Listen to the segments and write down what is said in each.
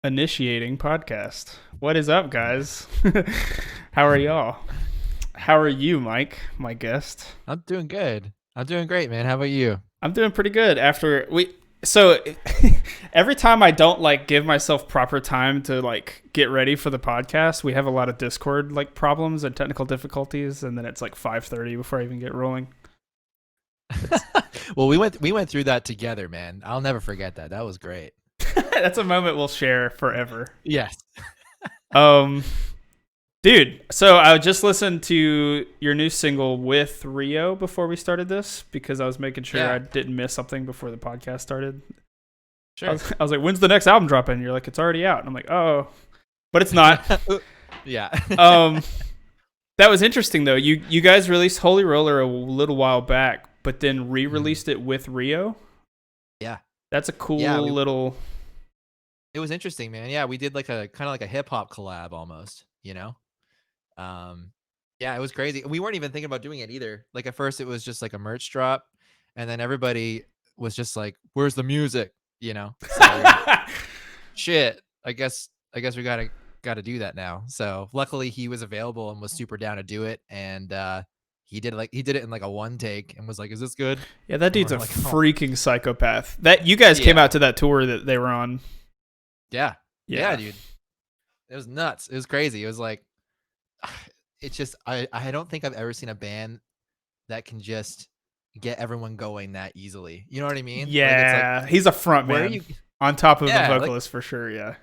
Initiating podcast. What is up, guys? How are y'all? How are you, Mike, my guest? I'm doing good. I'm doing great, man. How about you? I'm doing pretty good after we so every time I don't like give myself proper time to like get ready for the podcast, we have a lot of Discord like problems and technical difficulties, and then it's like 5:30 before I even get rolling. Well, we went through that together, man. I'll never forget that. That was great. That's a moment we'll share forever. Yes. Um Dude, so I just listened to your new single with Rio before we started this because I was making sure I Yeah. didn't miss something before the podcast started. I Sure. was, I was like, when's the next album dropping? You're like, it's already out. And I'm like, oh, but it's not. Yeah. Um, that was interesting though. You guys released Holy Roller a little while back, but then Mhm. re-released it with Rio. Yeah. That's a Yeah. cool little. It was interesting, man. Yeah, we did like a kind of like a hip hop collab almost. Um, yeah, it was crazy. We weren't even thinking about doing it either. Like at first, it was just like a merch drop, and then everybody was just like, "Where's the music?" So we're like, shit, I guess we gotta do that now. So luckily he was available and was super down to do it. And he did it in like a one take and was like, "Is this good?" Yeah, that And dude's we're a like, "Oh, freaking psychopath. That you guys came yeah, out to that tour that they were on. yeah, yeah, Yeah. dude. It was nuts. It was crazy. It was like it's just I don't think I've ever seen a band that can just get everyone going that easily. You know what I mean? Like it's like, Yeah, he's a front where are man you? on top of a Yeah, like vocalist for sure. Yeah,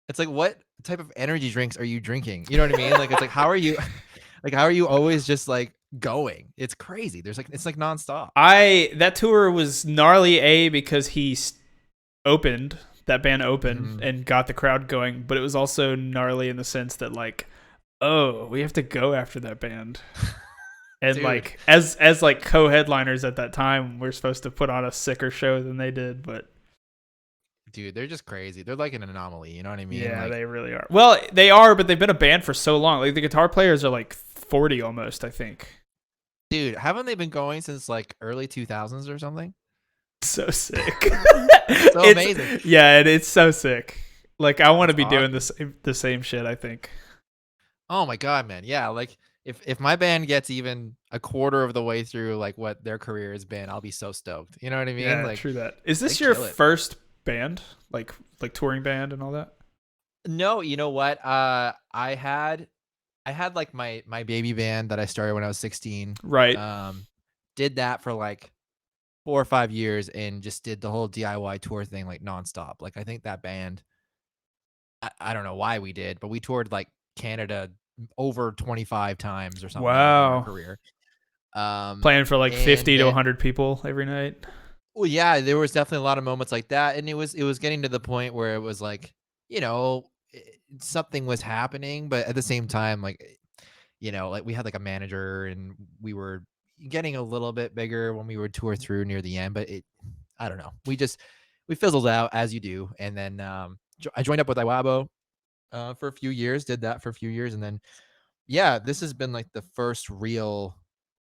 it's like, what type of energy drinks are you drinking? You know what I mean? Like it's like, how are you like how are you always just like going? It's crazy. It's like nonstop. I that tour was gnarly because opened that band opened Mhm. and got the crowd going, but it was also gnarly in the sense that like, oh, we have to go after that band. And Dude, like as like co-headliners at that time, we're supposed to put on a sicker show than they did, but dude, they're just crazy. They're like an anomaly, you know what I mean? yeah, Like, they really are. Well, they are, but they've been a band for so long. Like the guitar players are like 40 almost, I think. dude, haven't they been going since like early 2000s or something? So sick. So It's amazing. yeah, it's so sick. Like I want to It's be doing awesome. the same shit, I think. Oh my god, man. Yeah, like if my band gets even a quarter of the way through like what their career has been, I'll be so stoked. You know what I mean? Yeah, Like true that. Is they this your kill it. first band? Like touring band and all that? No, you know what? I had like my baby band that I started when I was 16. Right. Um did that for like 4 or 5 years and just did the whole DIY tour thing like nonstop. Like I think that band I don't know why we did, but we toured like Canada over 25 times or something like in our Wow. career. Playing for like And 50 to then 100 people every night. well, yeah, there was definitely a lot of moments like that, and it was getting to the point where it was like, you know, something was happening, but at the same time, like, like we had like a manager, and we were getting a little bit bigger when we would tour through near the end, but I don't know, we fizzled out as you do, and then I joined up with Iwabo for a few years, did that for a few years, and then yeah, this has been like the first real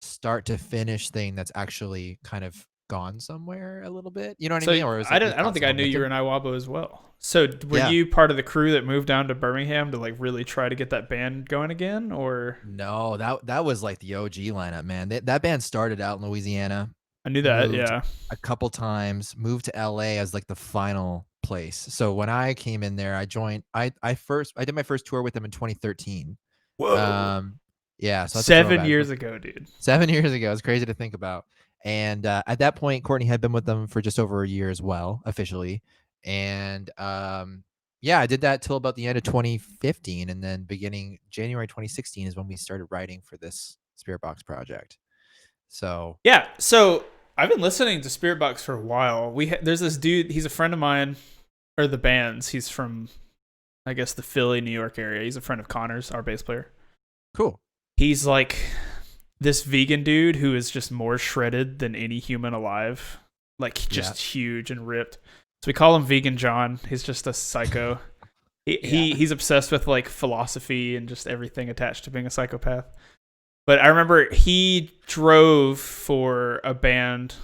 start to finish thing that's actually kind of gone somewhere a little bit. You know what I So mean? Or is I like don't it's I don't got think some I knew you were momentum. in Iwabo as well. So were Yeah. you part of the crew that moved down to Birmingham to like really try to get that band going again, or No, that was like the OG lineup, man. That band started out in Louisiana, I knew that, moved yeah. a couple times, moved to LA as like the final place. So when I came in there, I joined I did my first tour with them in 2013. Whoa. Um yeah, so that's a 7 throwback. years ago, dude. 7 years ago. It's crazy to think about. And at that point, Courtney had been with them for just over a year as well, officially. And yeah, I did that till about the end of 2015, and then beginning January 2016 is when we started writing for this Spiritbox project. So Yeah, so I've been listening to Spiritbox for a while. There's this dude, he's a friend of mine, or the band's. He's from, I guess, the Philly, New York area. He's a friend of Connor's, our bass player. cool. He's like this vegan dude who is just more shredded than any human alive. Like Yeah, just huge and ripped. So we call him Vegan John. He's just a psycho. yeah. He's obsessed with like philosophy and just everything attached to being a psychopath. But I remember he drove for a band,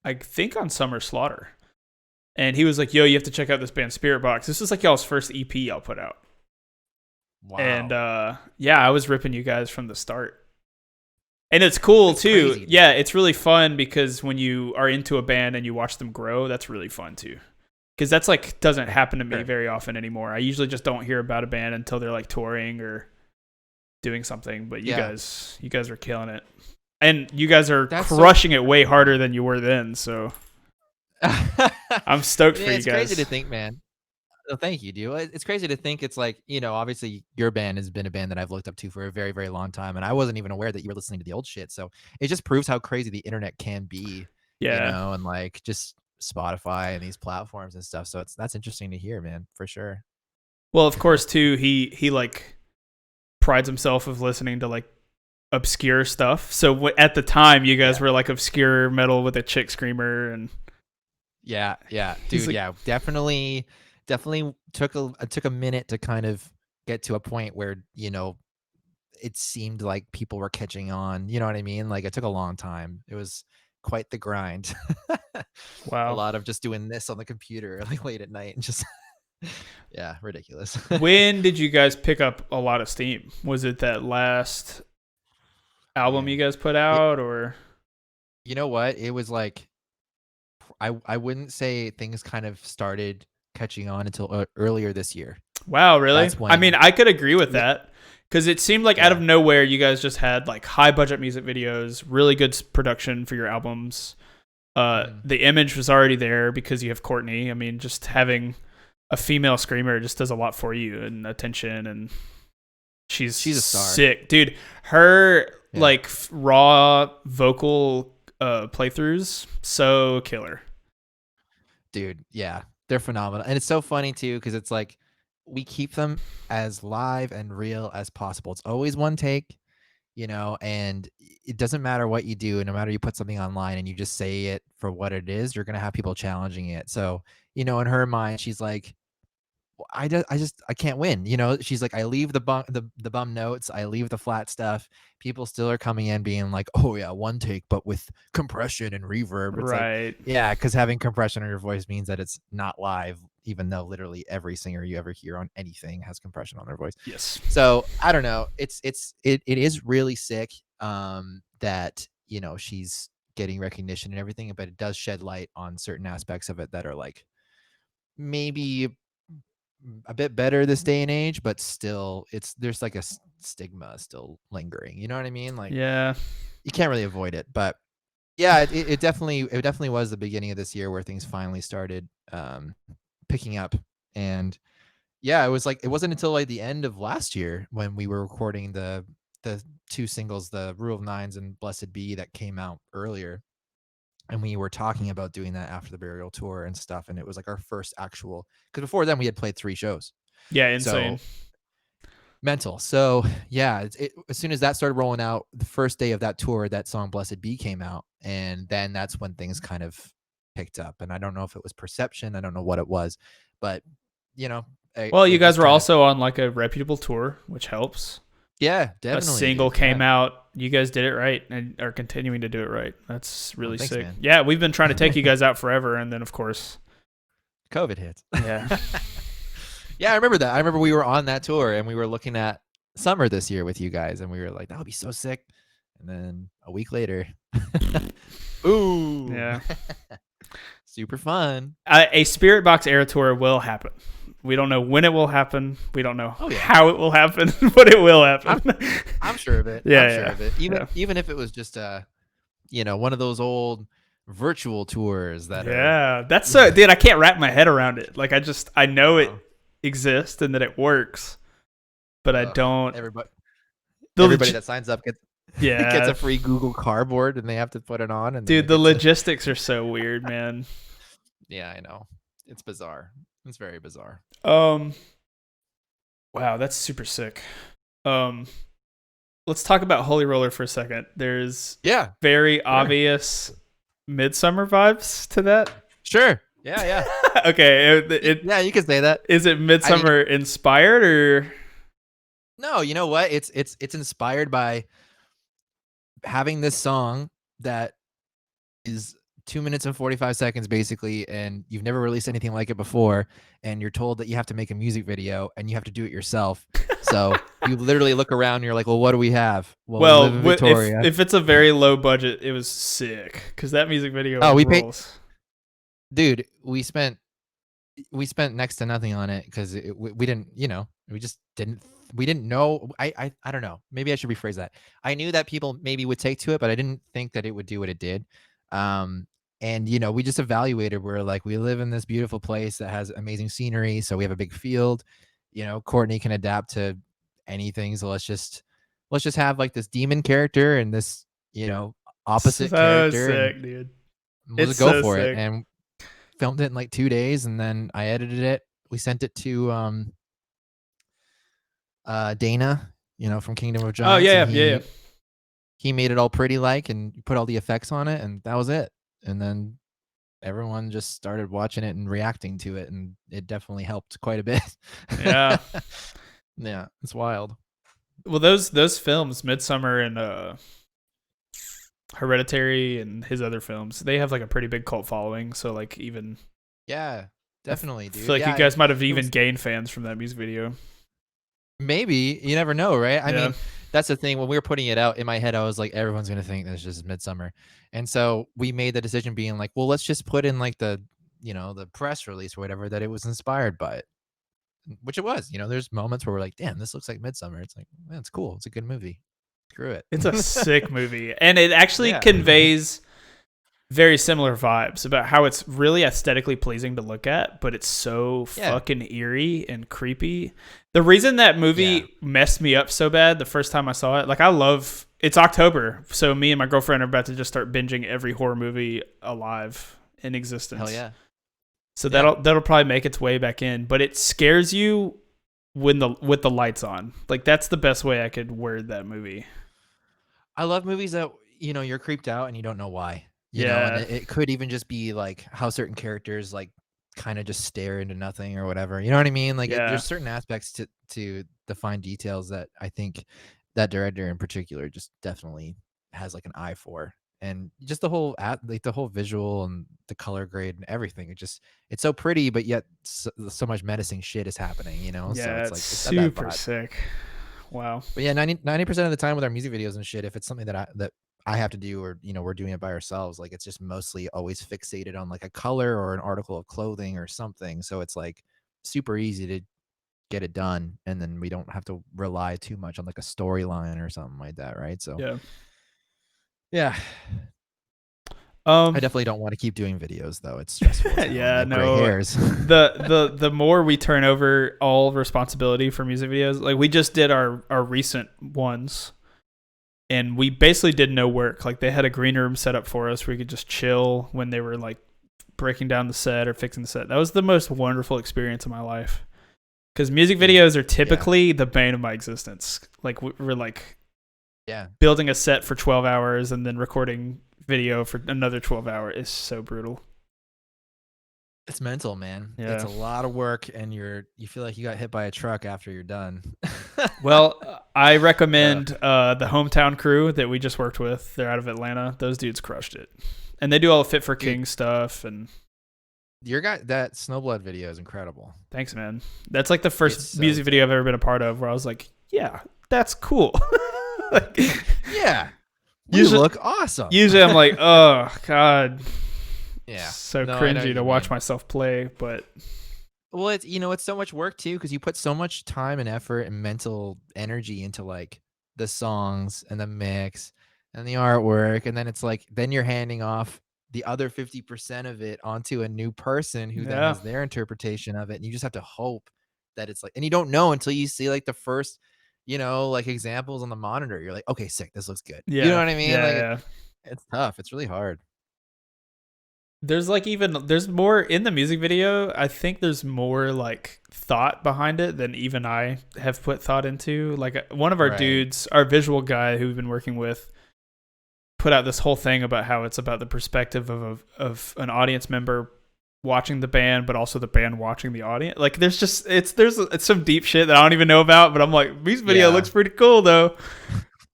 I think on Summer Slaughter. And he was like, "Yo, you have to check out this band Spiritbox. This is like y'all's first EP y'all put out." Wow. And yeah, I was ripping you guys from the start. And it's cool That's too. crazy, Yeah, man. it's really fun because when you are into a band and you watch them grow, that's really fun too. Because that's like doesn't happen to me Sure. very often anymore. I usually just don't hear about a band until they're like touring or doing something. But you guys are killing it, and you guys are crushing it way harder than you were then. So I'm stoked for you guys. It's crazy to think, man. Oh, thank you, dude. It's crazy to think it's like, obviously your band has been a band that I've looked up to for a very, very long time. And I wasn't even aware that you were listening to the old shit. So it just proves how crazy the internet can be, Yeah. and like just Spotify and these platforms and stuff. So that's interesting to hear, man, for sure. Well, of course, too, he like prides himself of listening to like obscure stuff. So at the time, you guys were like obscure metal with a chick screamer and yeah, dude, like, definitely took a minute to kind of get to a point where it seemed like people were catching on. You know what I mean? Like it took a long time. It was quite the grind. wow. A lot of just doing this on the computer like late at night and just yeah, ridiculous. When did you guys pick up a lot of steam? Was it that last album you guys put out, or? You know what? It was like I wouldn't say things kind of started catching on until earlier this year. Wow, really? That's when, I mean, I could agree with that because it seemed like out of nowhere you guys just had like high budget music videos, really good production for your albums. The image was already there because you have Courtney. I mean, just having a female screamer just does a lot for you and attention, and she's a star, sick, dude. Her like raw vocal playthroughs, so killer, dude. Yeah, they're phenomenal, and it's so funny too because it's like we keep them as live and real as possible. It's always one take, and it doesn't matter what you do, no matter you put something online and you just say it for what it is, you're gonna have people challenging it. So in her mind, she's like, I can't win. She's like, I leave the bum notes, I leave the flat stuff. People still are coming in being like, oh yeah, one take, but with compression and reverb. It's right? Like, yeah, because having compression on your voice means that it's not live, even though literally every singer you ever hear on anything has compression on their voice. Yes. So I don't know. It is really sick that she's getting recognition and everything, but it does shed light on certain aspects of it that are like maybe a bit better this day and age, but still there's like a stigma still lingering. You know what I mean? Like, yeah, you can't really avoid it, but yeah, it definitely was the beginning of this year where things finally started picking up. And yeah, it was like, it wasn't until like the end of last year when we were recording the two singles, the Rule of Nines and Blessed Be, that came out earlier. And we were talking about doing that after the Burial tour and stuff. And it was like our first actual, because before then we had played 3 shows. Yeah, insane. So, mental. So yeah, as soon as that started rolling out, the first day of that tour, that song Blessed Be came out. And then that's when things kind of picked up. And I don't know if it was perception. I don't know what it was. But, well, you guys were also on like a reputable tour, which helps. Yeah, definitely. A single came out. You guys did it right and are continuing to do it right. That's really thanks, sick. Man. Yeah, we've been trying to take you guys out forever, and then of course, COVID hits. Yeah. Yeah, I remember that. I remember we were on that tour and we were looking at summer this year with you guys, and we were like, that would be so sick. And then a week later, ooh, yeah, super fun. A Spiritbox era tour will happen. We don't know when it will happen. We don't know how it will happen, but it will happen. I'm sure of it. Yeah, I'm sure of it. Even if it was just one of those old virtual tours that that's so, dude, I can't wrap my head around it. Like I know it exists and that it works, but I don't. Everybody The that signs up gets a free Google Cardboard and they have to put it on. And dude, the logistics are so weird, man. Yeah, I know. It's bizarre. It's very bizarre. Wow, that's super sick. Let's talk about Holy Roller for a second. There's very obvious Midsummer vibes to that. Sure. Yeah. Okay. Yeah, you can say that. Is it Midsummer inspired or? No, you know what? It's inspired by having this song that is 2 minutes and 45 seconds basically, and you've never released anything like it before, and you're told that you have to make a music video and you have to do it yourself. So you literally look around and you're like, well, what do we have? Well, we live in Victoria. if it's a very low budget, it was sick because that music video we rolls. Dude, we spent next to nothing on it because we didn't, we didn't know. I don't know. Maybe I should rephrase that. I knew that people maybe would take to it, but I didn't think that it would do what it did. And we just evaluated. We're like, we live in this beautiful place that has amazing scenery, so we have a big field. Courtney can adapt to anything, so let's just have like this demon character and this opposite character. Sick, dude. We'll just go for it. And filmed it in like 2 days, and then I edited it. We sent it to Dana, from Kingdom of Giants. Oh yeah. He made it all pretty and put all the effects on it, and that was it. And then everyone just started watching it and reacting to it, and it definitely helped quite a bit. Yeah. Yeah, it's wild. Well, those films, Midsummer and Hereditary and his other films, they have like a pretty big cult following. So like even definitely, dude. I feel like you guys might have even gained fans from that music video. Maybe, you never know, right? I mean, that's the thing. When we were putting it out in my head, I was like, everyone's gonna think this is just Midsummer, and so we made the decision, being like, well, let's just put in like the the press release or whatever that it was inspired by it, which it was. There's moments where we're like, damn, this looks like Midsummer. It's like, man, it's cool. It's a good movie. Screw it. It's a sick movie, and it actually conveys very similar vibes about how it's really aesthetically pleasing to look at, but it's so fucking eerie and creepy. The reason that movie messed me up so bad the first time I saw it, like it's October, so me and my girlfriend are about to just start binging every horror movie alive in existence. Hell yeah. So that'll probably make its way back in, but it scares you with the lights on. Like that's the best way I could word that movie. I love movies that you're creeped out and you don't know why. And it could even just be like how certain characters like kind of just stare into nothing or whatever. You know what I mean? Like there's certain aspects to the fine details that I think that director in particular just definitely has like an eye for. And just the whole visual and the color grade and everything. It's so pretty, but yet so much menacing shit is happening, Yeah, so it's super sick. Wow. But yeah, 90% of the time with our music videos and shit, if it's something that I have to do, or we're doing it by ourselves, like it's just mostly always fixated on like a color or an article of clothing or something. So it's like super easy to get it done, and then we don't have to rely too much on like a storyline or something like that, right? So yeah. I definitely don't want to keep doing videos though. It's stressful. Yeah, no. Gray hairs. the more we turn over all responsibility for music videos, like we just did our recent ones, and we basically did no work. Like they had a green room set up for us where we could just chill when they were like breaking down the set or fixing the set. That was the most wonderful experience of my life. Because music videos are typically the bane of my existence. Like we're like building a set for 12 hours and then recording video for another 12 hours is so brutal. It's mental, man. Yeah. It's a lot of work, and you feel like you got hit by a truck after you're done. Well, I recommend the Hometown crew that we just worked with. They're out of Atlanta. Those dudes crushed it, and they do all the Fit for King stuff. And that Snowblood video is incredible. Thanks, man. That's like the first music video I've ever been a part of where I was like, yeah, that's cool. Like, yeah. You look awesome. Usually I'm like, oh god, so no, cringy to watch myself play. But well, it's it's so much work too, because you put so much time and effort and mental energy into like the songs and the mix and the artwork, and then it's like then you're handing off the other 50% of it onto a new person who then has their interpretation of it, and you just have to hope that it's like, and you don't know until you see like the first like examples on the monitor. You're like, okay, sick, this looks good. You know what I mean? It's tough. It's really hard. There's more in the music video. I think there's more like thought behind it than even I have put thought into. Like one of our dudes, our visual guy who we've been working with, put out this whole thing about how it's about the perspective of an audience member watching the band, but also the band watching the audience. Like there's some deep shit that I don't even know about, but I'm like, music video looks pretty cool though.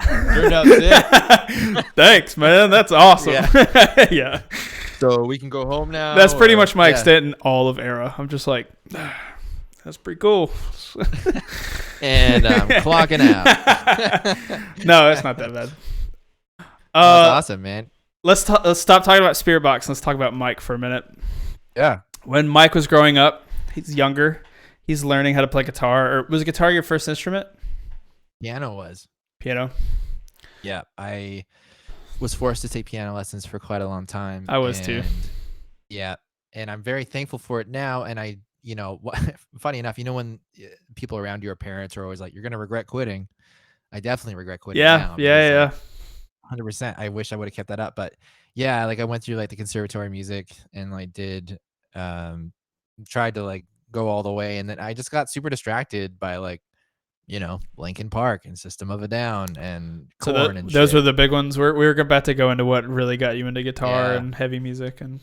Turned out sick. Thanks, man. That's awesome. Yeah. So we can go home now. That's pretty much my extent in all of Era. I'm just like, that's pretty cool. And I'm clocking out. No, it's not that bad. That's awesome, man. Let's stop talking about Spiritbox. Let's talk about Mike for a minute. Yeah. When Mike was growing up, he's younger. He's learning how to play guitar. Or was guitar your first instrument? Piano was. Piano. Yeah, I was forced to take piano lessons for quite a long time. I was too. Yeah, and I'm very thankful for it now. And I, funny enough, when people around you or parents are always like, "You're gonna regret quitting." I definitely regret quitting. Now yeah. 100%. I wish I would have kept that up, but yeah, like I went through like the conservatory music and like did, tried to like go all the way, and then I just got super distracted by like, Linkin Park and System of a Down and Korn and those shit. were the big ones. We're about to go into what really got you into guitar and heavy music and.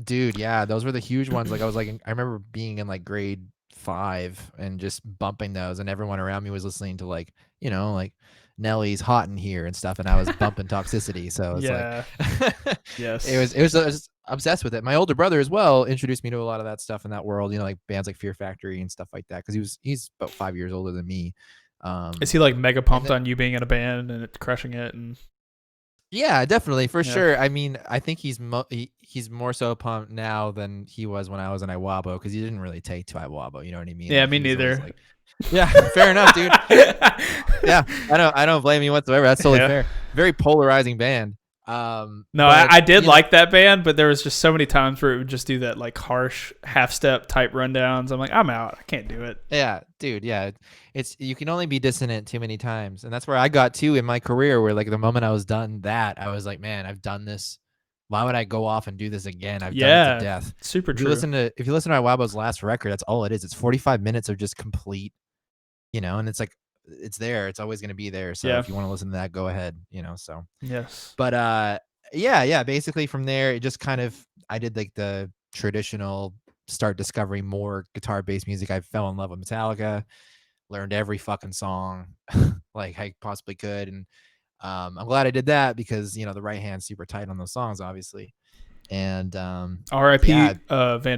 Dude, yeah, those were the huge ones. Like I was like, I remember being in like grade 5 and just bumping those, and everyone around me was listening to like, like Nelly's Hot in Here and stuff, and I was bumping Toxicity. So it's like, yes, I was obsessed with it. My older brother as well introduced me to a lot of that stuff in that world. Like bands like Fear Factory and stuff like that, because he's about 5 years older than me. Is he like mega pumped on you being in a band and crushing it and? Yeah, definitely, for sure. I mean, I think he's more so pumped now than he was when I was in Iwabo, because he didn't really take to Iwabo. You know what I mean? Yeah, like, me neither. Like, yeah, fair enough, dude. Yeah, I don't blame you whatsoever. That's totally fair. Very polarizing band. No, I did like that band, but there was just so many times where it would just do that like harsh half step type rundowns. I'm like, I'm out. I can't do it. Yeah, dude. Yeah, you can only be dissonant too many times, and that's where I got to in my career. Where like the moment I was done that, I was like, man, I've done this. Why would I go off and do this again? I've done it to death. Super true. If you listen to Iwabo's last record, that's all it is. It's 45 minutes of just complete, and it's like it's there. It's always going to be there. So if you want to listen to that, go ahead. So yes. But yeah. Basically from there, it just kind of I did like the traditional start discovering more guitar-based music. I fell in love with Metallica, learned every fucking song like I possibly could, and I'm glad I did that because the right hand's super tight on those songs, obviously. And R.I.P. Van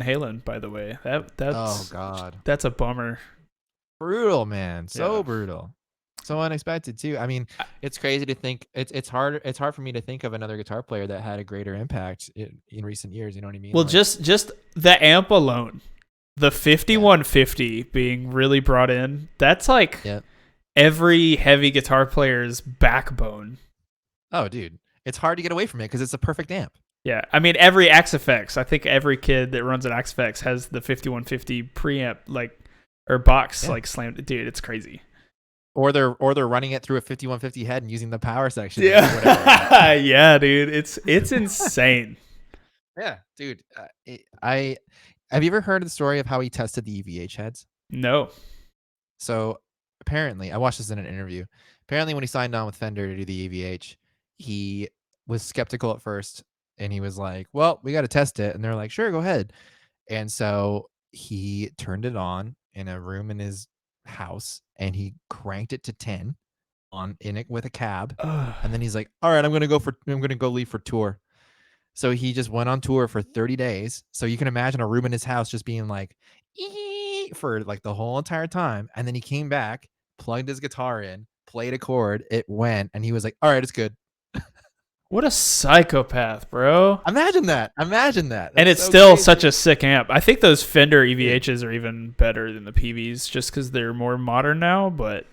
Halen, by the way. That's oh god, that's a bummer. Brutal, man. So brutal. So unexpected too. I mean, it's crazy to think. It's hard for me to think of another guitar player that had a greater impact in recent years. You know what I mean? Well, like, just the amp alone, the 5150 being really brought in. That's like every heavy guitar player's backbone. Oh, dude, it's hard to get away from it because it's a perfect amp. Yeah, I mean every Axe-Fx. I think every kid that runs an Axe-Fx has the 5150 preamp like. Or box like slammed, dude. It's crazy. Or they're running it through a 5150 head and using the power section. Yeah, yeah, dude. It's insane. Yeah, dude. I have you ever heard of the story of how he tested the EVH heads? No. So apparently, I watched this in an interview. Apparently, when he signed on with Fender to do the EVH, he was skeptical at first, and he was like, "Well, we got to test it," and they're like, "Sure, go ahead." And so he turned it on in a room in his house and he cranked it to 10 in it with a cab. And then he's like, all right, I'm going to go leave for tour. So he just went on tour for 30 days. So you can imagine a room in his house just being like for like the whole entire time. And then he came back, plugged his guitar in, played a chord, it went, and he was like, all right, it's good. What a psychopath, bro. Imagine that. That's and it's so still crazy. Such a sick amp. I think those Fender EVHs are even better than the PVs just because they're more modern now, but...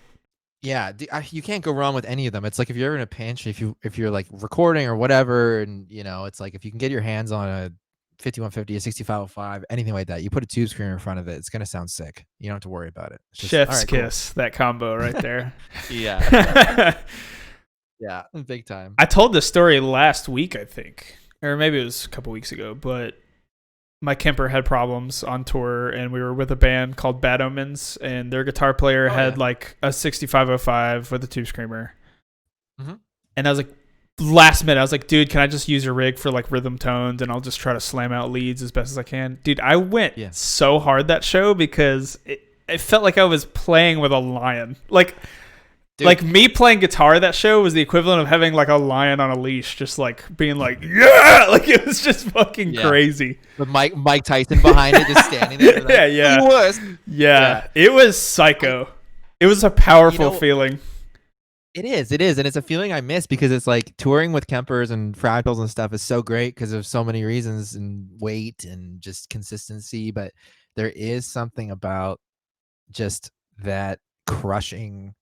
Yeah, you can't go wrong with any of them. It's like if you're in a pinch, if you're like recording or whatever, and it's like if you can get your hands on a 5150, a 6505, anything like that, you put a tube screamer in front of it, it's going to sound sick. You don't have to worry about it. Just, Chef's kiss, cool. That combo right there. Yeah. Yeah, big time. I told this story last week, I think, or maybe it was a couple weeks ago, but my Kemper had problems on tour, and we were with a band called Bad Omens, and their guitar player had like a 6505 with a tube screamer. Mm-hmm. And I was like, last minute, I was like, dude, can I just use your rig for like rhythm tones, and I'll just try to slam out leads as best as I can? Dude, I went so hard that show because it felt like I was playing with a lion. Like, Dude. Like me playing guitar that show was the equivalent of having like a lion on a leash, just like being like, yeah, like it was just fucking crazy. With Mike Tyson behind it, just standing there. Like, yeah. It was psycho. It was a powerful feeling. It is, and it's a feeling I miss because it's like touring with Kempers and Fractals and stuff is so great because of so many reasons and weight and just consistency. But there is something about just that crushing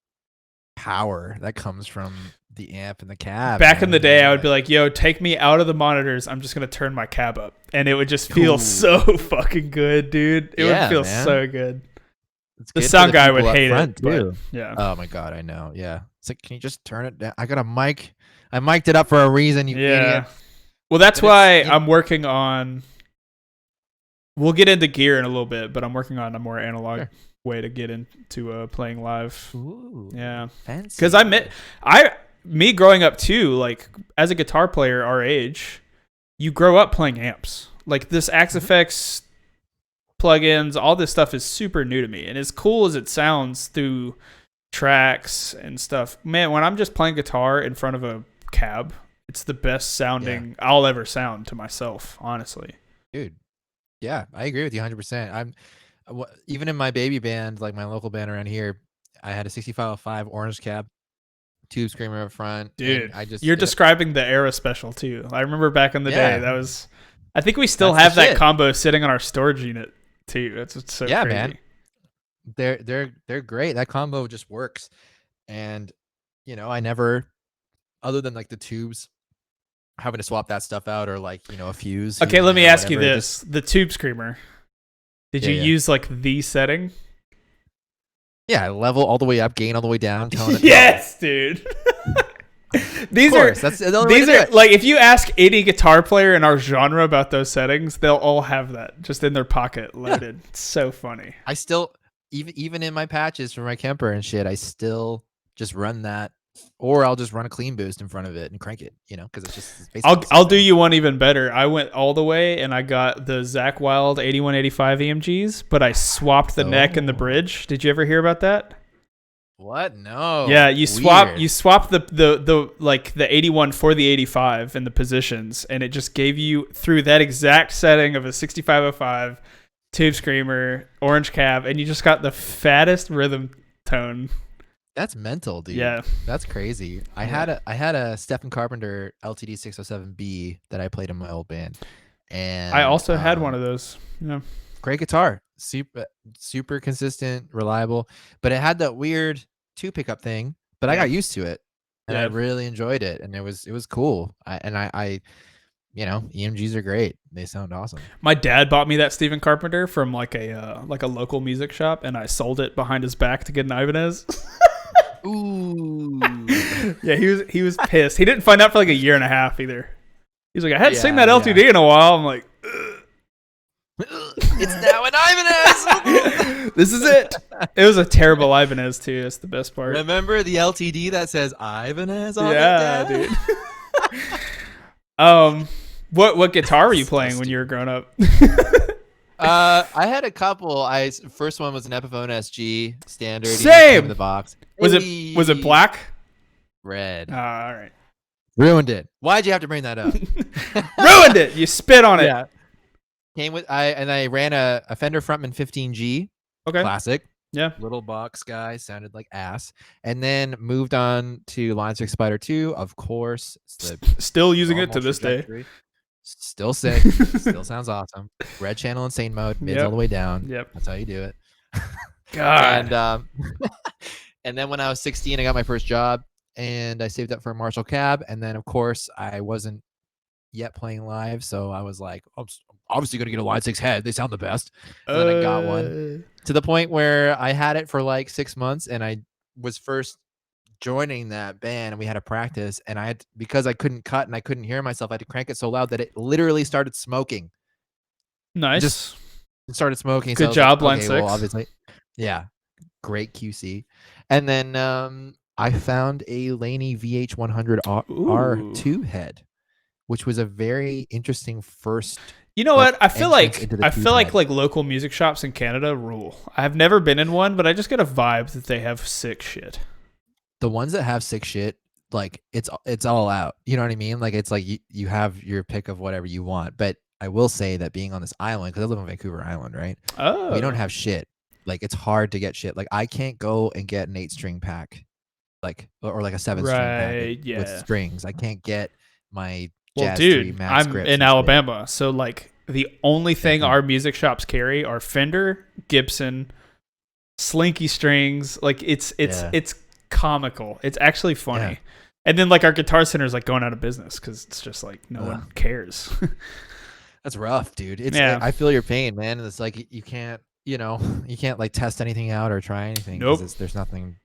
power that comes from the amp and the cab. Back in the day, I would be like, yo, take me out of the monitors. I'm just going to turn my cab up. And it would just feel so fucking good, dude. It would feel so good. The sound guy would hate it. But, yeah. Oh my God, I know. Yeah. It's like, can you just turn it down? I got a mic. I mic'd it up for a reason, you idiot. Well, that's why I'm working on... We'll get into gear in a little bit, but I'm working on a more analog way to get into playing live. Ooh, yeah. Fancy. Because me growing up too, like as a guitar player our age, you grow up playing amps. Like this Axe Effects plugins, all this stuff is super new to me. And as cool as it sounds through tracks and stuff, man, when I'm just playing guitar in front of a cab, it's the best sounding I'll ever sound to myself, honestly. Dude. Yeah, I agree with you 100%. Even in my baby band, like my local band around here, I had a 6505 orange cab, tube screamer up front. Dude, you're describing the era special too. I remember back in the day, that was... I think we still have that combo sitting on our storage unit too. It's so crazy. Man. They're great. That combo just works. And I never, other than like the tubes, having to swap that stuff out or like a fuse. Okay, let me ask you this: the tube screamer. Did you use like the setting? Yeah, level all the way up, gain all the way down, tone it yes, dude. These are like if you ask any guitar player in our genre about those settings, they'll all have that just in their pocket loaded. It's so funny. I still even in my patches for my Kemper and shit, I still just run that, or I'll just run a clean boost in front of it and crank it, because it's basically I'll do you one even better. I went all the way and I got the Zakk Wylde 8185 EMGs, but I swapped the neck and the bridge. Did you ever hear about that? What? No. Yeah, you swap the like the 81 for the 85 and the positions, and it just gave you through that exact setting of a 6505 tube screamer, orange cab, and you just got the fattest rhythm tone. That's mental, dude. Yeah. That's crazy. I had a Stephen Carpenter LTD 607B that I played in my old band. And I also had one of those. Yeah. Great guitar. Super consistent, reliable, but it had that weird 2-pickup thing, but I got used to it and I really enjoyed it, and it was cool. I EMGs are great. They sound awesome. My dad bought me that Stephen Carpenter from like a local music shop, and I sold it behind his back to get an Ibanez. Ooh. Yeah, he was pissed. He didn't find out for like a year and a half either. He's like, I hadn't seen that LTD in a while. I'm like, ugh. It's now an Ibanez. This is it. It was a terrible Ibanez too. That's the best part. Remember the LTD that says Ibanez on it? Yeah, dude. What guitar were you playing when you were growing up? I had a couple. First one was an Epiphone SG standard. Same in the box. Was it black? Red. All right. Ruined it. Why'd you have to bring that up? Ruined it. You spit on it. Yeah. Came with I ran a Fender Frontman 15G. Okay. Classic. Yeah. Little box guy, sounded like ass. And then moved on to Line 6 Spider 2, of course. Still using it to this day. Still sick. Still sounds awesome. Red channel insane mode, mids all the way down. Yep. That's how you do it. God. And and then when I was 16, I got my first job and I saved up for a Marshall cab. And then of course I wasn't yet playing live, so I was like, I'm obviously gonna get a Line 6 head. They sound the best. And then I got one to the point where I had it for like 6 months, and I was first joining that band, and we had a practice, and because I couldn't cut and I couldn't hear myself, I had to crank it so loud that it literally started smoking. Nice. It started smoking. Good job, Line 6. Well, obviously, yeah, great QC. And then I found a Laney VH100 R2 head, which was a very interesting first. You know what? I feel like local music shops in Canada rule. I've never been in one, but I just get a vibe that they have sick shit. the ones that have sick shit, like it's all out. You know what I mean? Like it's like you have your pick of whatever you want. But I will say that being on this island, because I live on Vancouver Island, right? We don't Oh, have shit. Like it's hard to get shit. Like I can't go and get an 8-string pack, like or like a 7-string pack right. with Yeah. strings. I can't get my Well, Jazz 3 dude, Max I'm grips in and shit. Alabama, so like the only thing Yeah. our music shops carry are Fender, Gibson, Slinky strings. Like it's comical. It's actually funny. Yeah. And then like our Guitar Center is like going out of business because it's just like no one cares. That's rough, dude. It's Yeah. I feel your pain, man. It's like you can't, you can't like test anything out or try anything Nope. because there's nothing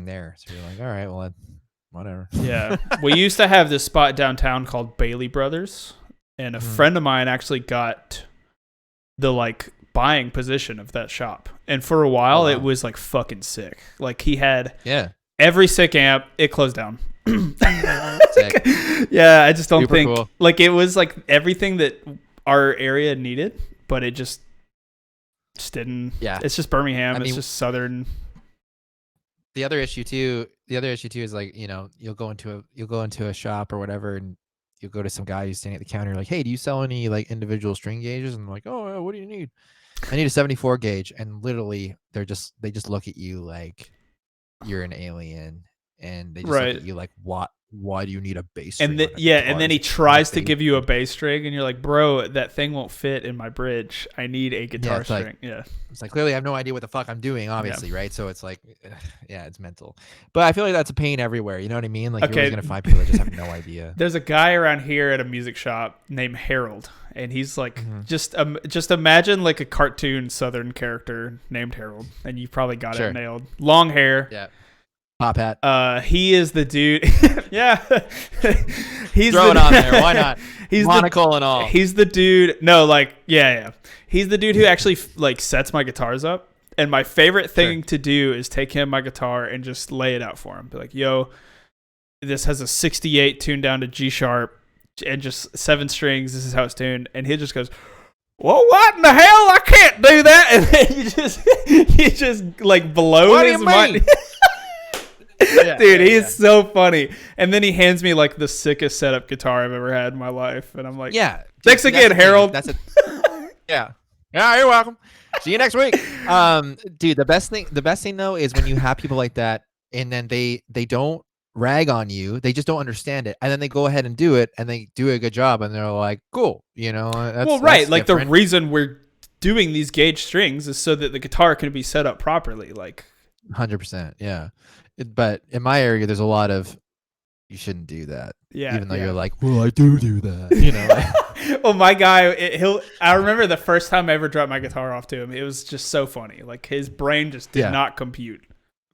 there. So you're like, all right, well, whatever. Yeah. We used to have this spot downtown called Bailey Brothers, and a friend of mine actually got the like buying position of that shop. And for a while it was like fucking sick. Like he had every sick amp. It closed down. Sick. Yeah, I just don't Super think cool. like it was like everything that our area needed, but it just didn't. Yeah. It's just Birmingham. I It's mean, just southern. The other issue too is like, you'll go into a shop or whatever, and you'll go to some guy who's standing at the counter like, hey, do you sell any like individual string gauges? And I'm like, oh yeah, what do you need? I need a 74 gauge. And literally they just look at you like you're an alien, and they just look at you like, why do you need a bass string? And and then he tries to give you a bass string, and you're like, bro, that thing won't fit in my bridge. I need a guitar string. It's like, clearly I have no idea what the fuck I'm doing, obviously, right? So it's like, yeah, it's mental. But I feel like that's a pain everywhere. You know what I mean? Like you're always gonna find people that just have no idea. There's a guy around here at a music shop named Harold, and he's like, just imagine like a cartoon Southern character named Harold, and you probably got it nailed. Long hair. Yeah. Pop hat. He is the dude. Yeah. He's Throw it on there. Why not? He's monocle and all. He's the dude. No, like, yeah. He's the dude who actually like sets my guitars up. And my favorite thing to do is take him my guitar and just lay it out for him. Be like, yo, this has a 68 tuned down to G sharp and just 7 strings. This is how it's tuned. And he just goes, well, what in the hell? I can't do that. And then you just like blow what his do you mean? mind. Dude, he's so funny. And then he hands me like the sickest setup guitar I've ever had in my life. And I'm like, thanks again, Harold. That's it. Yeah. Yeah, you're welcome. See you next week. Dude, the best thing though is when you have people like that, and then they don't rag on you. They just don't understand it. And then they go ahead and do it, and they do a good job, and they're like, cool. That's like different. the reason we're doing these gauge strings is so that the guitar can be set up properly. Like 100%. Yeah. But in my area, there's a lot of, you shouldn't do that. Yeah. Even though you're like, well, I do that. Well, my guy, I remember the first time I ever dropped my guitar off to him. It was just so funny. Like his brain just did not compute.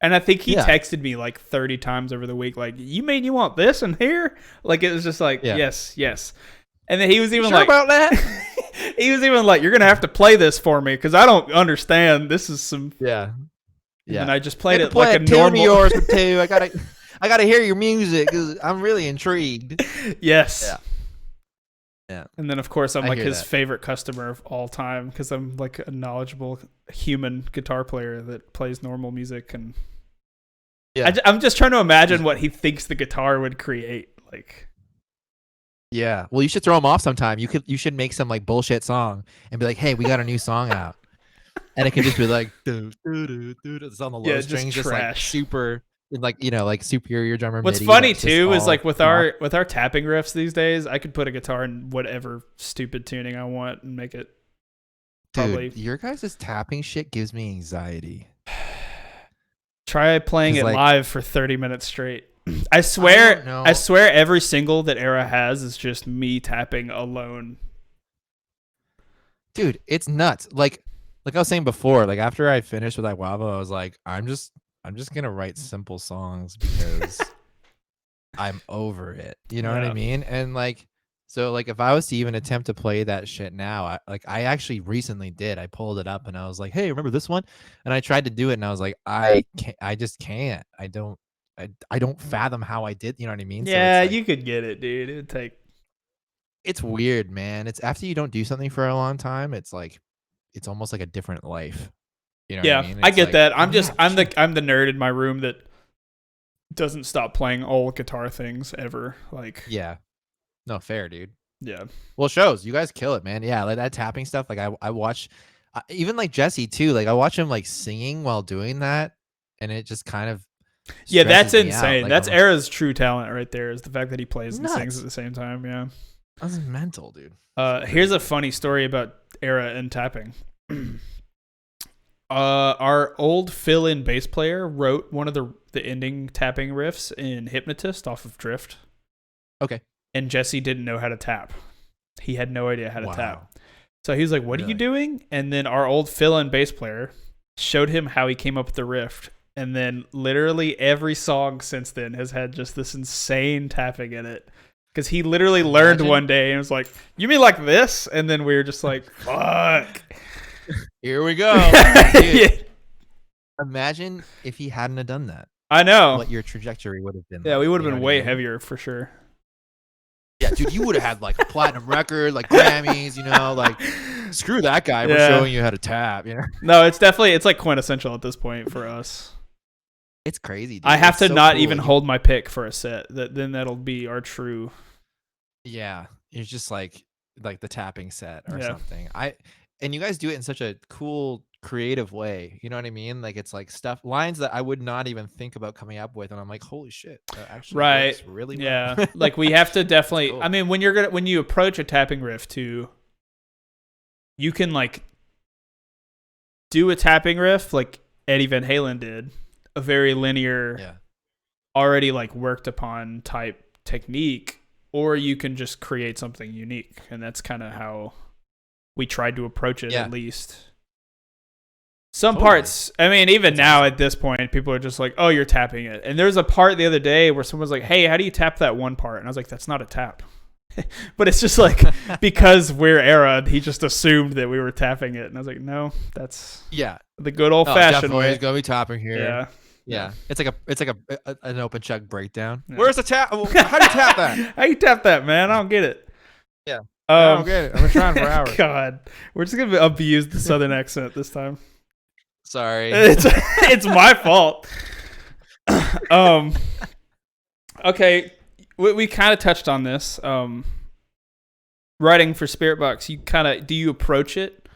And I think he texted me like 30 times over the week. Like, you mean you want this in here? Like, it was just like, yes. And then he was even like, about that? He was even like, you're going to have to play this for me because I don't understand. This is some. Yeah. And I just played it like a normal. Yours with two. I gotta hear your music because I'm really intrigued. Yes. Yeah. And then of course I'm like his that. favorite customer of all time because I'm like a knowledgeable human guitar player that plays normal music, and I'm just trying to imagine what he thinks the guitar would create. Like. Yeah. Well, you should throw him off sometime. You should make some like bullshit song and be like, hey, we got a new song out. And it could just be like, it's on the low strings, just like super, like like superior drummer. What's MIDI, funny too is like with our tapping riffs these days, I could put a guitar in whatever stupid tuning I want and make it. Probably. Dude, your guys' tapping shit gives me anxiety. Try playing it live for 30 minutes straight. I swear every single that Era has is just me tapping alone. Dude, it's nuts. Like I was saying before, like after I finished with Iwava, I was like, I'm just gonna write simple songs because I'm over it. You know what I mean? And like, so like if I was to even attempt to play that shit now, I actually recently did. I pulled it up and I was like, hey, remember this one? And I tried to do it and I was like, I just can't. I don't fathom how I did. You know what I mean? Yeah, so like, you could get it, dude. It would take. It's weird, man. It's after you don't do something for a long time, it's like. It's almost like a different life. You know what I mean? I get that. I'm the nerd in my room that doesn't stop playing all guitar things ever. Like, Yeah. No, fair, dude. yeah. Well, shows you guys kill it, man. Yeah, like that tapping stuff. Like I watch, even like Jesse too. Like I watch him like singing while doing that, and it just kind of Yeah, that's stresses me out. insane. Like That's I'm like, Era's true talent right there, is the fact that he plays and sings at nuts. the same time. Yeah. That's mental, dude. Here's a funny story about Era and tapping. Our old fill-in bass player wrote one of the ending tapping riffs in Hypnotist off of Drift. Okay. And Jesse didn't know how to tap. He had no idea how to Wow. tap. So he was like, "What are you Really? doing?" And then our old fill-in bass player showed him how he came up with the riff. And then literally every song since then has had just this insane tapping in it. Because he literally learned one day and was like, "You mean like this?" And then we were just like, "Fuck." Here we go. Yeah. Imagine if he hadn't have done that. I know. What your trajectory would have been. Yeah, like, we would have you know been what I way mean? heavier for sure. Yeah, dude, you would have had like a platinum record, like Grammys, you know, like screw that guy. We're Yeah. showing you how to tap, you know. No, it's like quintessential at this point for us. It's crazy, dude. I have It's to so not cool. even hold my pick for a set. Then that'll be our true. Yeah, it's just like the tapping set or Yeah. something. And you guys do it in such a cool, creative way. You know what I mean? Like it's like lines that I would not even think about coming up with, and I'm like, holy shit, that actually Right. works really well. Yeah. Like we have to definitely. Cool. I mean, when you approach a tapping riff too, you can like do a tapping riff like Eddie Van Halen did, a very linear, Yeah. already like worked upon type technique, or you can just create something unique, and that's kind of how we tried to approach it. Yeah. At least some Totally. parts. I mean, even That's now awesome. at this point, people are just like, "Oh, you're tapping it." And there's a part the other day where someone's like, "Hey, how do you tap that one part?" And I was like, "That's not a tap." But it's just like because we're Era, he just assumed that we were tapping it, and I was like, "No, that's Yeah. the good old fashioned Definitely way." is gonna be tapping here. Yeah. Yeah. It's like an open check breakdown. Yeah. Where's the tap? How do you tap that? How you tap that, man? I don't get it. Yeah. I don't get it. I've been trying for hours. God, we're just gonna abuse the southern accent this time. Sorry. It's my fault. Okay, we kind of touched on this. Writing for Spiritbox, do you approach it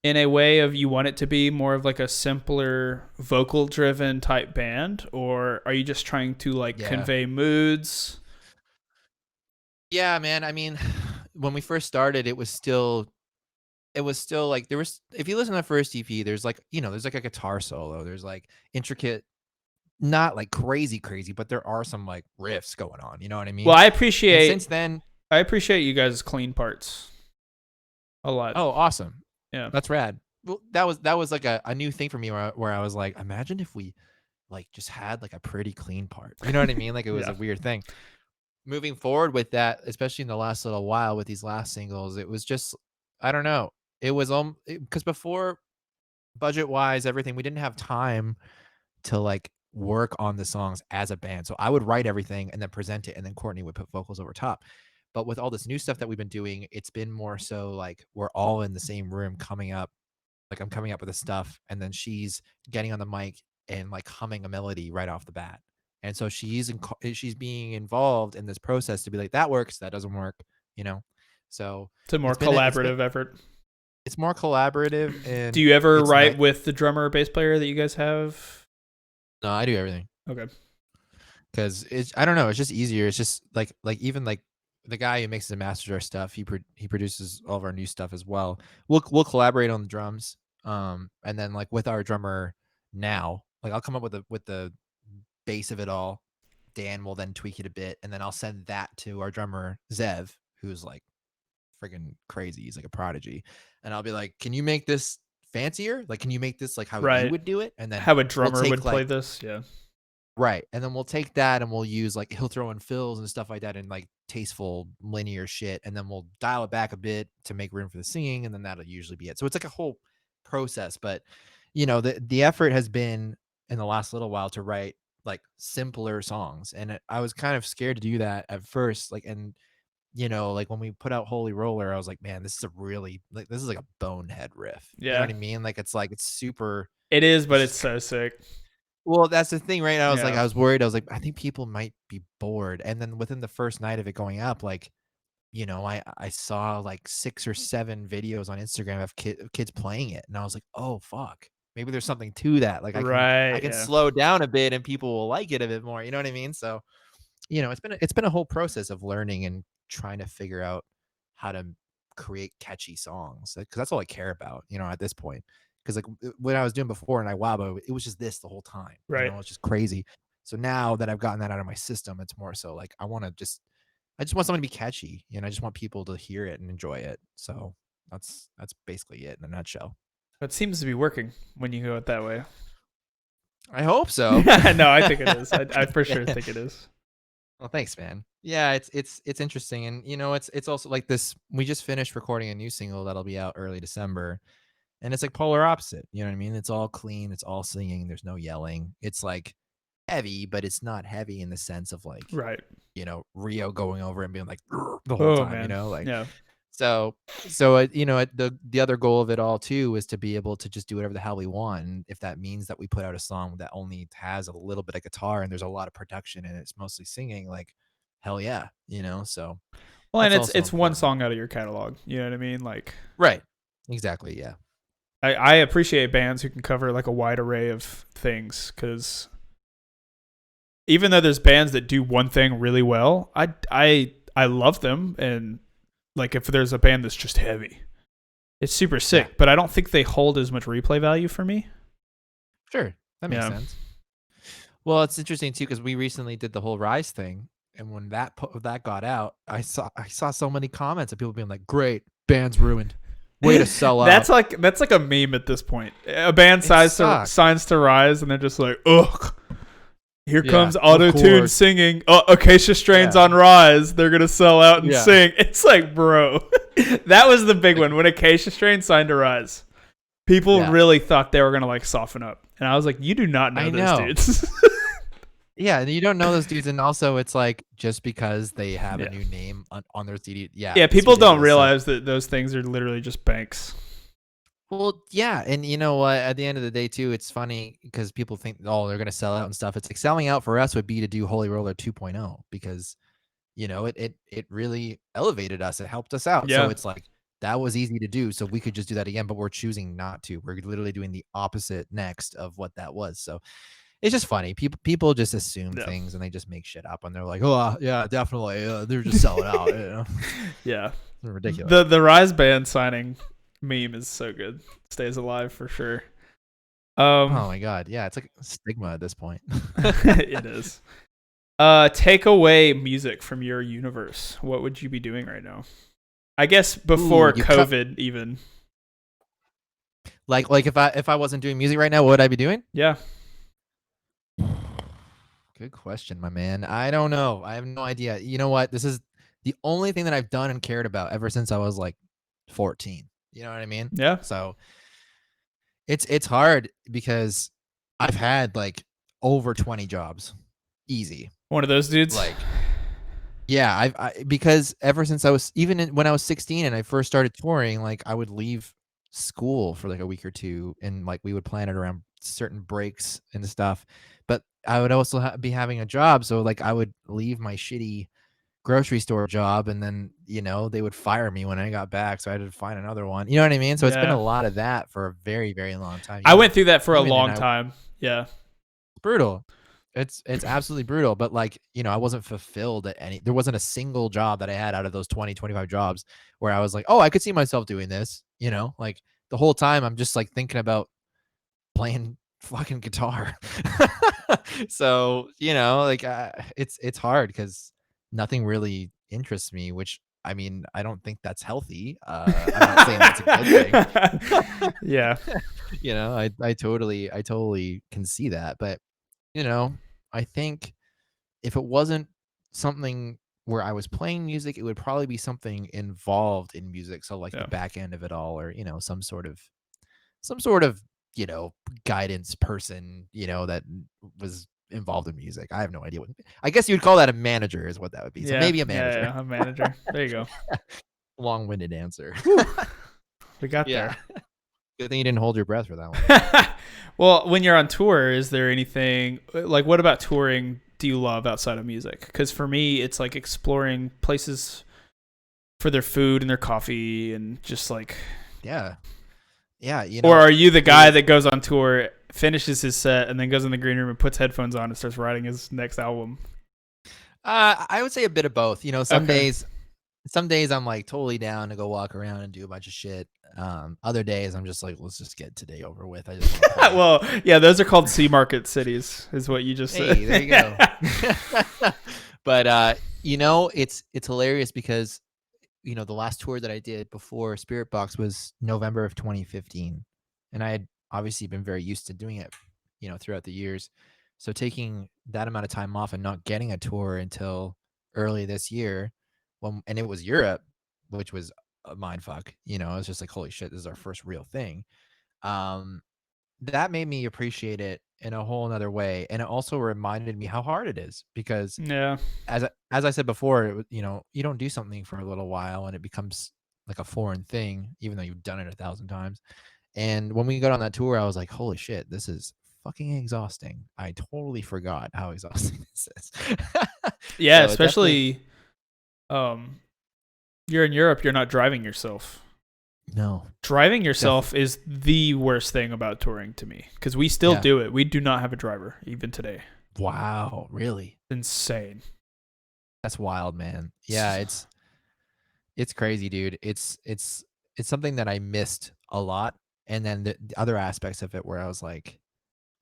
in a way of you want it to be more of like a simpler vocal driven type band, or are you just trying to like convey moods? Yeah, man. I mean, when we first started, it was still like there was, if you listen to the first EP, there's like, there's like a guitar solo. There's like intricate, not like crazy, but there are some like riffs going on. You know what I mean? Well, I And appreciate since then, you guys' clean parts a lot. oh, awesome. Yeah. That's rad. Well, that was like a new thing for me where I was like, imagine if we like just had like a pretty clean part. You know what I mean? Like it was Yeah. a weird thing. Moving forward with that, especially in the last little while with these last singles, it was just, I don't know. It was because before, budget wise, everything, we didn't have time to like work on the songs as a band. So I would write everything and then present it, and then Courtney would put vocals over top. But with all this new stuff that we've been doing, it's been more so like we're all in the same room coming up. Like I'm coming up with the stuff, and then she's getting on the mic and like humming a melody right off the bat. And so she's being involved in this process to be like, that works, that doesn't work, you know. So It's a more it's been collaborative effort. it's more collaborative. And Do you ever it's write with the drummer or bass player that you guys have? No, I do everything. Okay. Because I don't know, it's just easier. It's just like even like the guy who mixes and masters our stuff, he produces all of our new stuff as well. We'll collaborate on the drums, and then like with our drummer now, like I'll come up with the base of it all. Dan will then tweak it a bit, and then I'll send that to our drummer Zev, who's like freaking crazy. He's like a prodigy, and I'll be like, "Can you make this fancier? Like, can you make this like how you would do it?" And then how a drummer take, would play like, this, yeah. Right. And then we'll take that and we'll use like, he'll throw in fills and stuff like that and like tasteful linear shit. And then we'll dial it back a bit to make room for the singing. And then that'll usually be it. So it's like a whole process. But the effort has been in the last little while to write like simpler songs. And I was kind of scared to do that at first. Like, and like when we put out Holy Roller, I was like, man, this is like a bonehead riff. You know Yeah. what I mean? Like, it's super. It is, but it's so sick. Well, that's the thing, right? I was like, Yeah. I was worried. I was like, I think people might be bored. And then within the first night of it going up, like, I saw like 6 or 7 videos on Instagram of kids playing it, and I was like, "Oh, fuck. Maybe there's something to that. Like, I Right. can Yeah. slow down a bit and people will like it a bit more." You know what I mean? So, it's been a whole process of learning and trying to figure out how to create catchy songs, because that's all I care about, at this point. Because like what I was doing before and Wabo, it was just this the whole time. Right. It's just crazy. So now that I've gotten that out of my system, it's more so like I just want something to be catchy. I just want people to hear it and enjoy it. So that's basically it in a nutshell. It seems to be working when you go it that way. I hope so. No, I think it is. I for sure Yeah. think it is. Well, thanks, man. Yeah, it's interesting, and it's also like this. We just finished recording a new single that'll be out early December, and it's like polar opposite. You know what I mean? It's all clean. It's all singing. There's no yelling. It's like heavy, but it's not heavy in the sense of like Right. Rio going over and being like the whole Oh time. man. Like Yeah. the other goal of it all too is to be able to just do whatever the hell we want. And if that means that we put out a song that only has a little bit of guitar and there's a lot of production and it's mostly singing, like hell yeah, so Well, and that's it's also it's one important. song out of your catalog. You know what I mean? Like, Right. Exactly. Yeah. I appreciate bands who can cover like a wide array of things, because even though there's bands that do one thing really well, I love them, and like if there's a band that's just heavy, it's super sick. Yeah. But I don't think they hold as much replay value for me. Sure. That makes Yeah. sense. Well, it's interesting too because we recently did the whole Rise thing, and when that got out, I saw so many comments of people being like, "Great, band's ruined. Way to sell out." That's like a meme at this point. A band It sucks. signs to Rise, and they're just like, ugh. Here Yeah, comes of auto tune course. singing. Oh, Acacia Strain's Yeah. on Rise. They're gonna sell out and Yeah. sing. It's like, bro, that was the big one when Acacia Strain signed to Rise. People Yeah. really thought they were gonna like soften up, and I was like, you do not know I those know. dudes. Yeah, and you don't know those dudes, and also it's like just because they have Yeah. a new name on their CD, yeah, Yeah, it's people don't ridiculous. So, realize that those things are literally just banks. well, yeah, and you know what? At the end of the day, too, it's funny because people think, oh, they're gonna sell out and stuff. It's like selling out for us would be to do Holy Roller 2.0 because it really elevated us. It helped us out. So Yeah. it's like that was easy to do. So we could just do that again, but we're choosing not to. We're literally doing the opposite next of what that was. So it's just funny. People just assume Yeah. things and they just make shit up and they're like, oh yeah, definitely. They're just selling out. Yeah. They're ridiculous. The Rise band signing meme is so good. Stays alive for sure. Oh my god. Yeah, it's like a stigma at this point. It is. Take away music from your universe. What would you be doing right now? I guess before Ooh, COVID even. Like if I wasn't doing music right now, what would I be doing? Yeah. Good question, my man. I don't know. I have no idea. You know what? This is the only thing that I've done and cared about ever since I was like 14. You know what I mean? Yeah. So it's hard because I've had like over 20 jobs. Easy. One of those dudes. Like yeah, because ever since I was when I was 16 and I first started touring, like I would leave school for like a week or two and like we would plan it around certain breaks and stuff. But I would also be having a job, so like I would leave my shitty grocery store job and then, they would fire me when I got back, so I had to find another one. You know what I mean? So it's been Yeah. a lot of that for a very, very long time. I went through that for a even then long time. Yeah. brutal. It's absolutely brutal, but like, I wasn't fulfilled at there wasn't a single job that I had out of those 20, 25 jobs where I was like, oh, I could see myself doing this, like the whole time I'm just like thinking about playing fucking guitar. So, like it's hard because nothing really interests me, which I mean, I don't think that's healthy. I'm not saying that's a good thing. Yeah. I totally can see that, but I think if it wasn't something where I was playing music, it would probably be something involved in music. So like Yeah. the back end of it all, or some sort of guidance person, that was involved in music. I have no idea what. I guess you would call that a manager, is what that would be. So maybe a manager. Yeah, a manager. There you go. Long-winded answer. We got Yeah. there. Good thing you didn't hold your breath for that one. Well, when you're on tour, is there anything like what about touring do you love outside of music? Because for me, it's like exploring places for their food and their coffee and just like Yeah. Yeah. or are you the guy that goes on tour, finishes his set, and then goes in the green room and puts headphones on and starts writing his next album? I would say a bit of both. Some Okay. days I'm like totally down to go walk around and do a bunch of shit. Other days I'm just like, let's just get today over with. I just want to play. Well, yeah, those are called sea market cities, is what you just said. Hey, there you go. But it's hilarious because the last tour that I did before Spiritbox was November of 2015, and I had obviously been very used to doing it, throughout the years. So taking that amount of time off and not getting a tour until early this year, and it was Europe, which was a mind fuck. I was just like, holy shit, this is our first real thing. That made me appreciate it in a whole nother way, and it also reminded me how hard it is because Yeah. as I said before, you don't do something for a little while and it becomes like a foreign thing, even though you've done it 1,000 times. And when we got on that tour, I was like, holy shit, this is fucking exhausting. I totally forgot how exhausting this is. Yeah, So it definitely, especially you're in Europe, you're not driving yourself. no, Driving yourself is the worst thing about touring to me because we still yeah. do it. We do not have a driver even today. Wow, really? Insane. That's wild, man. Yeah, it's crazy, dude. It's something that I missed a lot. And then the other aspects of it where I was like,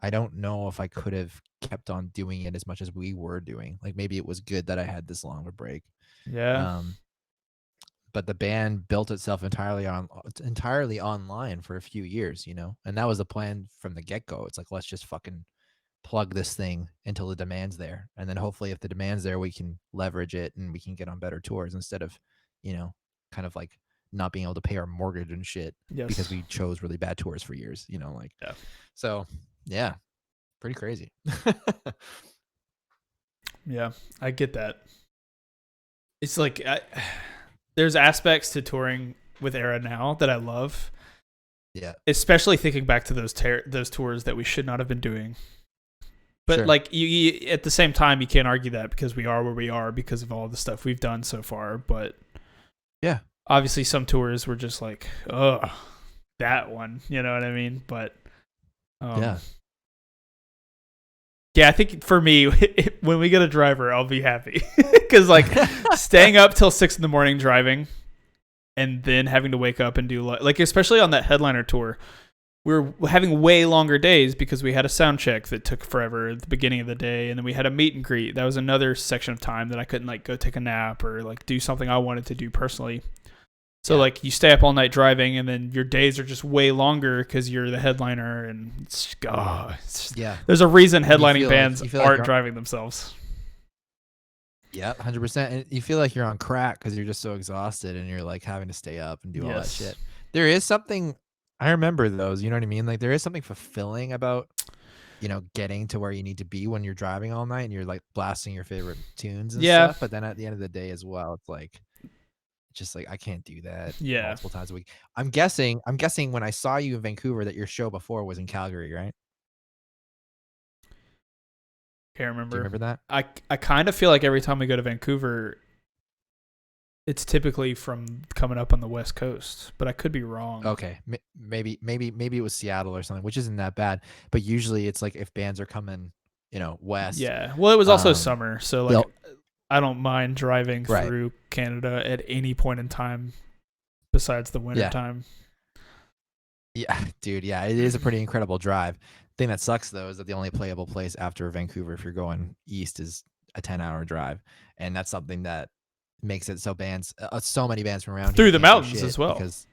I don't know if I could have kept on doing it as much as we were doing. Like maybe it was good that I had this long of a break. Yeah. Um, but the band built itself entirely online for a few years, and that was the plan from the get go. It's like, let's just fucking plug this thing until the demand's there. And then hopefully if the demand's there, we can leverage it and we can get on better tours instead of, kind of like not being able to pay our mortgage and shit because Yes. we chose really bad tours for years, like, Yeah. so yeah, pretty crazy. Yeah. I get that. It's like there's aspects to touring with Era now that I love. Yeah. Especially thinking back to those tours that we should not have been doing. But Sure. like you, at the same time, you can't argue that because we are where we are because of all the stuff we've done so far. But Yeah. obviously, some tours were just like, oh, that one. You know what I mean? But Yeah. yeah, I think for me, when we get a driver, I'll be happy because like staying up till 6 a.m. driving, and then having to wake up and do like especially on that headliner tour. We were having way longer days because we had a sound check that took forever at the beginning of the day, and then we had a meet and greet. That was another section of time that I couldn't like go take a nap or like do something I wanted to do personally. So like you stay up all night driving, and then your days are just way longer because you're the headliner, and Yeah. there's a reason headlining feel bands like aren't you're- driving themselves. Yeah, 100%. And you feel like you're on crack because you're just so exhausted and you're like having to stay up and do all that Yes. shit. There is something, I remember those, you know what I mean? Like there is something fulfilling about, getting to where you need to be when you're driving all night and you're like blasting your favorite tunes and Yeah. stuff. But then at the end of the day as well, it's like, just like I can't do that Yeah. multiple times a week. I'm guessing when I saw you in Vancouver that your show before was in Calgary, right? Can't Do you remember. remember that? I kind of feel like every time we go to Vancouver, it's typically from coming up on the West Coast, but I could be wrong. Okay, maybe it was Seattle or something, which isn't that bad. But usually it's like if bands are coming, west. Yeah. Well, it was also summer, so like they'll- I don't mind driving Right. through Canada at any point in time besides the winter Yeah. time. Yeah, dude. Yeah, it is a pretty incredible drive. Thing that sucks though is that the only playable place after Vancouver, if you're going east, is a 10-hour drive, and that's something that makes it so so many bands from around Through here the can't do mountains shit as well. Because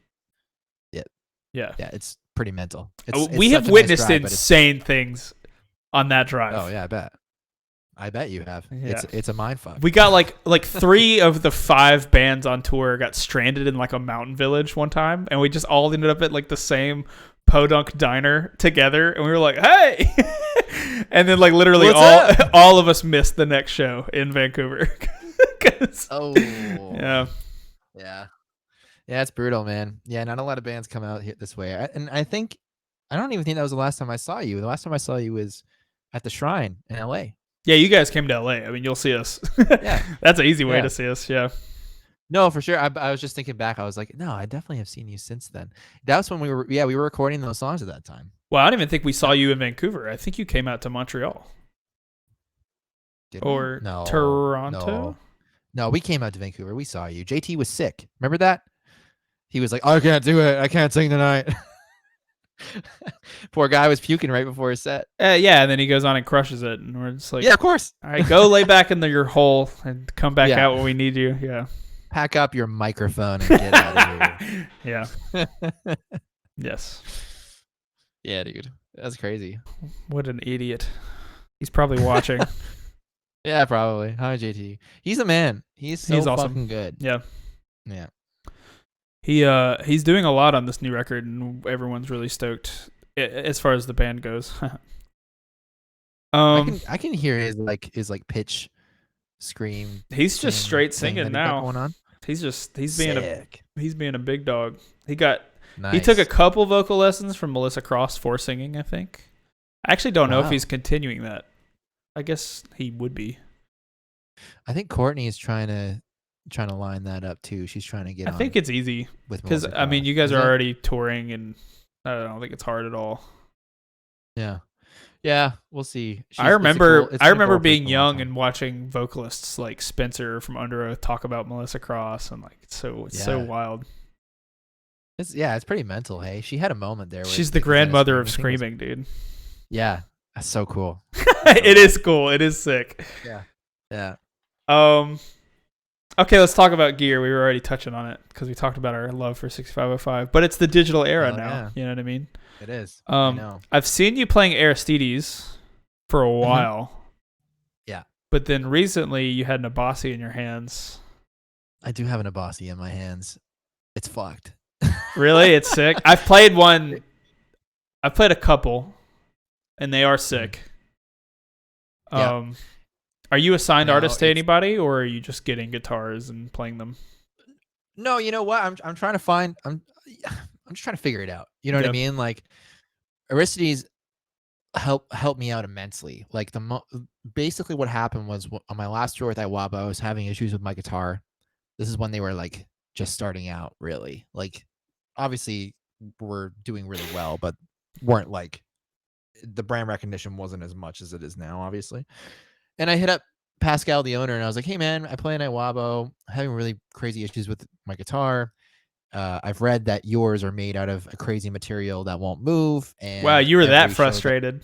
Yeah. it's pretty mental. We It's have such a nice witnessed drive, but it's- insane things on that drive. Oh yeah, I bet you have. Yeah. It's a mind fuck. We got like 3 of the 5 bands on tour got stranded in like a mountain village one time, and we just all ended up at like the same podunk diner together, and we were like, "Hey!" And then like literally What's all of us missed the next show in Vancouver. 'Cause- Oh yeah, yeah. Yeah, it's brutal, man. Yeah, not a lot of bands come out here this way. And I think I don't even think that was the last time I saw you. The last time I saw you was at the Shrine in LA. Yeah, you guys came to LA. I mean, you'll see us. Yeah, That's an easy way yeah. to see us. Yeah. No, for sure. I was just thinking back. I was like, no, I definitely have seen you since then. That was when we were recording those songs at that time. Well, I don't even think we saw you in Vancouver. I think you came out to Montreal Did we? or No, Toronto. no, we came out to Vancouver. We saw you. JT was sick. Remember that? He was like, I can't do it. I can't sing tonight. Poor guy was puking right before his set. Yeah, and then he goes on and crushes it, and we're just like, Yeah, of course. all right, go lay back in your hole and come back Yeah. out when we need you. Yeah. Pack up your microphone and get out of here. Yeah. Yes. Yeah, dude. That's crazy. What an idiot. He's probably watching. Yeah, probably. Hi, JT. He's a man. He's He's awesome. fucking good. Yeah. Yeah. He's doing a lot on this new record, and everyone's really stoked as far as the band goes. I can hear his pitch scream. He's just straight thing singing that he got now. going on. He's being Sick. he's being a big dog. He Nice. took a couple vocal lessons from Melissa Cross for singing, I think. I actually don't know if Wow. he's continuing that. I guess he would be. I think Courtney is trying to line that up too. She's trying to get I on think it's easy with because Melissa I mean, Cross. you guys Is are it? already touring, and I don't think it's hard at all. Yeah. Yeah, we'll see. I remember it's been a cool for being a long young time. and watching vocalists like Spencer from Under Oath talk about Melissa Cross, and like it's so Yeah. wild. It's pretty mental. Hey, she had a moment there. Where She's the because grandmother of that screaming screaming, dude. was- Yeah, that's so cool. It is cool. It is sick. Yeah. Okay, let's talk about gear. We were already touching on it because we talked about our love for 6505, but it's the digital era Oh, now. yeah. You know what I mean? It is. I know. I've seen you playing Aristides for a while. Yeah. But then recently you had an Abasi in your hands. I do have an Abasi in my hands. It's fucked. Really? It's sick. I've played a couple, and they are sick. Yeah. Are you a signed No, artist to it's- anybody, or are you just getting guitars and playing them? No, you know what? I'm trying to find. I'm just trying to figure it out. You know what I Yep. mean? Like Aristides helped me out immensely. Like basically what happened was on my last tour with Iwaba, I was having issues with my guitar. This is when they were like just starting out, really. Like obviously we're doing really well, but weren't like the brand recognition wasn't as much as it is now, obviously. And I hit up Pascal, the owner, and I was like, hey man, I play in Iwabo, having really crazy issues with my guitar. I've read that yours are made out of a crazy material that won't move. And Wow, you were that every show frustrated.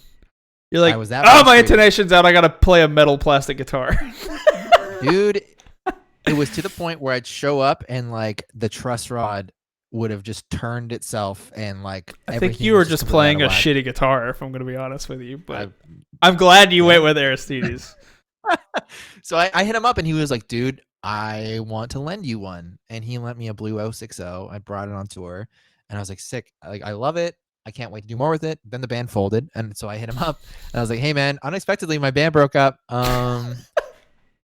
You're like, I was that oh, my frustrated. intonation's out. I got to play a metal plastic guitar. Dude, it was to the point where I'd show up and like the truss rod would have just turned itself and like I think everything you were was just completely out playing of a whack. shitty guitar, if I'm going to be honest with you. But I- I'm glad you Yeah. went with Aristides. So I hit him up and he was like, dude, I want to lend you one. And he lent me a blue 060. I brought it on tour and I was like, sick. Like, I love it. I can't wait to do more with it. Then the band folded. And so I hit him up and I was like, hey man, unexpectedly my band broke up.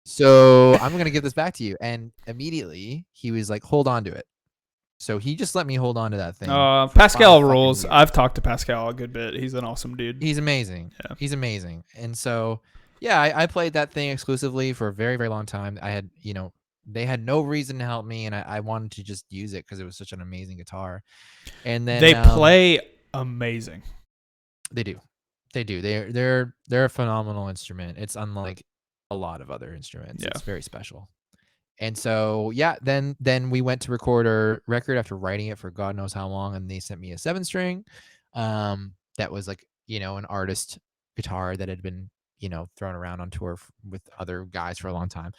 So I'm going to give this back to you. And immediately he was like, hold on to it. So he just let me hold on to that thing. for Pascal 5 fucking rules. years. I've talked to Pascal a good bit. He's an awesome dude. He's amazing. Yeah. He's amazing. And so, yeah, I played that thing exclusively for a very, very long time. I had, they had no reason to help me, and I wanted to just use it because it was such an amazing guitar. And then They play amazing. They do. They're a phenomenal instrument. It's unlike a lot of other instruments. Yeah. It's very special. And so, yeah, then we went to record our record after writing it for God knows how long, and they sent me a 7-string. That was like, an artist guitar that had been, thrown around on tour with other guys for a long time.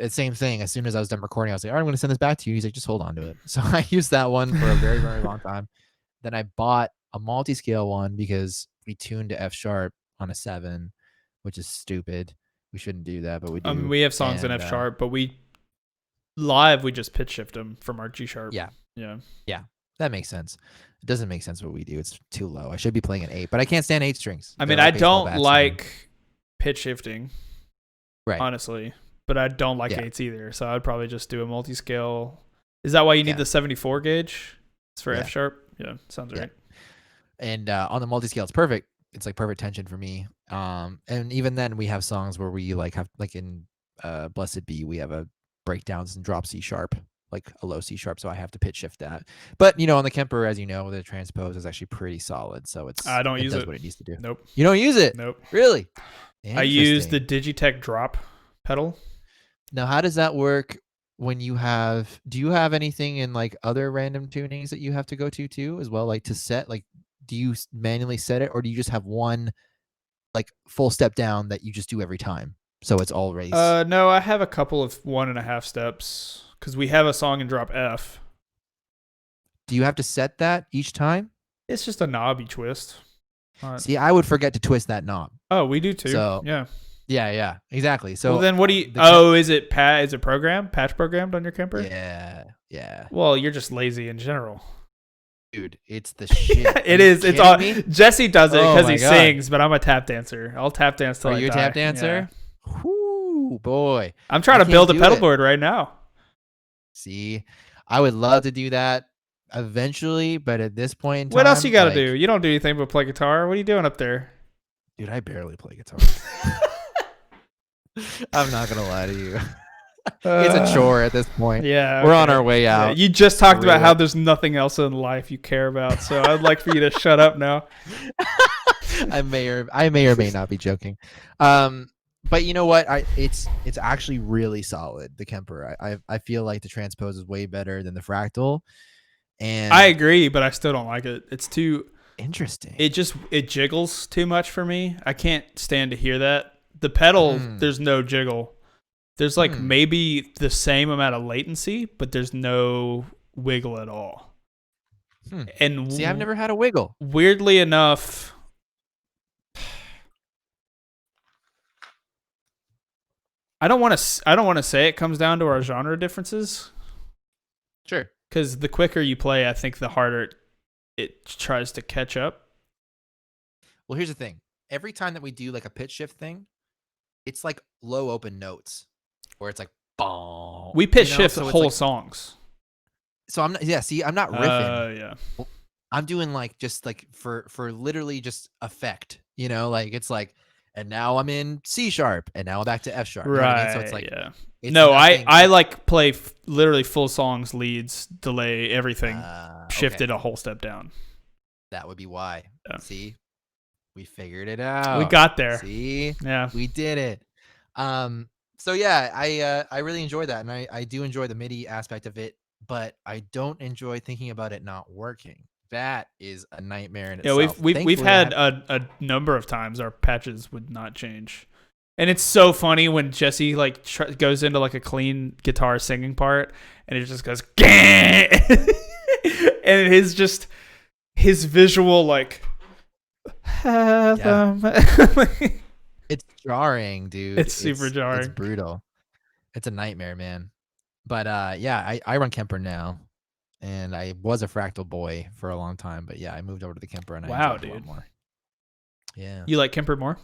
Same thing. As soon as I was done recording, I was like, all right, I'm going to send this back to you. He's like, just hold on to it. So I used that one for a very, very long time. Then I bought a multi-scale one because we tuned to F sharp on a 7, which is stupid. We shouldn't do that, but we do. We have songs in And, F sharp, but we just pitch shift them from our G sharp. Yeah. Yeah. That makes sense. It doesn't make sense what we do. It's too low. I should be playing an 8, but I can't stand 8 strings. I They're mean, I like baseball don't bats and- like pitch shifting, right. honestly, but I don't like Yeah. eights either. So I'd probably just do a multi-scale Is that why you need Yeah. the 74 gauge? It's for Yeah. F sharp. Yeah, sounds right. And on the multi-scale, it's perfect. It's like perfect tension for me. And even then, we have songs where we like have like in Blessed Be, we have a breakdowns and drop C sharp, like a low C sharp, so I have to pitch shift that. But on the Kemper, as you know, the transpose is actually pretty solid, so it does what it needs to do. Nope. You don't use it? Nope. Really? I use the Digitech drop pedal. Now, how does that work when you have? Do you have anything in like other random tunings that you have to go to too as well, like to set? Like, do you manually set it, or do you just have one like full step down that you just do every time? So it's all race. No, I have a couple of 1.5 steps because we have a song in drop F. Do you have to set that each time? It's just a knob you twist. See, I would forget to twist that knob. Oh, we do too. So yeah, exactly. So well, then what do you? Is it is it patch programmed on your Kemper? Yeah. Well, you're just lazy in general. Dude, it's the shit. It is. It's all. Jesse does it because he God. sings, but I'm a tap dancer. I'll tap dance till I die. Are you a tap dancer? Yeah. Whoo, boy. I'm trying to build a pedal board right now. See, I would love to do that eventually, but at this point in time, what else you got to do? You don't do anything but play guitar. What are you doing up there? Dude, I barely play guitar. I'm not going to lie to you. It's a chore at this point. Yeah. Okay. We're on our way out. Yeah, you just talked about how there's nothing else in life you care about, so I'd like for you to shut up now. I may or may not be joking. But you know what? It's actually really solid, the Kemper. I feel like the transpose is way better than the Fractal. And I agree, but I still don't like it. It's too interesting. It jiggles too much for me. I can't stand to hear that. The pedal, there's no jiggle. There's like maybe the same amount of latency, but there's no wiggle at all. And see, I've never had a wiggle. Weirdly enough, I don't want to say it comes down to our genre differences. Sure. Because the quicker you play, I think the harder it tries to catch up. Well, here's the thing. Every time that we do like a pitch shift thing, it's like low open notes, where it's like, boom. We pitch shift whole songs. So I'm not riffing. Yeah. I'm doing like just like for literally just effect. Like it's like, and now I'm in C sharp, and now I'm back to F sharp. Right. You know what I mean? So it's like, no, I like play literally full songs, leads, delay, everything, shifted a whole step down. That would be why. Yeah. See, we figured it out. We got there. See, yeah, we did it. So yeah, I really enjoy that, and I do enjoy the MIDI aspect of it, but I don't enjoy thinking about it not working. That is a nightmare in itself. Yeah, we've had a number of times our patches would not change. And it's so funny when Jesse like goes into like a clean guitar singing part, and it just goes, and his visual like, it's jarring, dude. It's super jarring. It's brutal. It's a nightmare, man. But yeah, I run Kemper now, and I was a Fractal boy for a long time, but yeah, I moved over to the Kemper, and I enjoy it a lot more. Yeah, you like Kemper more?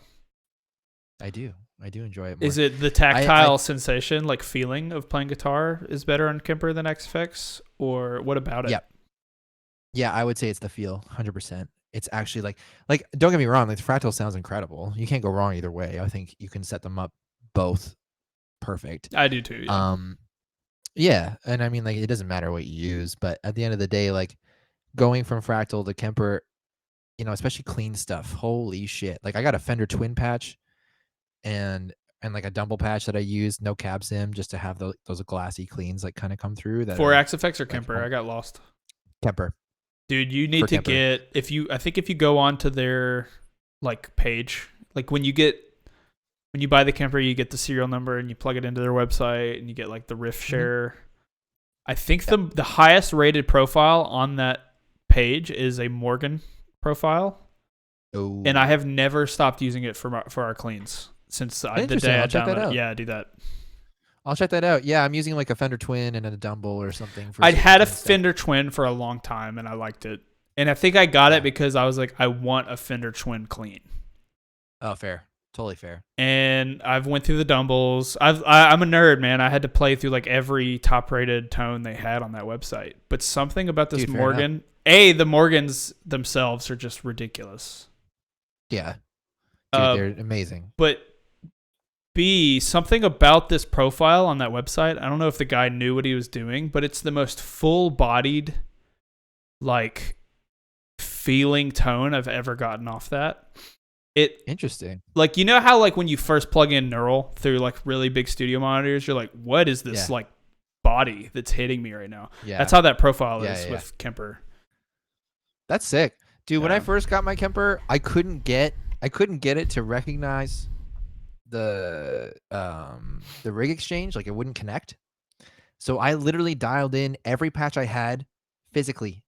I do enjoy it more. Is it the tactile sensation, like feeling of playing guitar is better on Kemper than XFX, or what about it? Yeah, I would say it's the feel, 100%. It's actually like don't get me wrong, like the Fractal sounds incredible. You can't go wrong either way. I think you can set them up both perfect. I do too. Yeah. Yeah, and I mean like it doesn't matter what you use, but at the end of the day, like going from Fractal to Kemper, especially clean stuff. Holy shit! Like I got a Fender Twin patch. And like a Dumble patch that I use, no cab sim, just to have those glassy cleans like kind of come through. That for XFX or Kemper, I got lost. Kemper, dude, you need to get if you go onto their like page, like when you buy the Kemper, you get the serial number and you plug it into their website and you get like the riff share. I think the highest rated profile on that page is a Morgan profile. Oh. And I have never stopped using it for our cleans. Since the day I downloaded it. Yeah, do that. I'll check that out. Yeah, I'm using like a Fender Twin and a Dumble or something. I'd had a Fender Twin for a long time and I liked it. And I think I got it because I was like, I want a Fender Twin clean. Oh, fair. Totally fair. And I've went through the Dumbles. I'm a nerd, man. I had to play through like every top rated tone they had on that website. But something about this Morgan, the Morgans themselves are just ridiculous. Yeah. Dude, they're amazing. But B, something about this profile on that website, I don't know if the guy knew what he was doing, but it's the most full-bodied, like, feeling tone I've ever gotten off that. Interesting. Like, you know how, like, when you first plug in Neural through, like, really big studio monitors, you're like, what is this, like, body that's hitting me right now? Yeah. That's how that profile is with Kemper. That's sick. Dude, when I first got my Kemper, I couldn't get it to recognize the rig exchange. Like, it wouldn't connect. So I literally dialed in every patch I had physically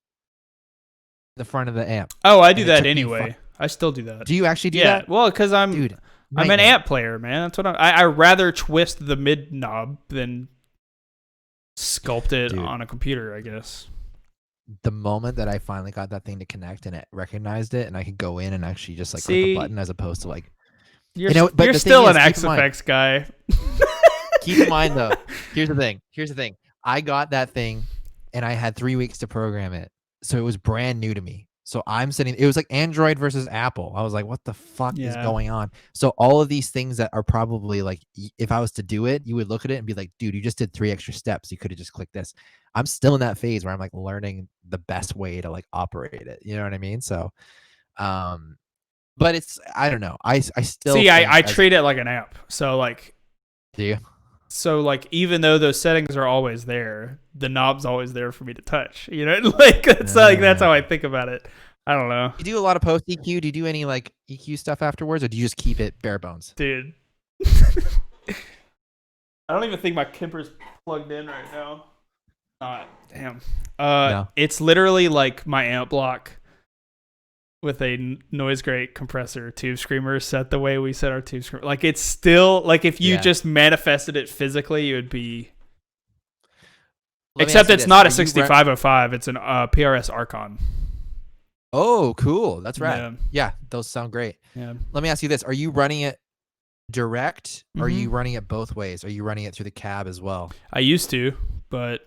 the front of the amp. Oh, I do that anyway. I still do that. Do you actually do that? Yeah, well, because I'm an amp player, man. That's what I rather twist the mid knob than sculpt it on a computer, I guess. The moment that I finally got that thing to connect and it recognized it, and I could go in and actually just like click a button as opposed to like, you're still an XFX guy. Keep in mind though, here's the thing. I got that thing and I had 3 weeks to program it, so it was brand new to me. So it was like Android versus Apple. I was like, what the fuck is going on? So all of these things that are probably like, if I was to do it, you would look at it and be like, dude, you just did 3 extra steps. You could have just clicked this. I'm still in that phase where I'm like learning the best way to like operate it. You know what I mean? So, but it's, I don't know. I still see, I treat it like an amp. So like, do you? So like, even though those settings are always there, the knob's always there for me to touch. You know, like it's like that's how I think about it. I don't know. You do a lot of post EQ. Do you do any like EQ stuff afterwards, or do you just keep it bare bones? Dude, I don't even think my Kemper's plugged in right now. Damn. No. It's literally like my amp block with a noise gate compressor tube screamer set the way we set our tube screamer. Like it's still like if you just manifested it physically, it would be. Except it's not a 6505. It's an PRS Archon. Oh, cool. That's right. Yeah, those sound great. Yeah. Let me ask you this: are you running it direct, or are you running it both ways? Are you running it through the cab as well? I used to, but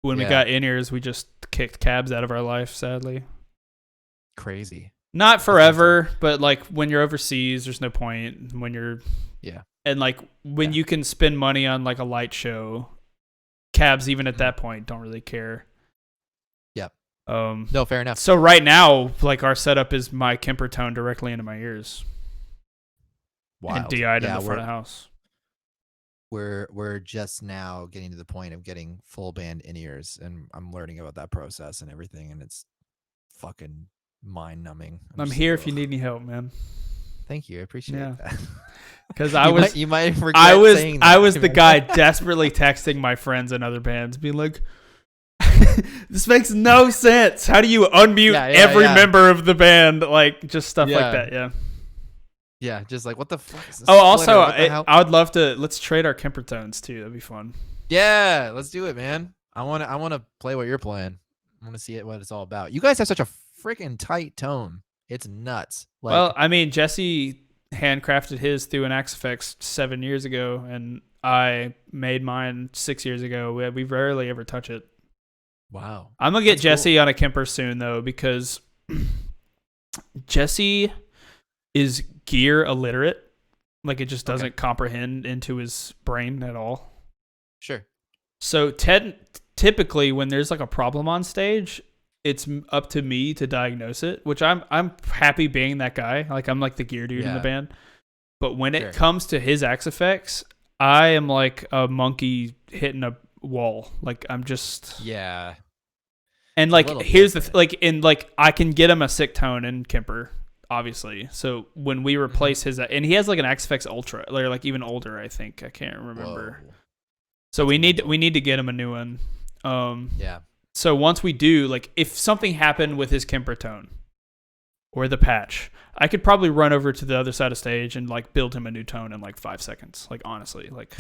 when we got in-ears, we just kicked cabs out of our life, sadly. Crazy. Not forever, but like when you're overseas, there's no point. When you're and like when you can spend money on like a light show, cabs even at that point don't really care. Yep. No, fair enough. So right now, like our setup is my Kemper tone directly into my ears. Wild. And DI'd in the front of the house. We're just now getting to the point of getting full band in-ears, and I'm learning about that process and everything, and it's fucking mind numbing. I'm here if you need any help, man. Thank you. I appreciate that. Because I was the guy desperately texting my friends in other bands, being like, "This makes no sense. How do you unmute every member of the band?" Like just stuff like that. Yeah. Yeah, just like what the fuck is this? Oh, also, I would love to. Let's trade our Kemper tones too. That'd be fun. Yeah, let's do it, man. I want to play what you're playing. I want to see what it's all about. You guys have such a freaking tight tone. It's nuts. Like, well, I mean, Jesse handcrafted his through an XFX 7 years ago, and I made mine 6 years ago. We rarely ever touch it. Wow. I'm gonna get Jesse on a Kemper soon though, because Jesse is gear illiterate. Like it just doesn't comprehend into his brain at all. Sure. So typically when there's like a problem on stage, it's up to me to diagnose it, which I'm happy being that guy. Like I'm like the gear dude in the band. But when it comes to his XFX, I am like a monkey hitting a wall. Like I'm just And like here's the I can get him a sick tone in Kemper, obviously. So when we replace his, and he has like an XFX Ultra, or like even older, I think. I can't remember. Whoa. So we need to get him a new one. So once we do, like if something happened with his Kemper tone or the patch, I could probably run over to the other side of stage and like build him a new tone in like 5 seconds. Like honestly, like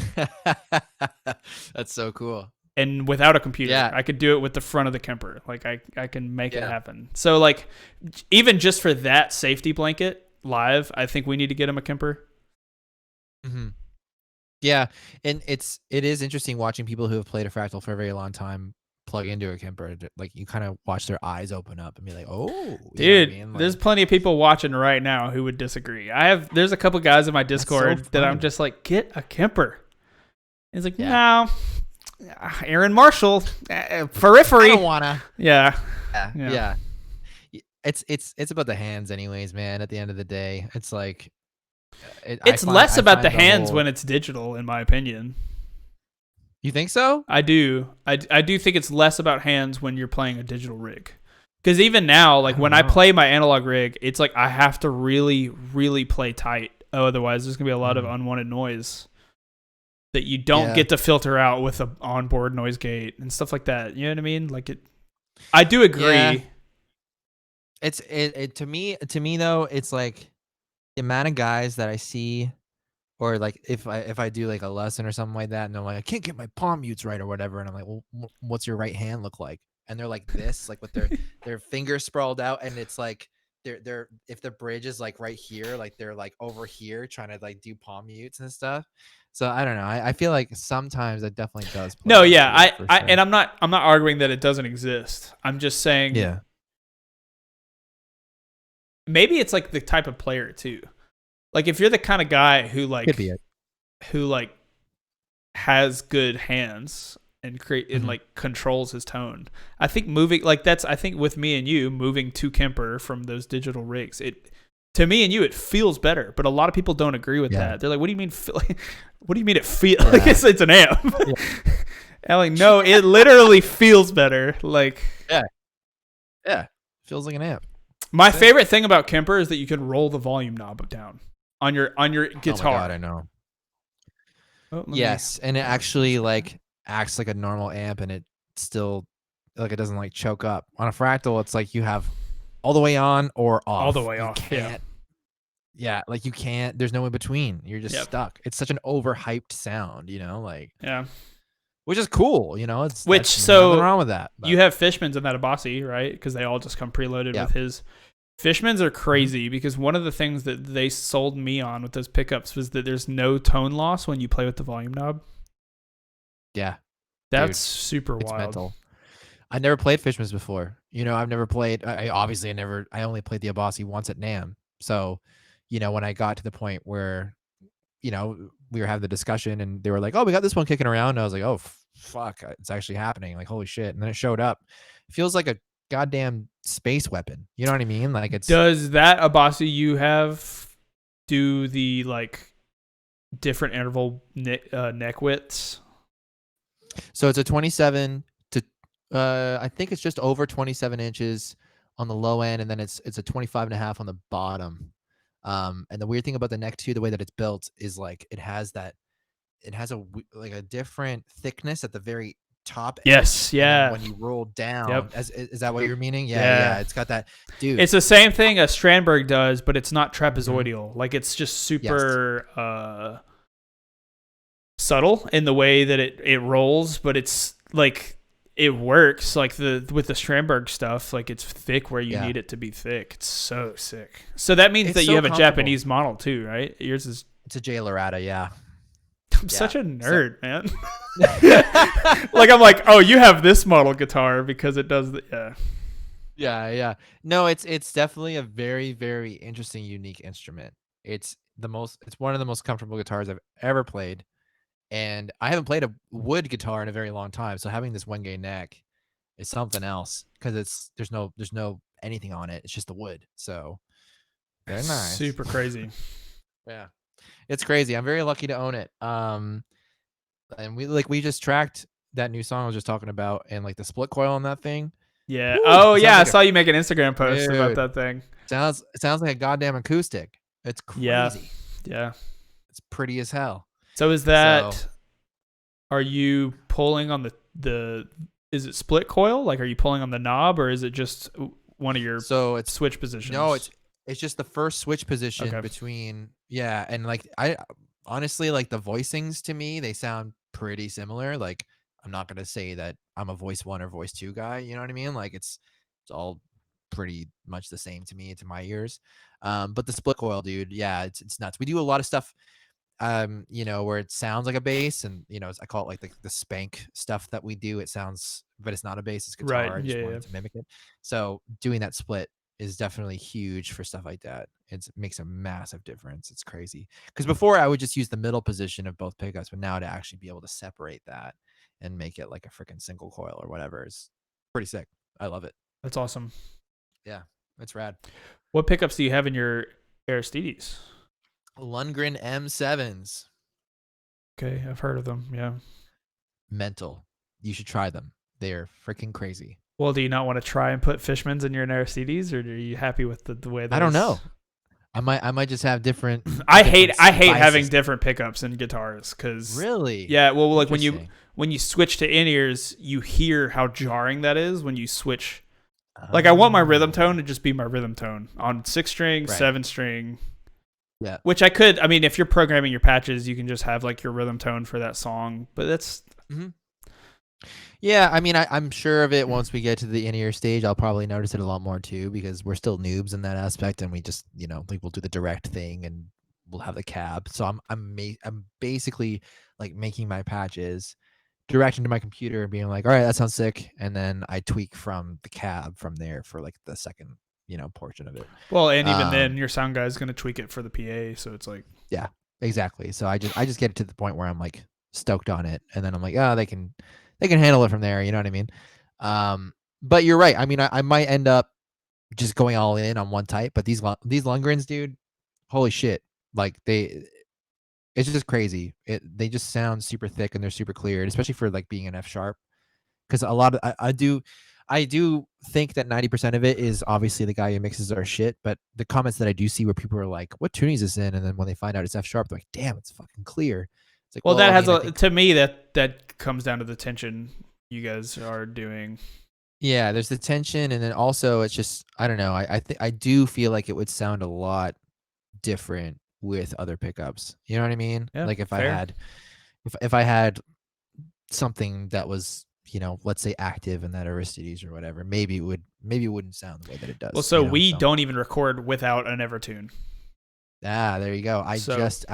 that's so cool. And without a computer, I could do it with the front of the Kemper. Like I can make it happen. So like even just for that safety blanket live, I think we need to get him a Kemper. Hmm. Yeah, and it is interesting watching people who have played a Fractal for a very long time plug into a Kemper. Like you kind of watch their eyes open up and be like, "Oh," you know what I Dude, mean? there's Like plenty of people watching right now who would disagree. There's a couple guys in my that's so Discord that I'm funny. just like, get a Kemper. He's like, Yeah, no, Aaron Marshall, I periphery. don't wanna. Yeah, Yeah, yeah. yeah. It's about the hands, anyways, man. At the end of the day, it's like It's less I about the find the hands whole. when it's digital, in my opinion. You think so? I do. I do think it's less about hands when you're playing a digital rig. Because even now, I like don't when I know. play my analog rig, it's like I have to really, really play tight. Otherwise, there's going to be a lot of Mm. unwanted noise that you don't Yeah, get to filter out with a onboard noise gate and stuff like that. You know what I mean? Like it. I do yeah. agree. It to me though, it's like the amount of guys that I see, or like if I do like a lesson or something like that, and they're like, I can't get my palm mutes right or whatever, and I'm like, well, what's your right hand look like? And they're like this, like with their fingers sprawled out, and it's like they're if the bridge is like right here, like they're like over here trying to like do palm mutes and stuff. So I don't know. I feel like sometimes it definitely does No, play yeah, into it for and sure. I'm not arguing that it doesn't exist. I'm just saying Yeah, maybe it's like the type of player too. Like if you're the kind of guy who could be it. like has good hands and create and Hmm. like controls his tone. I think moving like that's I think with me and you moving to Kemper from those digital rigs, it to me and you it feels better, but a lot of people don't agree with Yeah, that. They're like, "What do you mean? What do you mean it feels like yeah, it's an amp?" yeah, And I'm like, no, it literally feels better. Like yeah, yeah. Feels like an amp. my Sick. favorite thing about Kemper is that you can roll the volume knob down on your Oh my god, guitar. I know. Oh, let me. Yes, and it Let me switch actually screen. like acts like a normal amp, and it still like it doesn't like choke up. On a Fractal, it's like you have all the way on or All the off. way You off. Yeah. can't. Yeah, like you can't. There's no in between. You're just Yep. stuck. It's such an overhyped sound, like Yeah. which is cool. It's Which that's nothing wrong with that. you But have Fishmans in that Abasi, right? Because they all just come preloaded yeah, with his. Fishmans are mhm, crazy because one of the things that they sold me on with those pickups was that there's no tone loss when you play with the volume knob. yeah, That's dude, super it's wild. mental. I never played Fishman's before. I've never played. Obviously I never. I only played the Abasi once at Nam. So, when I got to the point where we were having the discussion and they were like, "Oh, we got this one kicking around." And I was like, "Oh, fuck, it's actually happening." Like, holy shit. And then it showed up. It feels like a goddamn space weapon. You know what I mean? Like it's Does that Abasi you have do the like different interval neck widths? so it's a 27 to I think it's just over 27 inches on the low end, and then it's a 25 and a half on the bottom. And the weird thing about the neck too, the way that it's built is like it has like a different thickness at the very top edge, Yes. and then Yeah. when you roll down, Yep. as is that what you're meaning? Yeah, yeah. Yeah. It's got that, dude. It's the same thing a Strandberg does, but it's not Hmm. trapezoidal. Like it's just Yes. super subtle in the way that it rolls, but it's like it works. Like the with the Strandberg stuff, like it's thick where you Yeah. need it to be thick. It's so sick. So that means It's that you so have a comfortable. Japanese model too, right? Yours is. It's a J Loretta, yeah. I'm Yeah. such a So nerd, man. Like I'm like, oh, you have this model guitar because it does the yeah. yeah, yeah. No, it's definitely a very, very interesting, unique instrument. It's one of the most comfortable guitars I've ever played. And I haven't played a wood guitar in a very long time. So having this one gay neck is something else because there's no anything on it. It's just the wood. So very nice. Super crazy. Yeah. It's crazy. I'm very lucky to own it. And we just tracked that new song I was just talking about, and like the split coil on that thing. Yeah. Woo, Oh it sounds yeah, I like a saw you make an Instagram post about dude. that thing. It sounds like a goddamn acoustic. It's Yeah. crazy. Yeah. It's pretty as hell. So is So that are you pulling on the is it split coil? Like are you pulling on the knob or is it just one of your so it's switch no, positions? it's just the first switch position Okay. between, yeah, and like I honestly, like the voicings to me, they sound pretty similar. Like I'm not gonna say that I'm a voice one or voice two guy, you know what I mean? Like it's all pretty much the same to me, to my ears. But the split coil, dude, yeah, it's nuts. We do a lot of stuff. you know, where it sounds like a bass, and you know, I call it like the spank stuff that we do. It sounds, but it's not a bass, it's Right. guitar. I just Yeah. wanted to mimic it. So doing that split is definitely huge for stuff like that. It makes a massive difference. It's crazy. Because before I would just use the middle position of both pickups, but now to actually be able to separate that and make it like a freaking single coil or whatever is pretty sick. I love it. That's awesome. Yeah, it's rad. What pickups do you have in your Aristides? Lundgren M7s. Okay, I've heard of them. Yeah. Mental. You should try them. They're freaking crazy. Well, do you not want to try and put Fishmans in your Aristides, or are you happy with the way that? I don't know. I might just have different. I hate having different pickups in guitars because really. Yeah, well, like when you switch to in-ears, you hear how jarring that is when you switch. Like I want my rhythm tone to just be my rhythm tone on 6-string, Right. 7-string. Yeah. Which I could. I mean, if you're programming your patches, you can just have like your rhythm tone for that song. But that's. Mm-hmm. Yeah, I mean, I'm sure of it once we get to the in-ear stage. I'll probably notice it a lot more too because we're still noobs in that aspect, and we just, you know, like we'll do the direct thing and we'll have the cab. So I'm basically like making my patches, directing to my computer and being like, all right, that sounds sick, and then I tweak from the cab from there for like the second, you know, portion of it. Well, and even then, your sound guy is going to tweak it for the PA, so it's like. Yeah, exactly. So I just get it to the point where I'm like stoked on it, and then I'm like, oh, they can handle it from there. You know what I mean? But you're right. I mean, I might end up just going all in on one type, but these Lundgrens, dude, holy shit! Like it's just crazy. They just sound super thick and they're super clear, and especially for like being an F sharp. Because a lot of I do think that 90% of it is obviously the guy who mixes our shit, but the comments that I do see where people are like, "What tuning is this in?" and then when they find out it's F sharp, they're like, "Damn, it's fucking clear." It's like, Well, that I has to me that comes down to the tension you guys are doing. Yeah, there's the tension, and then also it's just I don't know. I do feel like it would sound a lot different with other pickups. You know what I mean? Yeah, like if fair. I had something that was, you know, let's say active in that Aristides or whatever, maybe it wouldn't sound the way that it does. Well, so we don't even record without an Evertune. There you go. I just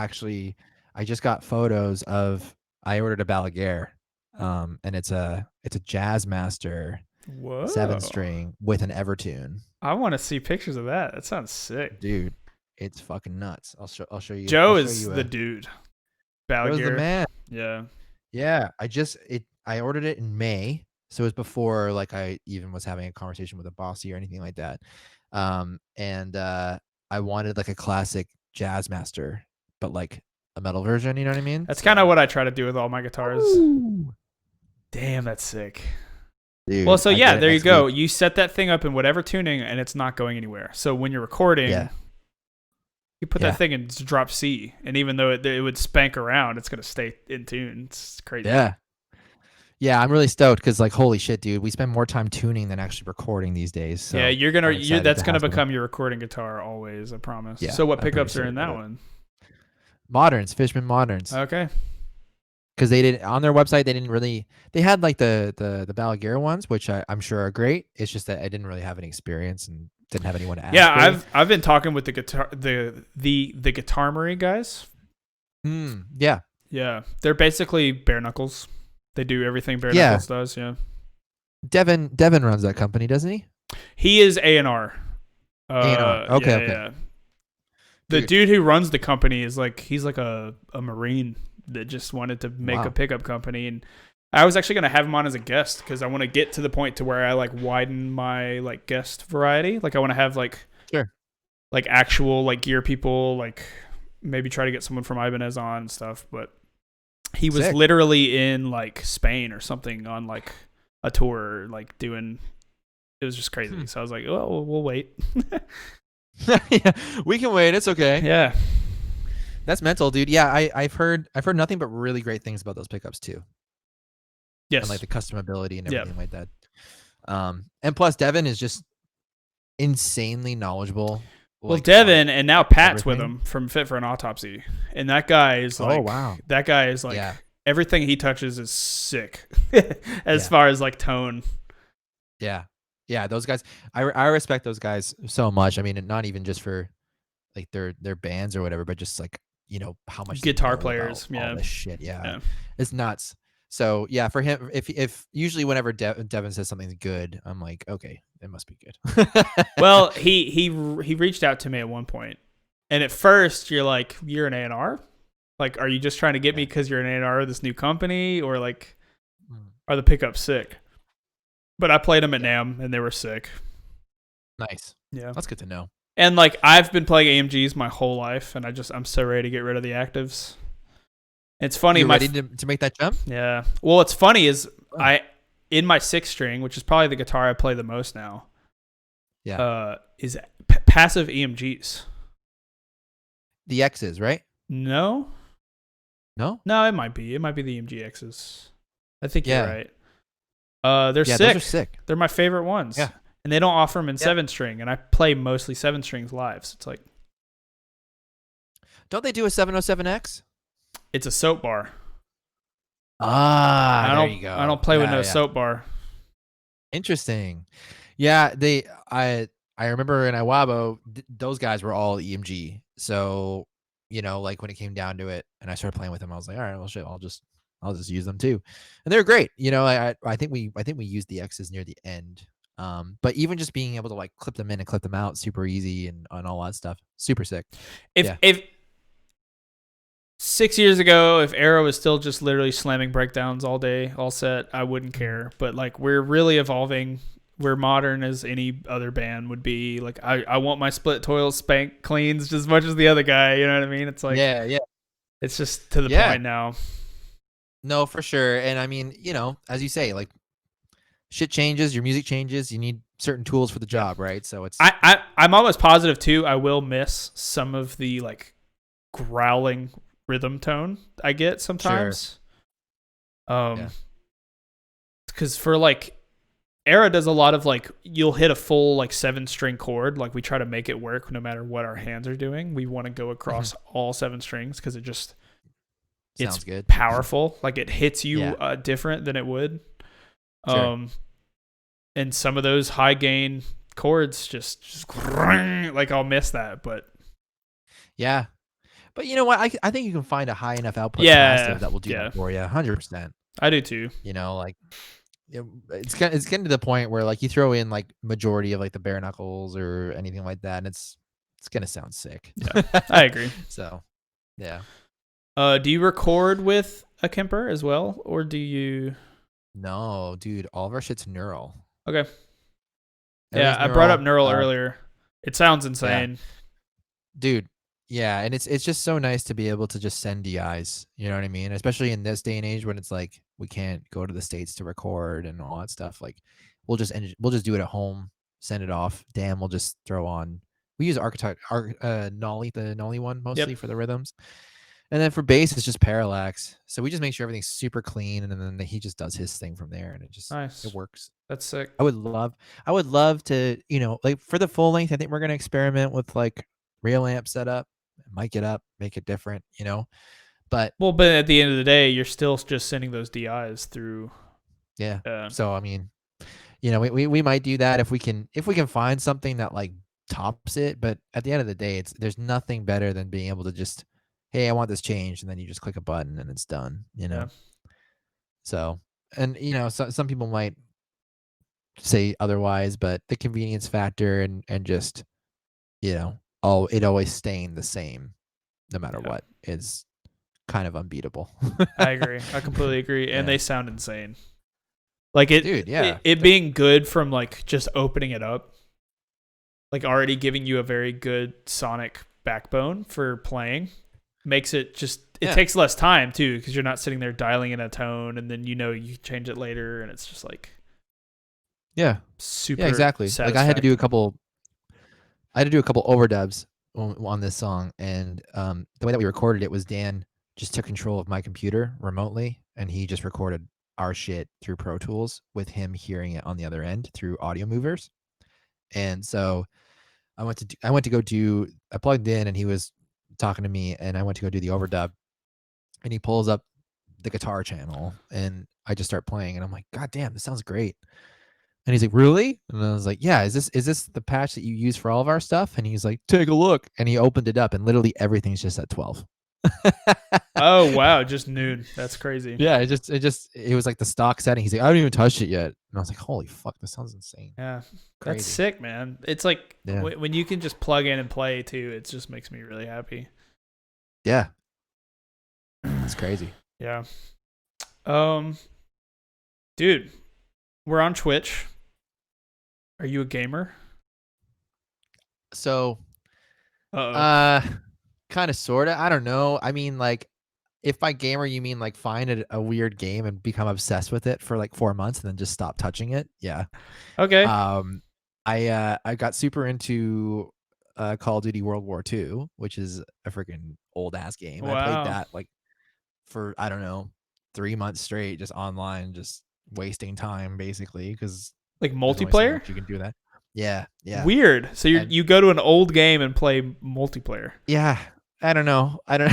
got photos of. I ordered a Balaguer, and it's a Jazzmaster. Whoa. 7-string with an Evertune. I want to see pictures of that. That sounds sick, dude. It's fucking nuts. I'll show you. Joe is the dude. Joe's the man. Yeah. I ordered it in May, so it was before like I even was having a conversation with a bossy or anything like that. And I wanted like a classic Jazzmaster, but like a metal version. You know what I mean? That's kind of what I try to do with all my guitars. Ooh. Damn, that's sick. Dude, well, so yeah, there you go. Week. You set that thing up in whatever tuning, and it's not going anywhere. So when you're recording, you put that thing in drop C, and even though it would spank around, it's gonna stay in tune. It's crazy. Yeah, I'm really stoked because like holy shit, dude, we spend more time tuning than actually recording these days. So yeah, that's gonna become your recording guitar always. I promise. Yeah, so what pickups are in that one? Moderns, Fishman Moderns. Okay. Because they didn't on their website, they had like the Balaguer ones, which I'm sure are great. It's just that I didn't really have any experience and didn't have anyone to ask. Yeah, I've been talking with the Guitarmory guys. Yeah, they're basically bare knuckles. They do everything bare knuckles does. Yeah. Devin runs that company, doesn't he? He is A&R. A&R. Okay. Yeah. The dude who runs the company is like he's like a Marine that just wanted to make a pickup company, and I was actually gonna have him on as a guest because I want to get to the point to where I like widen my like guest variety. Like I want to have like actual like gear people, like maybe try to get someone from Ibanez on and stuff. But he was literally in like Spain or something on like a tour, like doing. It was just crazy. So I was like, oh, we'll wait. Yeah, we can wait. It's okay. Yeah. That's mental, dude. Yeah, I've heard nothing but really great things about those pickups too. Yes. And like the customability and everything like that. And plus Devin is just insanely knowledgeable. Well, Devin and now Pat's with him from Fit for an Autopsy. And that guy is like that guy is like everything he touches is sick as far as like tone. Yeah, those guys I respect those guys so much. I mean, not even just for like their bands or whatever, but just like how much they Guitar know players, about all yeah. this shit. Yeah, Yeah. it's nuts. So yeah, for him, if usually whenever Devin says something's good, I'm like, okay, it must be good. Well, he reached out to me at one point, and at first you're like, you're an A&R? Like, are you just trying to get me because you're an A&R of this new company, or like, are the pickups sick? But I played them at NAMM, and they were sick. Nice. Yeah, that's good to know. And like, I've been playing AMGs my whole life, and I'm so ready to get rid of the actives. It's funny. You're ready to make that jump? Yeah. Well, what's funny is in my 6-string, which is probably the guitar I play the most now. Yeah. Is passive EMGs. The X's, right? No. No, it might be. It might be the EMG X's. I think you're right. They're sick. Those are sick. They're my favorite ones. Yeah. And they don't offer them in 7-string, and I play mostly 7-strings live. So it's like, don't they do a 707X? It's a soap bar. There you go. I don't play with no soap bar. Interesting. Yeah, I remember in Iwabo, those guys were all EMG. So, like when it came down to it, and I started playing with them, I was like, all right, well, shit, I'll just use them too, and they're great. I think we used the X's near the end. But even just being able to like clip them in and clip them out, super easy and all that stuff, super sick. If 6 years ago, if Arrow was still just literally slamming breakdowns all day, all set, I wouldn't care. But like, we're really evolving. We're modern as any other band would be. Like, I want my split toil spank cleans just as much as the other guy. You know what I mean? It's like, yeah. It's just to the point now. No, for sure. And I mean, as you say, like, shit changes, your music changes, you need certain tools for the job, right? So it's I'm almost positive too. I will miss some of the like growling rhythm tone I get sometimes. Because for like, Era does a lot of like, you'll hit a full like 7-string chord. Like, we try to make it work no matter what our hands are doing. We want to go across all 7 strings because it just sounds good, powerful. Like, it hits you different than it would. Sure. And some of those high gain chords just like, I'll miss that. But yeah, but you know what? I think you can find a high enough output passive that will do that for you, 100%. I do too. Like, it's getting to the point where like you throw in like majority of like the bare knuckles or anything like that, and it's gonna sound sick. Yeah, I agree. So, yeah. Do you record with a Kemper as well, or do you? No, dude. All of our shit's neural. Okay. Yeah, I brought up neural earlier. It sounds insane, dude. Yeah, and it's just so nice to be able to just send DIs. You know what I mean? Especially in this day and age when it's like we can't go to the States to record and all that stuff. Like, we'll just do it at home, send it off. Damn, we'll just throw on. We use Nolly, the Nolly one mostly for the rhythms. And then for bass, it's just Parallax. So we just make sure everything's super clean, and then he just does his thing from there, and it just it works. That's sick. I would love to, like for the full length, I think we're gonna experiment with like real amp setup, mic it up, make it different, But at the end of the day, you're still just sending those DIs through. Yeah. So I mean, we might do that if we can find something that like tops it. But at the end of the day, there's nothing better than being able to just, hey, I want this changed, and then you just click a button and it's done. So, and some people might say otherwise, but the convenience factor and just it always staying the same no matter what is kind of unbeatable. I agree. I completely agree. And they sound insane. Like dude, it being good from like just opening it up, like already giving you a very good sonic backbone for playing, makes it just, it takes less time too, because you're not sitting there dialing in a tone and then you change it later, and it's just like super exactly. Like I had to do a couple overdubs on this song, and the way that we recorded it was Dan just took control of my computer remotely, and he just recorded our shit through Pro Tools with him hearing it on the other end through audio movers. And so I plugged in, and he was talking to me, and I went to go do the overdub, and he pulls up the guitar channel, and I just start playing, and I'm like, God damn, this sounds great. And he's like, really? And I was like, yeah, is this the patch that you use for all of our stuff? And he's like, take a look. And he opened it up, and literally everything's just at 12. Oh wow, just noon. That's crazy. Yeah, it was like the stock setting. He's like, I haven't even touched it yet, and I was like, holy fuck, this sounds insane, Yeah, that's crazy. sick, man. It's like Yeah, when you can just plug in and play too. It just makes me really happy. yeah, it's crazy. Yeah. Um, dude, we're on Twitch. Are you a gamer? So, Uh oh. uh, kind of, sorta. I don't know. I mean, like, if by gamer you mean like find a weird game and become obsessed with it for like 4 months and then just stop touching it, yeah. Okay. Um, I got super into Call of Duty World War II, which is a freaking old ass game. I played Wow. that like for I don't know 3 months straight, just online, just wasting time basically because Like there's only so multiplayer? much you can do that. Yeah, yeah, Weird. So and you go to an old game and play multiplayer. yeah. I don't know. I don't.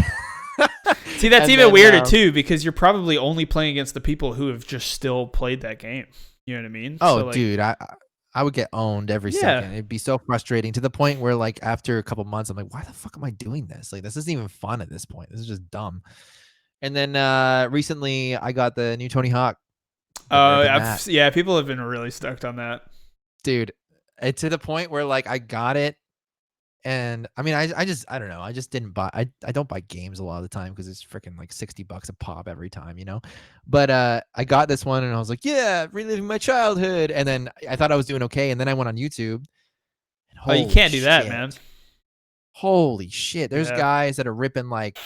See, that's And even then weirder too because you're probably only playing against the people who have just still played that game. You know what I mean? oh, So like, dude, I would get owned every yeah. second. It'd be so frustrating to the point where, like, after a couple months, I'm like, why the fuck am I doing this? Like, this isn't even fun at this point. This is just dumb. And then recently, I got the new Tony Hawk, the mat, Yeah, people have been really stoked on that. dude. It's to the point where like I got it, and I mean, I don't know. I just didn't buy. I don't buy games a lot of the time because it's freaking like $60 a pop every time, you know. But I got this one and I was like, yeah, reliving my childhood. And then I thought I was doing okay, and then I went on YouTube. And Oh, you can't do that, man. holy shit! There's Yeah. guys that are ripping like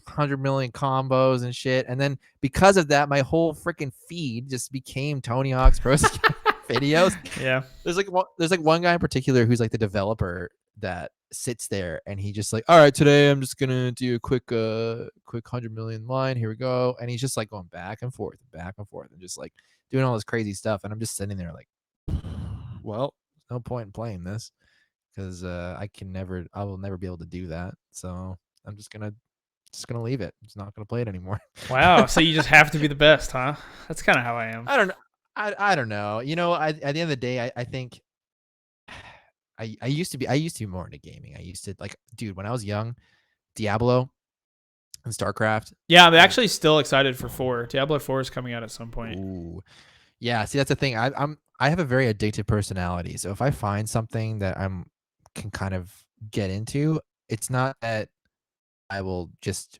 100 million combos and shit. And then because of that, my whole freaking feed just became Tony Hawk's Pro Skater videos. Yeah. There's like one guy in particular who's like the developer that sits there and he just like, all right, today I'm just gonna do a quick 100 million line. Here we go. And he's just like going back and forth and just like doing all this crazy stuff. And I'm just sitting there like, well, there's no point in playing this because I will never be able to do that. So I'm just gonna leave it. I'm just not gonna play it anymore. Wow. So you just have to be the best, huh? That's kind of how I am. I don't know. I don't know. You know, at the end of the day, I think I used to be more into gaming. I used to like, dude, when I was young, Diablo and StarCraft. Yeah, I'm Like, actually still excited for 4. Diablo 4 is coming out at some point. ooh, yeah. See, that's the thing. I have a very addictive personality. So if I find something that I'm can kind of get into, it's not that I will just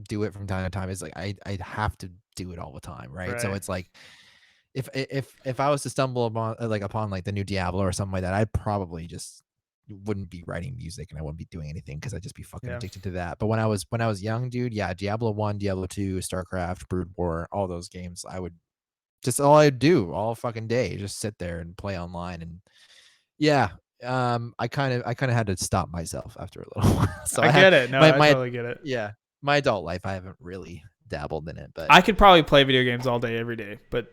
do it from time to time. It's like I have to do it all the time, right? So Right. it's like if I was to stumble upon like the new Diablo or something like that, I probably just wouldn't be writing music and I wouldn't be doing anything because I'd just be fucking Yeah. addicted to that. But when I was young, dude, yeah, Diablo 1, Diablo 2, StarCraft, Brood War, all those games, I would just all I'd do all fucking day, just sit there and play online. And yeah, I kind of had to stop myself after a little while. So I I have get it. No, my I my totally get it. yeah, my adult life, I haven't really dabbled in it, but I could probably play video games all day, every day, but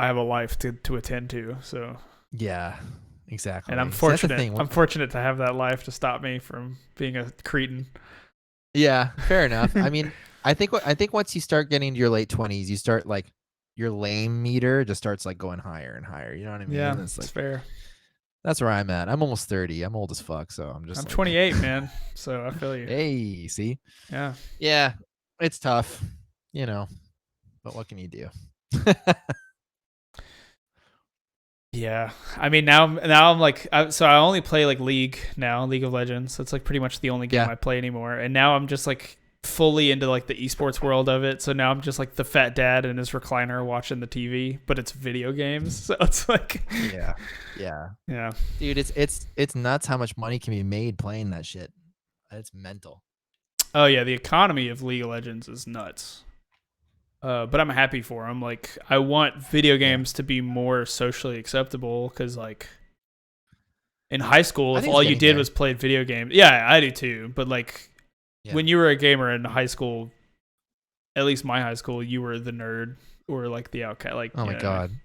I have a life to attend to. So, yeah, exactly. and I'm See, that's the fortunate. thing. I'm fortunate to have that life to stop me from being a cretin. Yeah, fair enough. I mean, I think once you start getting to your late 20s, you start like your lame meter just starts like going higher and higher. You know what I mean? Yeah, And it's it's like fair. that's where I'm at. I'm almost 30. I'm old as fuck, so I'm just I'm like, 28, man. So I feel you. hey, see? Yeah. Yeah, it's tough, you know, but what can you do? Yeah, I mean now I'm like so I only play like League now, League of Legends. So it's like pretty much the only game Yeah. I play anymore. And now I'm just like fully into like the esports world of it. So now I'm just like the fat dad in his recliner watching the TV, but it's video games. So it's like Yeah. Yeah. yeah. Dude, it's nuts how much money can be made playing that shit. It's mental. Oh yeah, the economy of League of Legends is nuts. But I'm happy for him. Like I want video Yeah. games to be more socially acceptable because like in high school, I if think it's all you getting did there. was play video games, yeah, I do too. But like Yeah. when you were a gamer in high school, at least my high school, you were the nerd or like the outcast. Like, Oh you my know what I mean? god.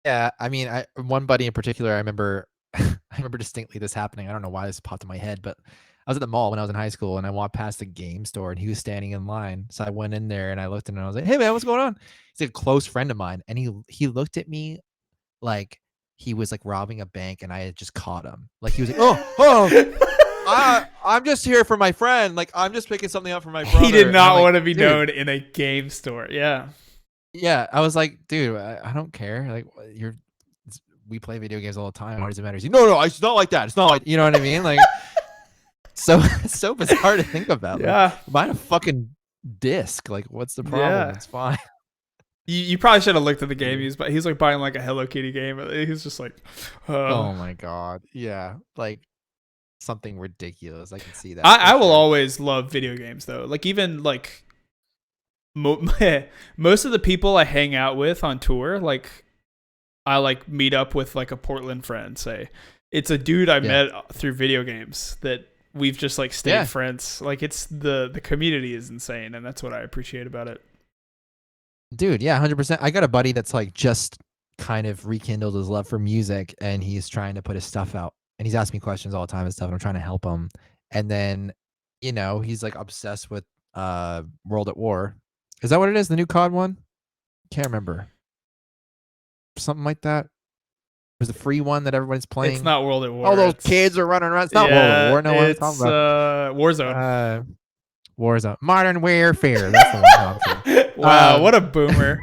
Yeah, I mean, one buddy in particular, I remember I remember distinctly this happening. I don't know why this popped in my head, but I was at the mall when I was in high school and I walked past the game store and he was standing in line. So I went in there and I looked at him and I was like, "Hey man, what's going on?" He's a close friend of mine and he looked at me like he was like robbing a bank and I had just caught him. Like he was like, "Oh, oh, I'm just here for my friend. Like, I'm just picking something up for my brother. He did And not I'm like, want to be dude, known in a game store. Yeah. Yeah, I was like, dude, I don't care. Like, we play video games all the time. Why does it matter? He's like, no, it's not like that. It's not like, you know what I mean? Like, so it's so bizarre to think about. Like, Yeah. buying a fucking disc. Like, what's the problem? Yeah. It's fine. You probably should have looked at the game he's, but he's like buying like a Hello Kitty game. He's just like, Oh my god. Yeah, like something ridiculous. I can see that. I will sure. always love video games though. Like even like most of the people I hang out with on tour, like I like meet up with like a Portland friend. Say it's a dude I met through video games that we've just like stayed friends. Like it's the community is insane, and that's what I appreciate about it. Dude, yeah, 100%. I got a buddy that's like just kind of rekindled his love for music, and he's trying to put his stuff out, and he's asking me questions all the time and stuff, and I'm trying to help him. And then, he's like obsessed with World at War. Is that what it is? The new COD one? Can't remember. Something like that. It was the free one that everybody's playing. It's not World at War. All those kids are running around. It's not World at War. No one's talking about. Warzone. Warzone. Modern Warfare. That's the one I'm saying. Wow, what a boomer.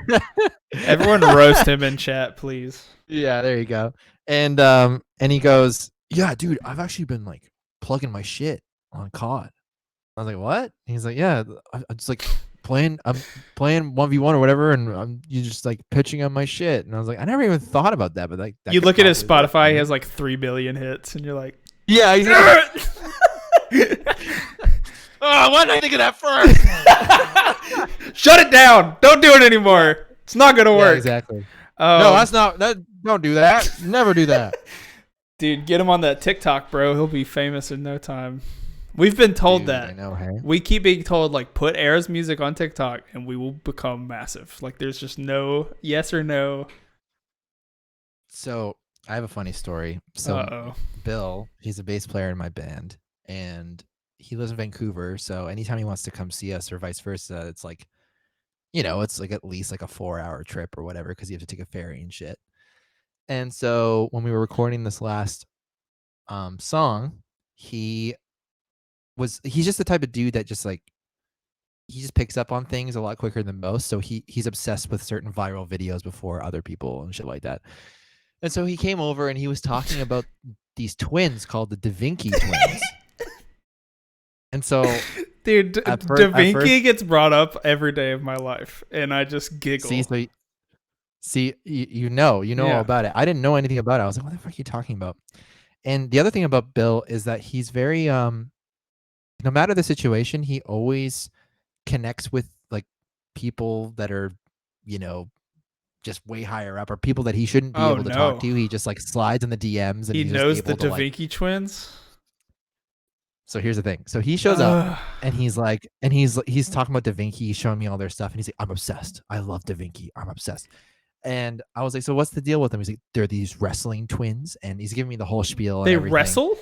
Everyone roast him in chat, please. Yeah, there you go. And he goes, yeah, dude, I've actually been like plugging my shit on COD. I was like, what? He's like, yeah, I'm just like I'm playing 1v1 or whatever, and you just like pitching on my shit. And I was like, I never even thought about that, but like that you look at his Spotify, he has like 3 billion hits, and you're like, yeah, exactly. Oh, why did I think of that first? Shut it down. Don't do it anymore. It's not going to work. Yeah, exactly. No, that's not. Don't do that. Never do that. Dude, get him on that TikTok, bro. He'll be famous in no time. We've been told that. I know, hey? We keep being told, like, put Air's music on TikTok and we will become massive. Like, there's just no yes or no. So, I have a funny story. So, Bill, he's a bass player in my band, and he lives in Vancouver, so anytime he wants to come see us or vice versa, it's like, it's like at least like a 4-hour trip or whatever, because you have to take a ferry and shit. And so when we were recording this last song, he's just the type of dude that just like, he just picks up on things a lot quicker than most. So he's obsessed with certain viral videos before other people and shit like that. And so he came over and he was talking about these twins called the Vinki twins. And so, dude, Vinki gets brought up every day of my life, and I just giggle. See, you know all about it. I didn't know anything about it. I was like, what the fuck are you talking about? And the other thing about Bill is that he's very, no matter the situation, he always connects with like people that are, just way higher up, or people that he shouldn't be able to talk to. He just like slides in the DMs, and he knows the Vinki twins. So here's the thing. So he shows up and he's talking about Vinki. He's showing me all their stuff, and he's like, I'm obsessed. I love Vinki. I'm obsessed. And I was like, so what's the deal with them? He's like, they're these wrestling twins, and he's giving me the whole spiel. They wrestle?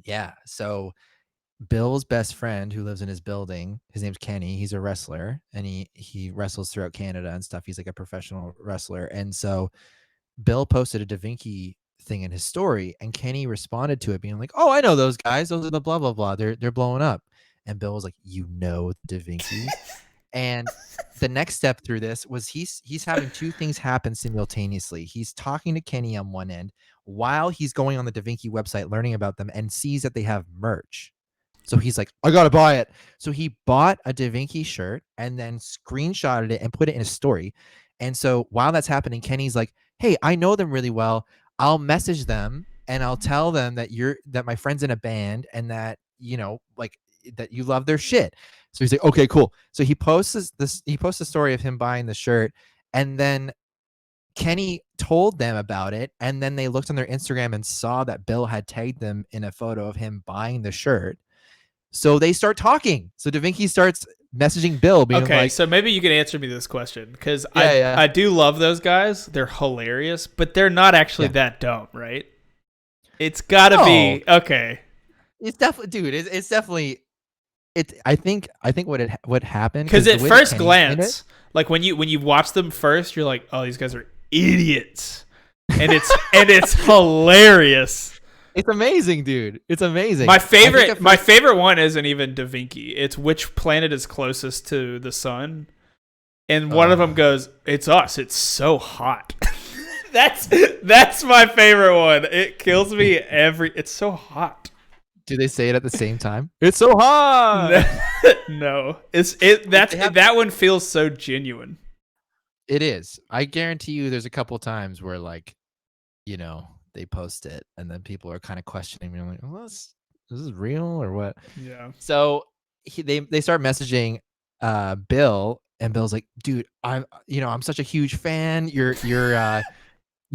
Yeah. So Bill's best friend, who lives in his building, his name's Kenny. He's a wrestler, and he wrestles throughout Canada and stuff. He's like a professional wrestler. And so Bill posted a Vinki thing in his story, and Kenny responded to it being like, oh, I know those guys, those are the blah blah blah, they're blowing up. And Bill was like, Vinki. And the next step through this was he's having two things happen simultaneously. He's talking to Kenny on one end while he's going on the Vinki website learning about them, and sees that they have merch. So he's like, I gotta buy it. So he bought a Vinki shirt and then screenshotted it and put it in a story. And so while that's happening, Kenny's like, hey, I know them really well. I'll message them and I'll tell them that my friend's in a band, and that, like that you love their shit. So he's like, okay, cool. So he posts a story of him buying the shirt, and then Kenny told them about it. And then they looked on their Instagram and saw that Bill had tagged them in a photo of him buying the shirt. So they start talking. So Vinki starts messaging Bill being okay, like, so maybe you can answer me this question, because I do love those guys. They're hilarious, but they're not actually that dumb, right? It's gotta be okay. It's definitely, dude. It's definitely. I think what happened, because at first glance, like when you watch them first, you're like, oh, these guys are idiots, and it's hilarious. It's amazing, dude. It's amazing. My favorite one isn't even Vinki. It's which planet is closest to the sun. And one of them goes, "It's us. It's so hot." that's my favorite one. It kills me it's so hot. Do they say it at the same time? It's so hot. No. That one feels so genuine. It is. I guarantee you there's a couple times where like, you know, they post it and then people are kind of questioning me. I'm like, oh, this is real or what? Yeah. So they start messaging Bill, and Bill's like, dude, I'm such a huge fan. You're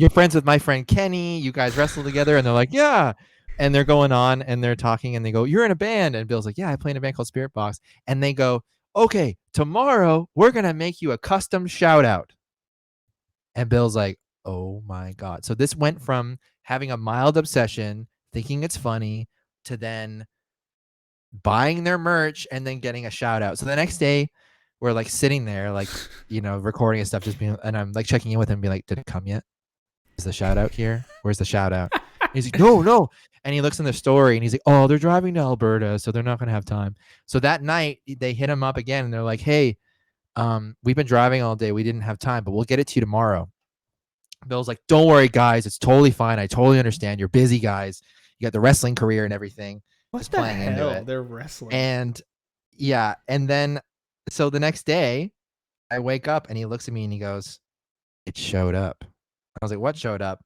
friends with my friend Kenny. You guys wrestle together. And they're like, yeah. And they're going on and they're talking and they go, you're in a band. And Bill's like, yeah, I play in a band called Spiritbox. And they go, okay, tomorrow we're going to make you a custom shout out. And Bill's like, oh my God. So this went from having a mild obsession, thinking it's funny, to then buying their merch and then getting a shout out. So the next day we're like sitting there, like, you know, recording and stuff, and I'm like checking in with him and be like, did it come yet? Is the shout out here? Where's the shout out? He's like, no. And he looks in the story and he's like, oh, they're driving to Alberta, so they're not going to have time. So that night they hit him up again and they're like, hey, we've been driving all day. We didn't have time, but we'll get it to you tomorrow. Bill's like, don't worry, guys. It's totally fine. I totally understand. You're busy, guys. You got the wrestling career and everything. What the hell? They're wrestling. And yeah. And then, so the next day I wake up and he looks at me and he goes, it showed up. I was like, what showed up?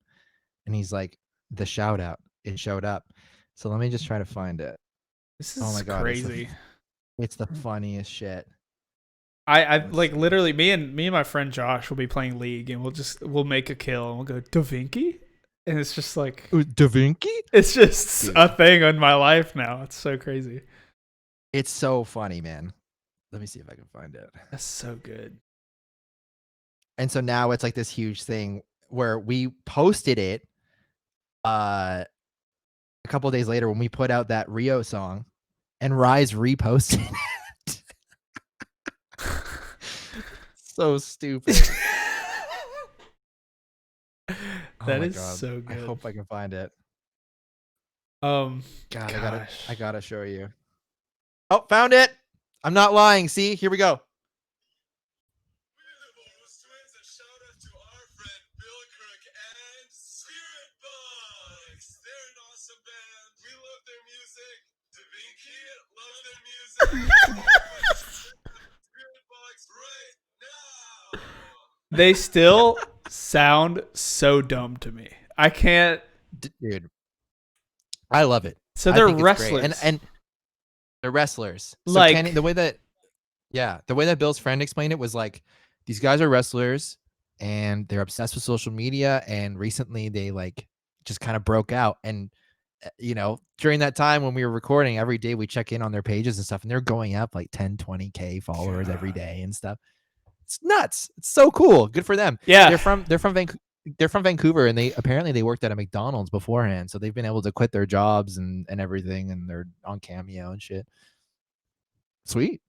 And he's like, the shout out. It showed up. So let me just try to find it. This is crazy. It's the funniest shit. I like literally me and my friend Josh will be playing League and we'll make a kill and we'll go Vinki, and it's just like Vinki. It's just a thing in my life now. It's so crazy. It's so funny, man. Let me see if I can find it. That's so good. And so now it's like this huge thing where we posted it a couple of days later when we put out that Rio song, and Rise reposted it. So stupid. That is God. So good. I hope I can find it. God, I gotta show you. Oh, found it. I'm not lying. See, here we go. They still sound so dumb to me. I can't, dude. I love it. So they're wrestlers, and they're wrestlers. So like Kenny, the way that Bill's friend explained it was like, these guys are wrestlers and they're obsessed with social media. And recently they like just kind of broke out. And you know, during that time when we were recording, every day we check in on their pages and stuff, and they're going up like 10, 20K followers every day and stuff. It's nuts. It's so cool. Good for them. Yeah. They're from Vancouver, and they worked at a McDonald's beforehand, so they've been able to quit their jobs and everything, and they're on Cameo and shit. Sweet.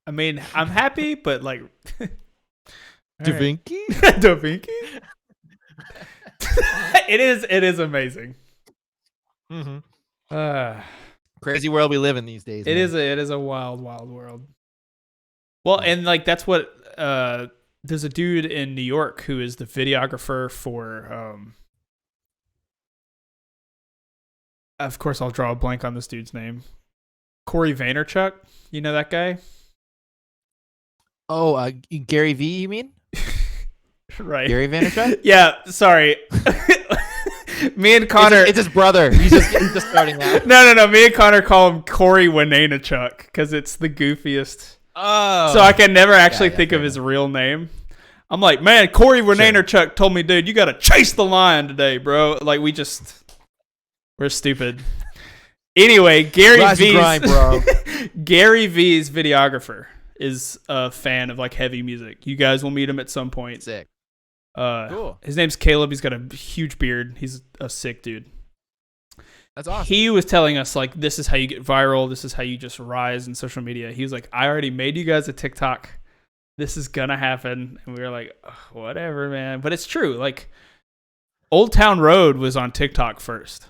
I mean, I'm happy, but like Vinki? Vinki? It is amazing. Mm-hmm. Crazy world we live in these days. It is a wild world. Well, and like that's what there's a dude in New York who is the videographer for of course I'll draw a blank on this dude's name. Corey Vaynerchuk. You know that guy? Oh, Gary V, you mean? Right. Gary Vaynerchuk? Yeah, sorry. Me and Connor. It's his brother. He's just starting out. No. Me and Connor call him Corey Vaynerchuk because it's the goofiest. Oh. So I can never actually think of his real name. I'm like, man, Corey Vaynerchuk told me, dude, you got to chase the lion today, bro. Like, we're stupid. Anyway, Gary V's videographer is a fan of like heavy music. You guys will meet him at some point. Sick. Cool. His name's Caleb. He's got a huge beard. He's a sick dude. That's awesome. He was telling us like, this is how you get viral. This is how you just rise in social media. He was like, I already made you guys a TikTok. This is gonna happen. And we were like, whatever, man. But it's true. Like, Old Town Road was on TikTok first.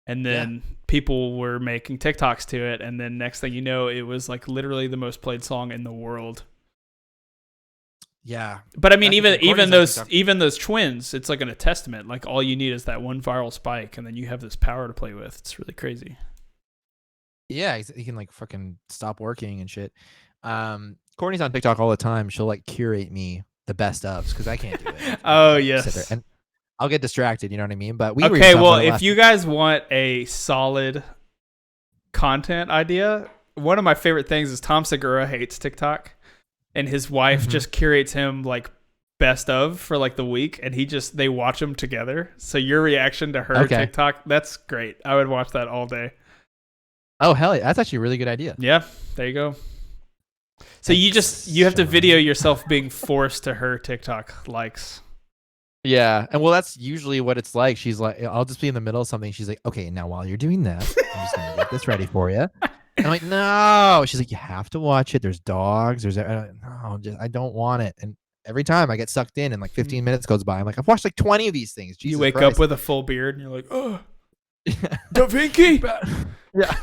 And then people were making TikToks to it. And then next thing you know, it was like literally the most played song in the world. Yeah. But I mean, even those twins, it's like a testament. Like all you need is that one viral spike, and then you have this power to play with. It's really crazy. Yeah, he can like fucking stop working and shit. Courtney's on TikTok all the time. She'll like curate me the best ofs because I can't do it. Oh yes. And I'll get distracted. You know what I mean? But if you guys want a solid content idea, one of my favorite things is Tom Segura hates TikTok, and his wife just curates him like best of for like the week, and they watch them together. So your reaction to her TikTok, that's great. I would watch that all day. Oh hell yeah, that's actually a really good idea. Yeah, there you go. So you have to video yourself being forced to her TikTok likes. Yeah, and well, that's usually what it's like. She's like, I'll just be in the middle of something. She's like, okay, now while you're doing that, I'm just gonna get this ready for you. And I'm like, no. She's like, you have to watch it. There's dogs. I don't want it. And every time I get sucked in, and like 15 minutes goes by, I'm like, I've watched like 20 of these things. Jesus you wake Christ. up with a full beard, and you're like, oh, Da Vinki. Yeah.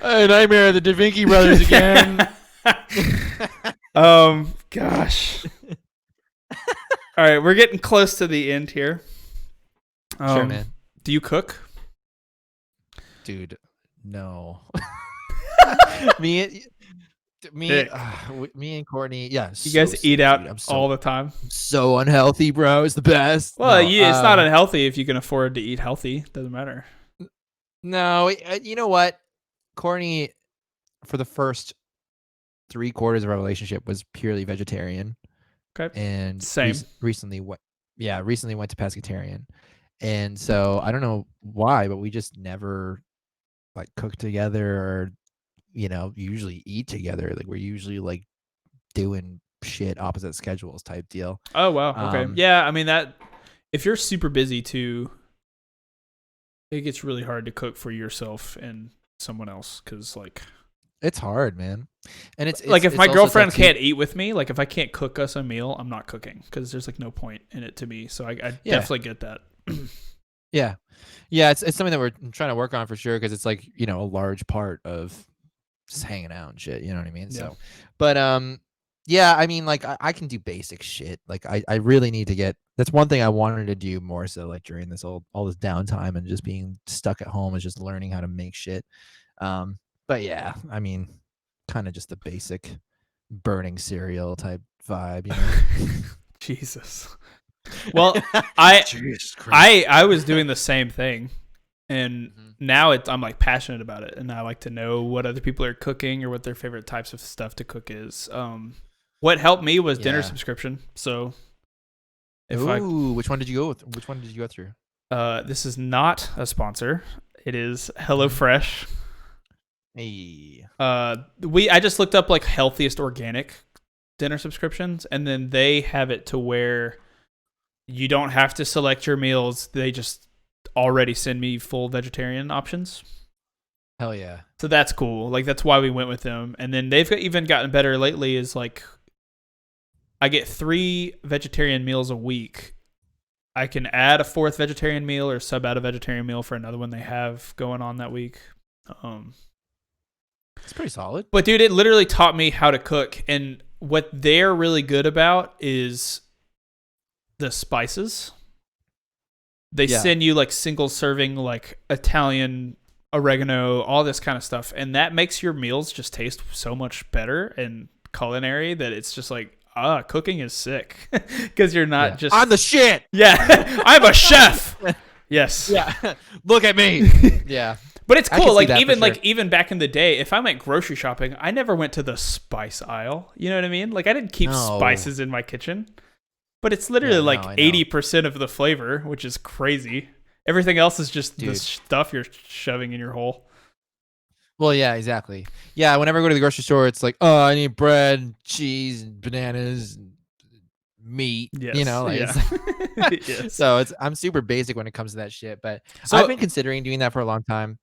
A nightmare of the Da Vinki brothers again. Gosh. All right, we're getting close to the end here. Sure, man. Do you cook? Dude, no. me and Courtney, yeah. You guys eat out all the time? So unhealthy, bro. It's the best. Well, it's not unhealthy if you can afford to eat healthy. Doesn't matter. No, you know what? Courtney, for the first 3/4 of our relationship, was purely vegetarian. Okay. And same. Recently went to pescatarian. And so I don't know why, but we just never like cook together or, usually eat together. Like we're usually like doing shit opposite schedules type deal. Oh, wow. Okay. Yeah. I mean if you're super busy too, it gets really hard to cook for yourself and someone else. Cause like, it's hard, man. And it's like if my girlfriend can't eat with me, like if I can't cook us a meal, I'm not cooking because there's like no point in it to me. So I definitely get that. Yeah. It's something that we're trying to work on for sure because it's like, a large part of just hanging out and shit. You know what I mean? Yeah. So, but yeah, I mean, like I can do basic shit. Like I really need to that's one thing I wanted to do more so like during all this downtime and just being stuck at home is just learning how to make shit. But yeah, I mean, kind of just the basic burning cereal type vibe, Jesus. Well, I was doing the same thing, and now I'm like passionate about it, and I like to know what other people are cooking or what their favorite types of stuff to cook is. What helped me was dinner subscription. So, which one did you go with? Which one did you go through? This is not a sponsor. It is HelloFresh. Hey. I just looked up like healthiest organic dinner subscriptions, and then they have it to where you don't have to select your meals. They just already send me full vegetarian options. Hell yeah. So that's cool. Like that's why we went with them. And then they've even gotten better lately is like I get 3 vegetarian meals a week. I can add a 4th vegetarian meal or sub out a vegetarian meal for another one they have going on that week. It's pretty solid. But dude, it literally taught me how to cook. And what they're really good about is the spices. They send you like single serving, like Italian oregano, all this kind of stuff. And that makes your meals just taste so much better and culinary that it's just like, cooking is sick. Because you're not just... I'm the shit! Yeah, I'm a chef! Yes. Yeah, look at me! Yeah. But it's cool. Like even back in the day, if I went grocery shopping, I never went to the spice aisle. You know what I mean? Like I didn't keep spices in my kitchen. But it's literally 80% of the flavor, which is crazy. Everything else is just the stuff you're shoving in your hole. Well, yeah, exactly. Yeah, whenever I go to the grocery store, it's like, oh, I need bread, cheese, and bananas, and meat. Yes, yes. So I'm super basic when it comes to that shit. But I've been considering doing that for a long time.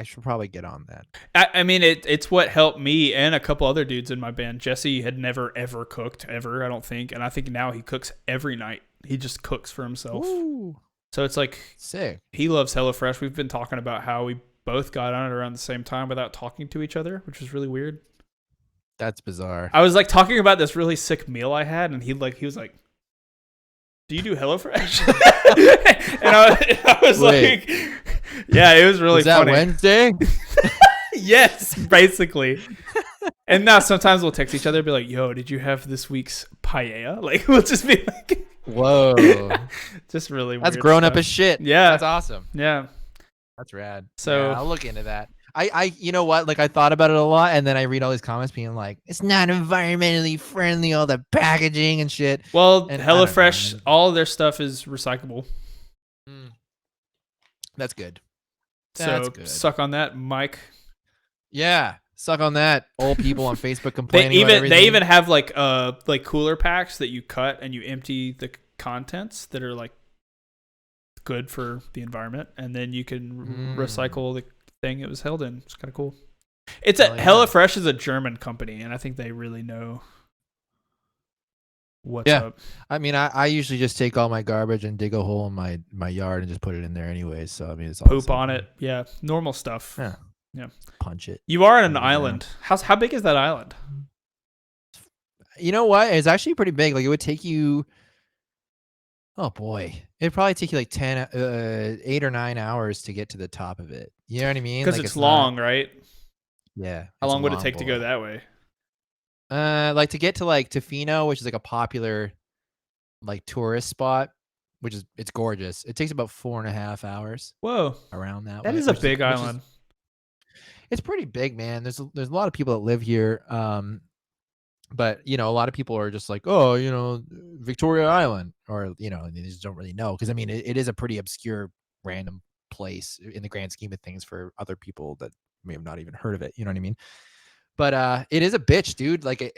I should probably get on that. I mean, it's what helped me and a couple other dudes in my band. Jesse had never ever cooked ever, I don't think, and I think now he cooks every night. He just cooks for himself. Ooh, So it's like sick. he loves HelloFresh. We've been talking about how we both got on it around the same time without talking to each other, which was really weird. That's bizarre. I was like talking about this really sick meal I had, and he was like, "Do you do HelloFresh?" And I was Wait. like, "Yeah, it was really Was that funny." Wednesday? Yes, basically. And now sometimes we'll text each other and be like, "Yo, did you have this week's paella?" Like we'll just be like, Whoa. just really That's weird grown stuff. up as shit. Yeah. That's awesome. Yeah. That's rad. So- yeah, I'll look into that. I you know what? Like I thought about it a lot, and then I read all these comments being like, it's not environmentally friendly, all the packaging and shit. Well, And I don't know, HelloFresh, man. all their stuff is recyclable. That's good. So That's good. suck on that, Mike. Yeah. Suck on that. Old people on Facebook They complaining about everything. even have like cooler packs that you cut and you empty the contents that are like good for the environment, and then you can recycle the thing it was held in. It's kind of cool. HelloFresh is a German company, and I think they really know what's up. I mean, I usually just take all my garbage and dig a hole in my yard and just put it in there anyways. So I mean, it's all Poop on it. Yeah, normal stuff. Yeah. Yeah. Punch it. You are on an Yeah. island. How big is that island? You know what? It's actually pretty big. Like it would take you. Oh boy, it'd probably take you like 8 or 9 hours to get to the top of it. You know what I mean? Because Like it's long, not, right? yeah. How it's long a would it long take to go boy. that way? Like to get to like Tofino, which is like a popular like tourist spot, which is it's gorgeous. It takes about 4.5 hours Whoa, around that. that way, is a which big which island. it's pretty big, man. There's a lot of people that live here. But you know, a lot of people are just like, oh, you know, Victoria Island, or you know, they just don't really know because I mean, it is a pretty obscure, random place in the grand scheme of things for other people that may have not even heard of it. You know what I mean? But it is a bitch, dude. Like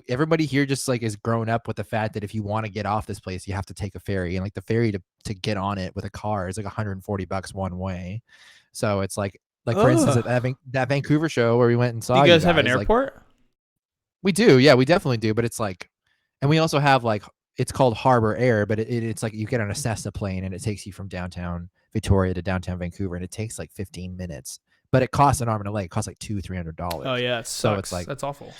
everybody here just like is grown up with the fact that if you want to get off this place, you have to take a ferry, and like the ferry to get on it with a car is like $140 one way. So it's like for instance, at that Vancouver show where we went and saw Do you guys have an like, airport? we do, yeah, we definitely do. But it's like, and we also have like, it's called Harbor Air, but it's like you get on a Cessna plane and it takes you from downtown Victoria to downtown Vancouver, and it takes like 15 minutes. But it costs an arm and a leg. It costs like $200-300. Oh yeah, it sucks. So it's like, that's awful.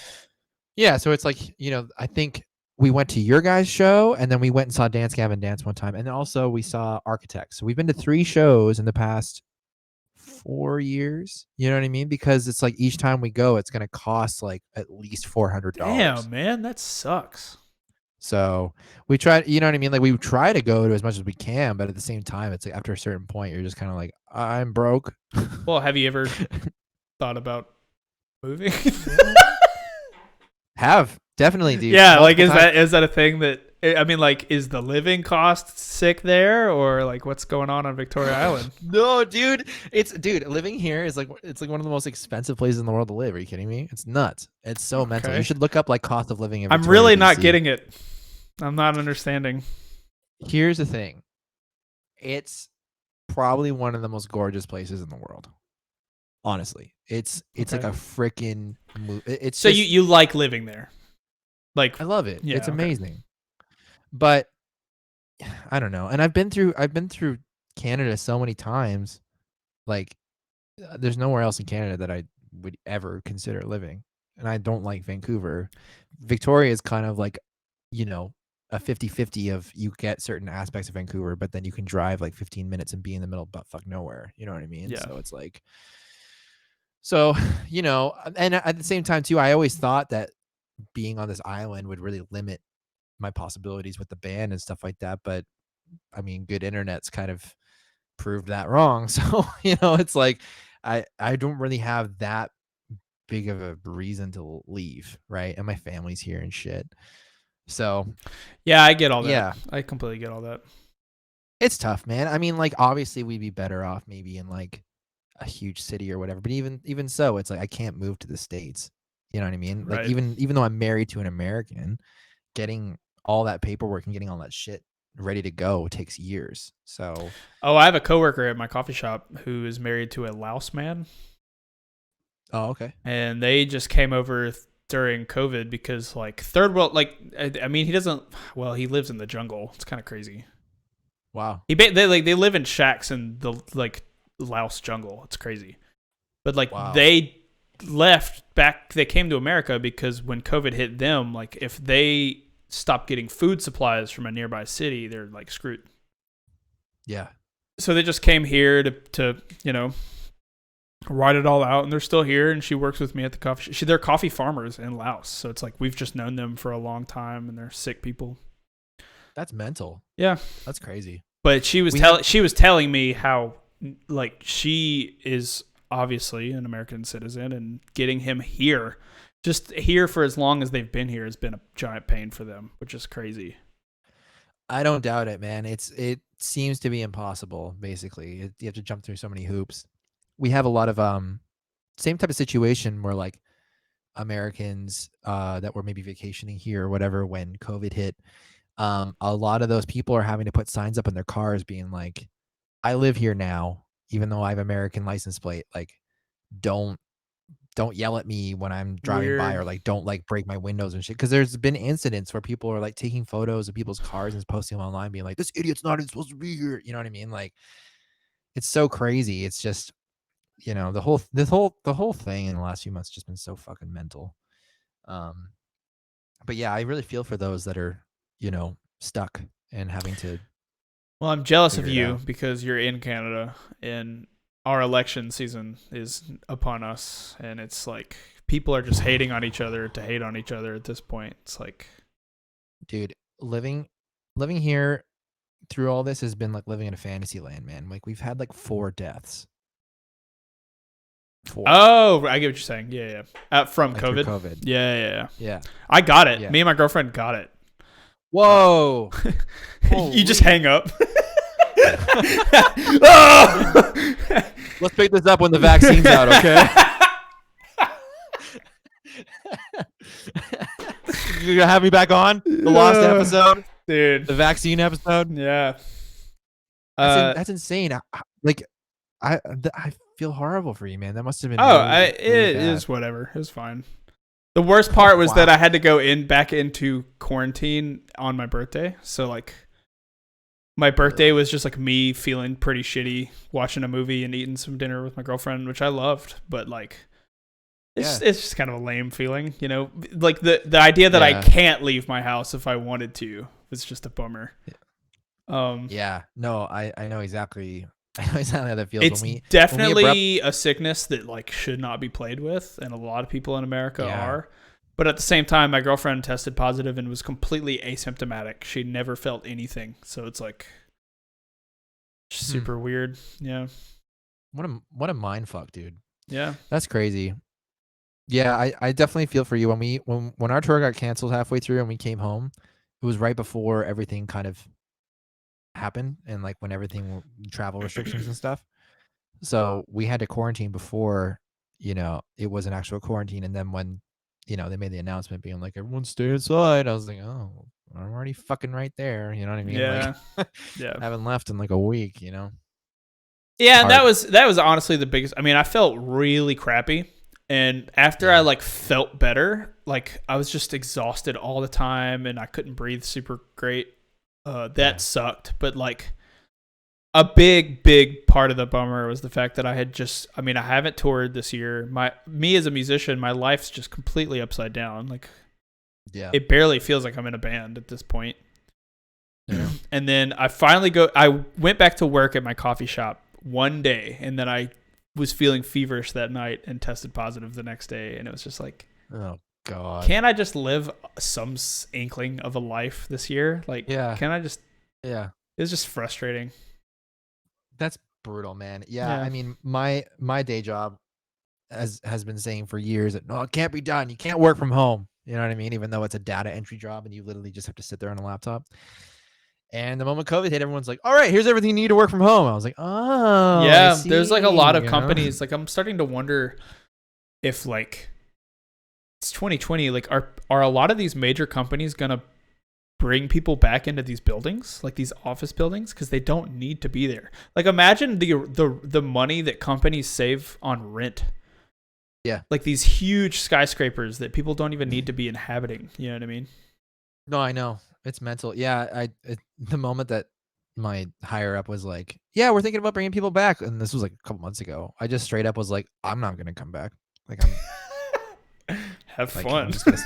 yeah. So it's like, you know, I think we went to your guys' show, and then we went and saw Dance Gavin Dance one time, and then also we saw Architects. So we've been to 3 shows in the past 4 years. You know what I mean? Because it's like each time we go, it's going to cost like at least $400. Damn, man, that sucks. So we try, you know what I mean? Like we try to go to as much as we can, but at the same time, it's like after a certain point, you're just kind of like, I'm broke. Well, have you ever thought about moving? Have definitely, dude. Yeah, like Multiple times. is that a thing that I mean, like, is the living cost sick there, or like what's going on Victoria Island? No, dude. Living here is like, it's like one of the most expensive places in the world to live. Are you kidding me? It's nuts. It's so mental. Okay. You should look up like cost of living in I'm Victoria, really not BC. getting it. I'm not understanding. Here's the thing. It's probably one of the most gorgeous places in the world. Honestly, it's Okay. like a freaking. It's So just, you like living there? Like, I love it. Yeah, It's okay. amazing. But I don't know. And I've been through Canada so many times. Like there's nowhere else in Canada that I would ever consider living. And I don't like Vancouver. Victoria is kind of like, you know, a 50-50 of you get certain aspects of Vancouver, but then you can drive like 15 minutes and be in the middle of buttfuck nowhere. You know what I mean? Yeah. So it's like, so, you know, and at the same time too, I always thought that being on this island would really limit my possibilities with the band and stuff like that. But I mean, good internet's kind of proved that wrong. So, you know, it's like, I don't really have that big of a reason to leave. Right. And my family's here and shit. So yeah, I get all that. Yeah. I completely get all that. it's tough, man. I mean, like, obviously we'd be better off maybe in like a huge city or whatever, but even so, it's like, I can't move to the States. You know what I mean? Like Right. even though I'm married to an American, getting all that paperwork and getting all that shit ready to go takes years. So, Oh, I have a coworker at my coffee shop who is married to a Laos man, oh, okay. and they just came over during COVID because like third world, like I mean, he doesn't. Well, he lives in the jungle. It's kind of crazy. Wow. They live in shacks in the like Laos jungle. It's crazy. But like Wow. they left back, they came to America because when COVID hit them, like if they stop getting food supplies from a nearby city, they're like screwed. Yeah. So they just came here to ride it all out, and they're still here. And she works with me at the coffee shop. They're coffee farmers in Laos, so it's like we've just known them for a long time, and they're sick people. That's mental. Yeah, That's crazy. but she was telling me how like she is obviously an American citizen, and getting him here, just here for as long as they've been here, has been a giant pain for them, which is crazy. I don't doubt it, man. It seems to be impossible. Basically, you have to jump through so many hoops. We have a lot of same type of situation where like Americans that were maybe vacationing here or whatever when COVID hit. A lot of those people are having to put signs up in their cars being like, I live here now, even though I have American license plate. Like, don't yell at me when I'm driving by, or Weird. like don't like break my windows and shit. Because there's been incidents where people are like taking photos of people's cars and posting them online, being like, "This idiot's not even supposed to be here." You know what I mean? Like, it's so crazy. It's just, the whole thing in the last few months has just been so fucking mental. But yeah, I really feel for those that are, stuck and having to Well, I'm jealous of figure it you out. because you're in Canada and our election season is upon us, and it's like people are just hating on each other to hate on each other at this point. It's like, Dude, living here through all this has been like living in a fantasy land, man. Like, we've had like 4 deaths. 4. oh, I get what you're saying. Yeah, yeah. From Like, through COVID. COVID. Yeah, yeah, yeah. Yeah. I got it. Yeah. Me and my girlfriend got it. Whoa. You just hang up. Oh! Let's pick this up when the vaccine's out, okay? You're gonna have me back on the lost episode, dude. the vaccine episode. Yeah. That's insane. I feel horrible for you, man. That must have been. Oh, really, it really bad. is whatever. It was fine. The worst part was Wow. that I had to go back into quarantine on my birthday. So like, my birthday was just like me feeling pretty shitty, watching a movie and eating some dinner with my girlfriend, which I loved. But like, it's just kind of a lame feeling, Like the idea that I can't leave my house if I wanted to is just a bummer. Yeah. No, I know exactly. I know exactly how that feels. It's definitely a sickness that like should not be played with, and a lot of people in America are. But at the same time, my girlfriend tested positive and was completely asymptomatic. She never felt anything, so it's like super weird. Yeah. What a mind fuck, dude. Yeah. That's crazy. Yeah, I definitely feel for you. When our tour got canceled halfway through and we came home, it was right before everything kind of happened, and like when everything travel restrictions and stuff. So we had to quarantine before, it was an actual quarantine. And then when, they made the announcement being like, everyone stay inside, I was like, oh, I'm already fucking right there. You know what I mean? Yeah. Like, Yeah. I haven't left in like a week, Yeah, and that was honestly the biggest. I mean, I felt really crappy, and after I like felt better, like I was just exhausted all the time, and I couldn't breathe super great. That sucked, but like a big part of the bummer was the fact that I haven't toured this year. Me as a musician, my life's just completely upside down. Like, it barely feels like I'm in a band at this point. Yeah. And then I went back to work at my coffee shop one day, and then I was feeling feverish that night and tested positive the next day. And it was just like, oh God, can't I just live some inkling of a life this year? Like, can I just, it was just frustrating. That's brutal, man. Yeah. I mean, my day job has been saying for years that, no, it can't be done. You can't work from home. You know what I mean? Even though it's a data entry job and you literally just have to sit there on a laptop. And the moment COVID hit, everyone's like, all right, here's everything you need to work from home. I was like, oh, yeah, there's like a lot of companies. Like, I'm starting to wonder if like it's 2020, like are a lot of these major companies gonna bring people back into these buildings, like these office buildings, because they don't need to be there. Like imagine the money that companies save on rent. Yeah. Like these huge skyscrapers that people don't even need to be inhabiting. You know what I mean? No, I know. It's mental. Yeah, the moment that my higher up was like, "Yeah, we're thinking about bringing people back," and this was like a couple months ago, I just straight up was like, "I'm not gonna come back. Like Have like, fun. I'm just gonna,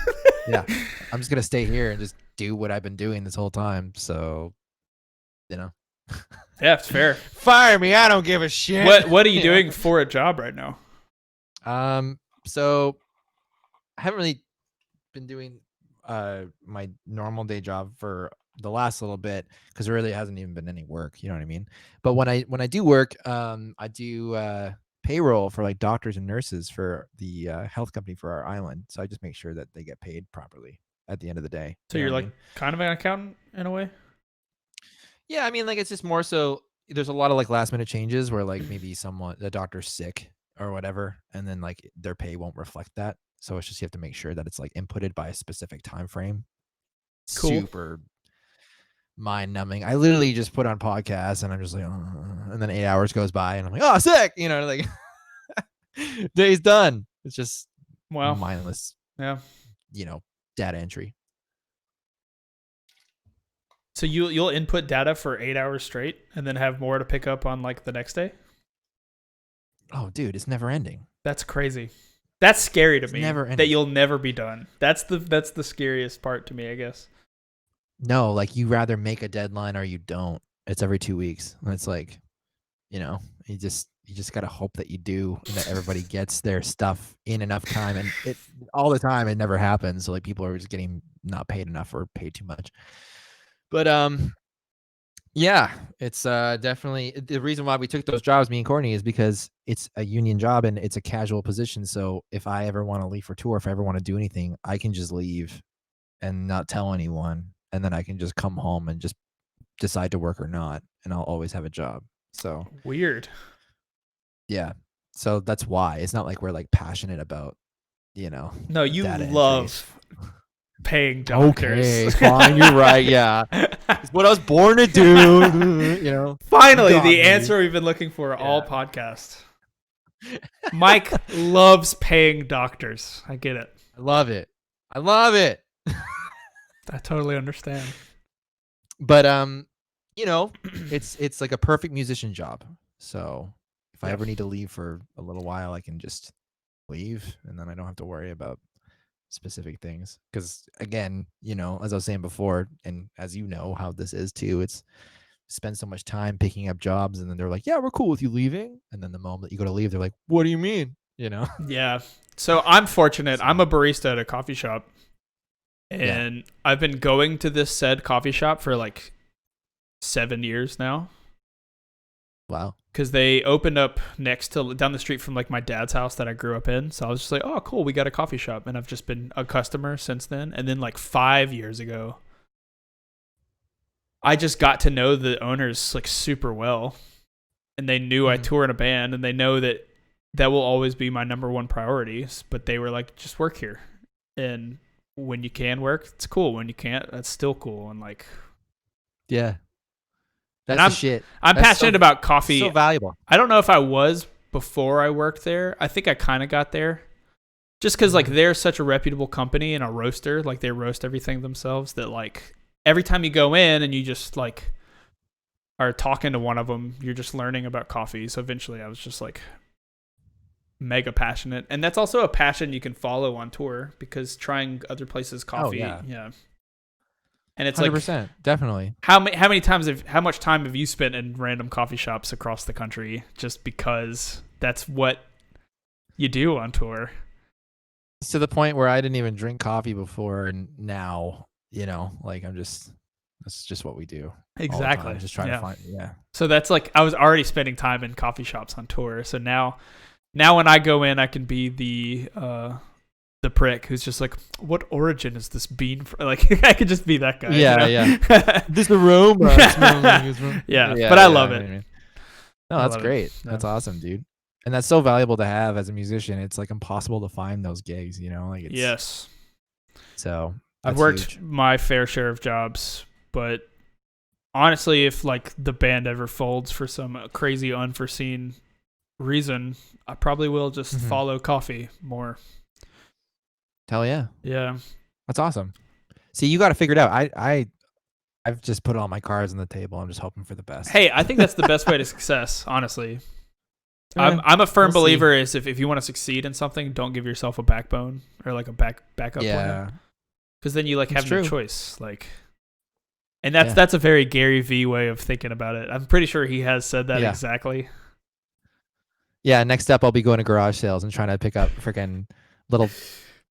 yeah, I'm just gonna stay here and just do what I've been doing this whole time." So, you know, Yeah, it's fair. fire me. I don't give a shit. What are you doing for a job right now? So I haven't really been doing my normal day job for the last little bit because there really hasn't even been any work, you know what I mean? But when I do work, I do payroll for like doctors and nurses for the health company for our island. So I just make sure that they get paid properly at the end of the day. So You know you're what I like mean? kind of an accountant in a way? Yeah, I mean, like it's just more so there's a lot of like last minute changes where like maybe the doctor's sick or whatever, and then like their pay won't reflect that. So it's just you have to make sure that it's like inputted by a specific time frame. Cool. Super mind numbing. I literally just put on podcasts and I'm just like, and then 8 hours goes by and I'm like, oh, sick, you know, like day's done. It's just Wow. mindless, Yeah. you know, data entry. So you'll input data for 8 hours straight and then have more to pick up on like the next day? Oh, dude, it's never ending. That's crazy. That's scary to It's me. never That ending. you'll never be done. That's the scariest part to me, I guess. No, like you rather make a deadline or you don't. It's every 2 weeks. And it's like, you know, you just gotta hope that you do and that everybody gets their stuff in enough time. And it all the time it never happens. So like people are just getting not paid enough or paid too much. But yeah, it's definitely the reason why we took those jobs, me and Courtney, is because it's a union job and it's a casual position. So if I ever want to leave for tour, if I ever want to do anything, I can just leave and not tell anyone. And then I can just come home and just decide to work or not. And I'll always have a job. So Weird. yeah. So that's why. It's not like we're like passionate about, you know, No, you data love entries. paying doctors. Okay, fine, you're right. Yeah. It's what I was born to do. You know. Finally, Got the me. answer we've been looking for all Yeah. podcast. Mike loves paying doctors. I get it. I love it. I love it. I totally understand. But you know, it's like a perfect musician job. So if I Yeah. ever need to leave for a little while, I can just leave and then I don't have to worry about specific things. Because again, you know, as I was saying before, and as you know how this is too, it's spend so much time picking up jobs and then they're like, yeah, we're cool with you leaving. And then the moment you go to leave, they're like, what do you mean? You know? Yeah. So I'm fortunate. So- I'm a barista at a coffee shop. And I've been going to this said coffee shop for like 7 years now. Wow. Because they opened up down the street from like my dad's house that I grew up in. So I was just like, oh, cool, we got a coffee shop. And I've just been a customer since then. And then like 5 years ago, I just got to know the owners like super well. And they knew I tour in a band and they know that will always be my number one priority. But they were like, just work here. And when you can work, it's cool. When you can't, that's still cool. And like, Yeah. That's and the shit. I'm That's passionate about coffee. So valuable. I don't know if I was before I worked there. I think I kind of got there just because like they're such a reputable company and a roaster. Like they roast everything themselves that like every time you go in and you just like are talking to one of them, you're just learning about coffee. So eventually I was just like mega passionate. And that's also a passion you can follow on tour because trying other places coffee. Yeah. And it's 100%, like definitely. how much time have you spent in random coffee shops across the country just because that's what you do on tour? It's to the point where I didn't even drink coffee before, and now, you know, like that's just what we do. Exactly. All the time, just trying to find. So that's like I was already spending time in coffee shops on tour. So now when I go in, I can be the prick who's just like, what origin is this bean from? Like I could just be that guy. Yeah, you know? This aroma smells like it's from. Yeah, but I love it. I mean. No, that's great. That's awesome, dude. And that's so valuable to have as a musician. It's like impossible to find those gigs, you know? Like it's, yes. So I've That's worked huge. my fair share of jobs, but honestly, if like the band ever folds for some crazy unforeseen reason, I probably will just Mhm. follow coffee more. Hell yeah. Yeah. That's awesome. See, you got to figure it out. I've just put all my cards on the table. I'm just hoping for the best. Hey, I think that's the best way to success, honestly. Eh, I'm a firm we'll see. believer is if you want to succeed in something, don't give yourself a backbone or like a backup plan. Yeah, Because then you like it's have no true. choice. Like, and Yeah. that's a very Gary V way of thinking about it. I'm pretty sure he has said that Yeah. exactly. Yeah. Next up, I'll be going to garage sales and trying to pick up freaking little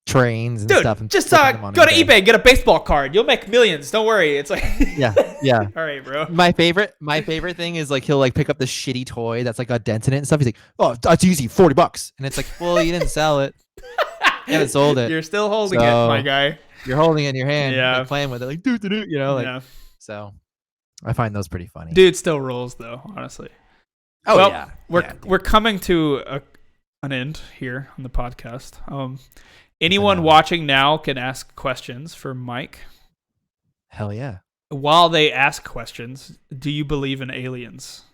trains and stuff and Dude, just flipping them on go to eBay. eBay and get a baseball card. You'll make millions. Don't worry. It's like Yeah. Yeah. All right, bro. My favorite thing is like he'll like pick up the shitty toy that's like got dents in it and stuff. He's like, "Oh, that's easy, $40," and it's like, well, you didn't sell it. You haven't sold it. You're still holding it, my guy. You're holding it in your hand, Yeah. like playing with it, like do, you know, like. Yeah. So, I find those pretty funny. Dude still rules though, honestly. Oh well, yeah, we're coming to an end here on the podcast. Anyone Finale. watching now can ask questions for Mike. Hell yeah. While they ask questions, do you believe in aliens?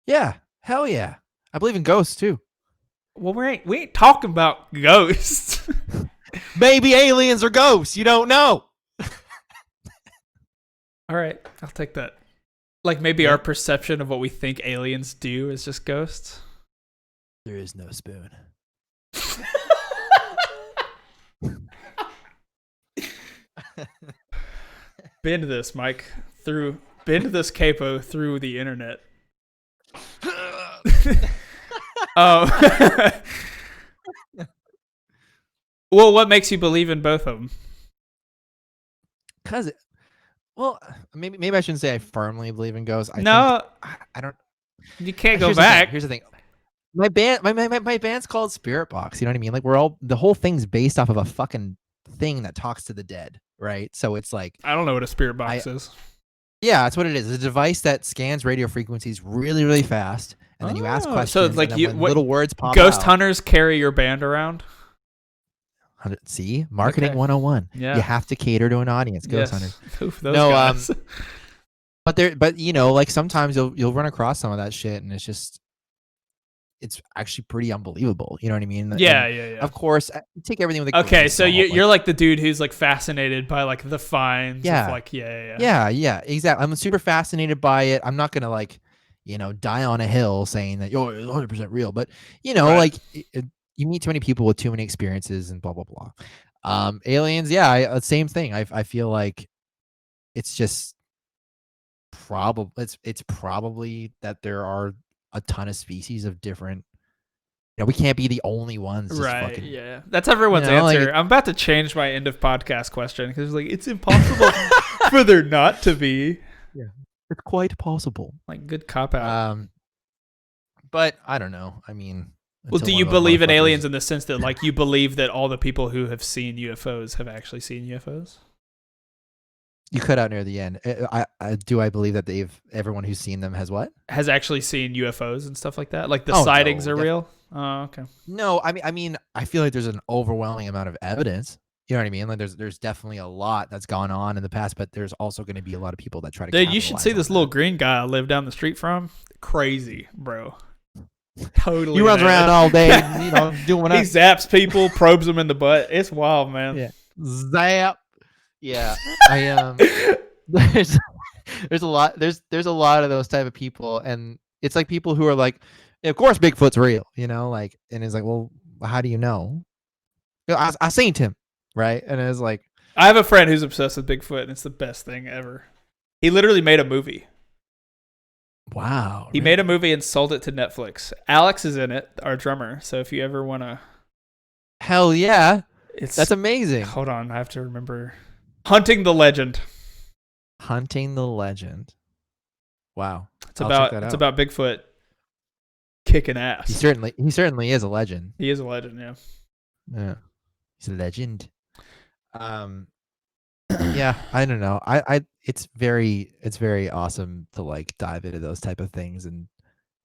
Yeah. Hell yeah. I believe in ghosts too. Well, we ain't talking about ghosts. Maybe aliens are ghosts. You don't know. All right, I'll take that. Like maybe our perception of what we think aliens do is just ghosts. There is no spoon. Bend this, Mike. Bend this capo through the internet. Oh. Well, what makes you believe in both of them? Well, maybe I shouldn't say I firmly believe in ghosts. I don't. You can't go Here's back. Here's the thing. My band's called Spiritbox. You know what I mean? Like the whole thing's based off of a fucking thing that talks to the dead, right? So it's like I don't know what a spirit box is. Yeah, that's what it is. It's a device that scans radio frequencies really, really fast, and then you ask questions. So it's like and then when little words pop Ghost out, hunters carry your band around. See, marketing Okay. 101. Yeah. You have to cater to an audience. Ghost hunters. Oof, those No, guys. But you know, like sometimes you'll run across some of that shit, and it's actually pretty unbelievable. You know what I mean? Yeah, And yeah. Of course, take everything with a Okay, grain of so salt, you're like the dude who's like fascinated by like the finds. Yeah. Of like yeah. Yeah, exactly. I'm super fascinated by it. I'm not gonna like, die on a hill saying that you're 100% real, but Right. like you meet too many people with too many experiences and blah blah blah. Aliens, yeah, same thing. I feel like it's just it's probably that there are a ton of species of different. We can't be the only ones. Just Right. fucking, Yeah. That's everyone's answer. I'm about to change my end of podcast question because like it's impossible for there not to be. Yeah, it's quite possible. Like good cop out. But I don't know. I mean, Well, do you believe in aliens in the sense that like you believe that all the people who have seen UFOs have actually seen UFOs? You cut out near the end. I believe that everyone who's seen them has what? Has actually seen UFOs and stuff like that? Like the Oh, sightings no, are real? Oh, okay. No, I mean, I feel like there's an overwhelming amount of evidence. You know what I mean? Like there's definitely a lot that's gone on in the past, but there's also going to be a lot of people that try to. Dude, you should see capitalize this on little that. green guy I live down the street from. Crazy, bro. Totally. He runs around all day, doing He zaps people, probes them in the butt. It's wild, man. Yeah. Zap. Yeah. There's a lot of those type of people, and it's like people who are like, of course Bigfoot's real, like, and it's like, well, how do you know? I seen him, right? And it's like, I have a friend who's obsessed with Bigfoot, and it's the best thing ever. He literally made a movie. wow. He made a movie and sold it to Netflix. Alex is in it, our drummer. So if you ever want to, Hell yeah, that's amazing. Hold on, I have to remember. Hunting the Legend. Hunting the Legend. Wow. It's about Bigfoot kicking ass. He certainly is a legend. He is a legend, yeah. Yeah. He's a legend. Yeah, I don't know. It's very awesome to like dive into those type of things, and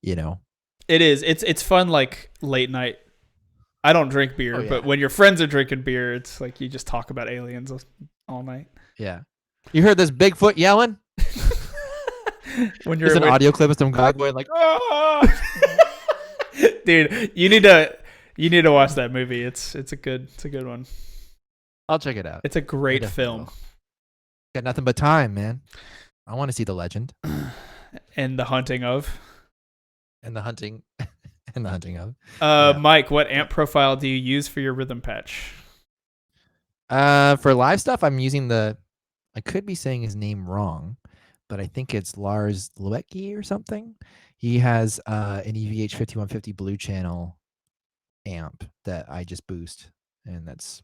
it is. It's fun like late night. I don't drink beer, but when your friends are drinking beer, it's like you just talk about aliens all night. Yeah. You heard this Bigfoot yelling? When There's you're an audio clip of some guy going like, "Ah!" dude, you need to watch that movie. It's a good one. I'll check it out. It's a great film. Will. Got nothing but time, man. I want to see the legend And the hunting of. and the hunting and the hunting of. Mike, what amp profile do you use for your rhythm patch? For live stuff, I'm using I could be saying his name wrong, but I think it's Lars Luecki or something. He has an EVH 5150 Blue Channel amp that I just boost, and that's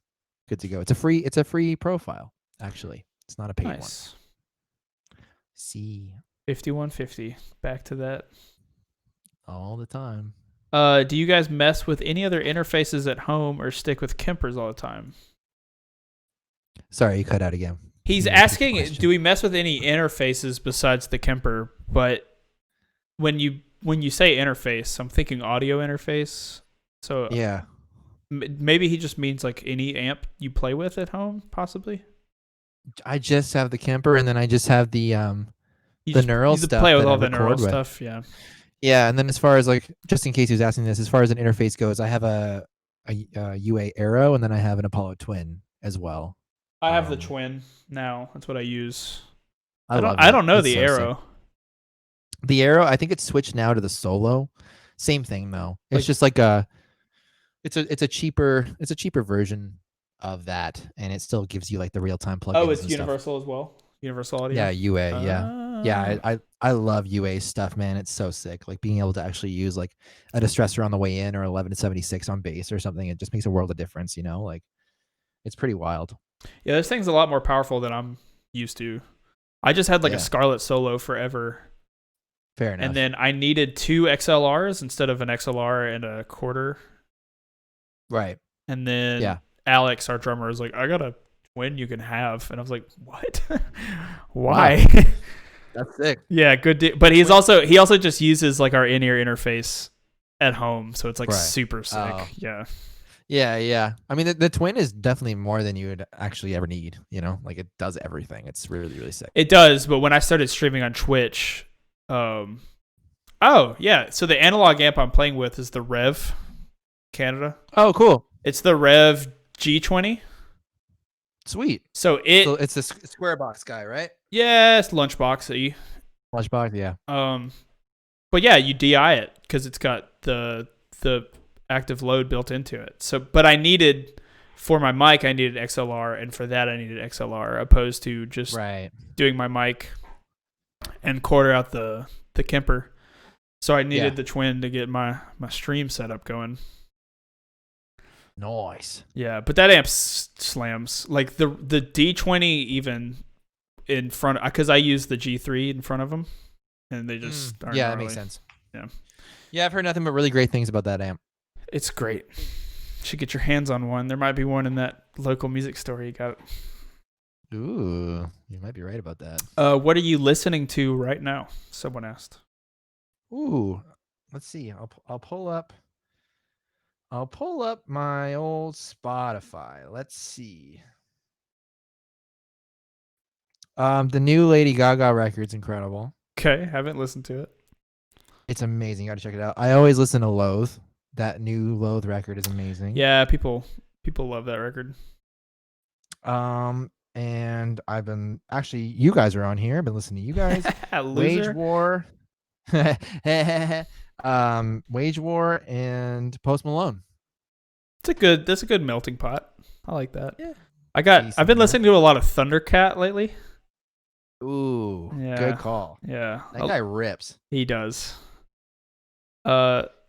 good to go. It's a free profile, actually. It's not a paid one. See, 5150. Back to that. all the time. Do you guys mess with any other interfaces at home or stick with Kempers all the time? Sorry, you cut out again. He's asking, do we mess with any interfaces besides the Kemper? But when you say interface, I'm thinking audio interface. So yeah, maybe he just means like any amp you play with at home, possibly. I just have the Kemper, and then I just have the neural stuff. Play with all the neural stuff, yeah. Yeah, and then as far as like, just in case he was asking this, as far as an interface goes, I have a UA Arrow, and then I have an Apollo Twin as well. I have the Twin now. That's what I use. I don't know the Arrow. Sick. The Arrow, I think it's switched now to the Solo. Same thing though. It's just like it's a cheaper version of that, and it still gives you like the real time plugins. Oh, it's universal as well. Universal audio. Yeah, UA. Yeah. I love UA stuff, man. It's so sick. Like being able to actually use like a distressor on the way in or 11-76 on bass or something. It just makes a world of difference, you know. Like it's pretty wild. Yeah, this thing's a lot more powerful than I'm used to. I just had like a Scarlett Solo forever. Fair enough. And then I needed 2 XLRs instead of an XLR and a quarter. Right. And then Alex, our drummer, was like, I got a Twin you can have. And I was like, what? Why? Wow. That's sick. Yeah, good. But he also just uses like our in-ear interface at home. So it's like super sick. Oh. Yeah. Yeah. I mean, the Twin is definitely more than you would actually ever need, you know? Like, it does everything. It's really, really sick. It does, but when I started streaming on Twitch, so the analog amp I'm playing with is the Rev Canada. Oh, cool. It's the Rev G20. Sweet. So it's the square box guy, right? Yeah, it's lunchboxy. Lunchbox, yeah. But yeah, you DI it because it's got the active load built into it. So, but for my mic, I needed XLR, and for that, I needed XLR, opposed to just doing my mic and quarter out the Kemper. So I needed the Twin to get my stream setup going. Nice. Yeah, but that amp slams. Like the D20 even in front, because I use the G3 in front of them, and they just aren't that makes sense. Yeah, I've heard nothing but really great things about that amp. It's great. You should get your hands on one. There might be one in that local music store you got. Ooh, you might be right about that. What are you listening to right now? Someone asked. Ooh, let's see. I'll pull up my old Spotify. Let's see. The new Lady Gaga record's incredible. Okay, haven't listened to it. It's amazing. You got to check it out. I always listen to Loathe. That new Loathe record is amazing. Yeah, people love that record. And I've been you guys are on here. I've been listening to you guys. Wage War. Wage War and Post Malone. That's a good melting pot. I like that. Yeah. I've been listening to a lot of Thundercat lately. Ooh, good call. Yeah. That guy rips. He does.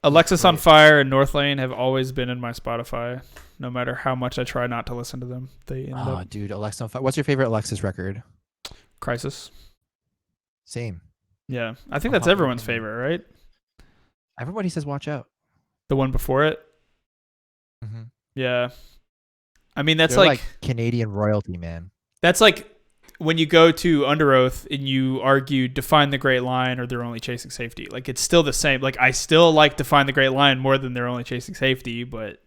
Alexis on Fire and North Lane have always been in my Spotify. No matter how much I try not to listen to them, they end up. Dude, Alexis on Fire. What's your favorite Alexis record? Crisis. Same. Yeah, I think that's everyone's favorite, right? Everybody says "Watch Out." The one before it. Mm-hmm. Yeah. I mean, that's like Canadian royalty, man. That's like when you go to Under Oath and you argue Define the Great Line or They're Only Chasing Safety. Like, it's still the same. Like, I still like Define the Great Line more than They're Only Chasing Safety, but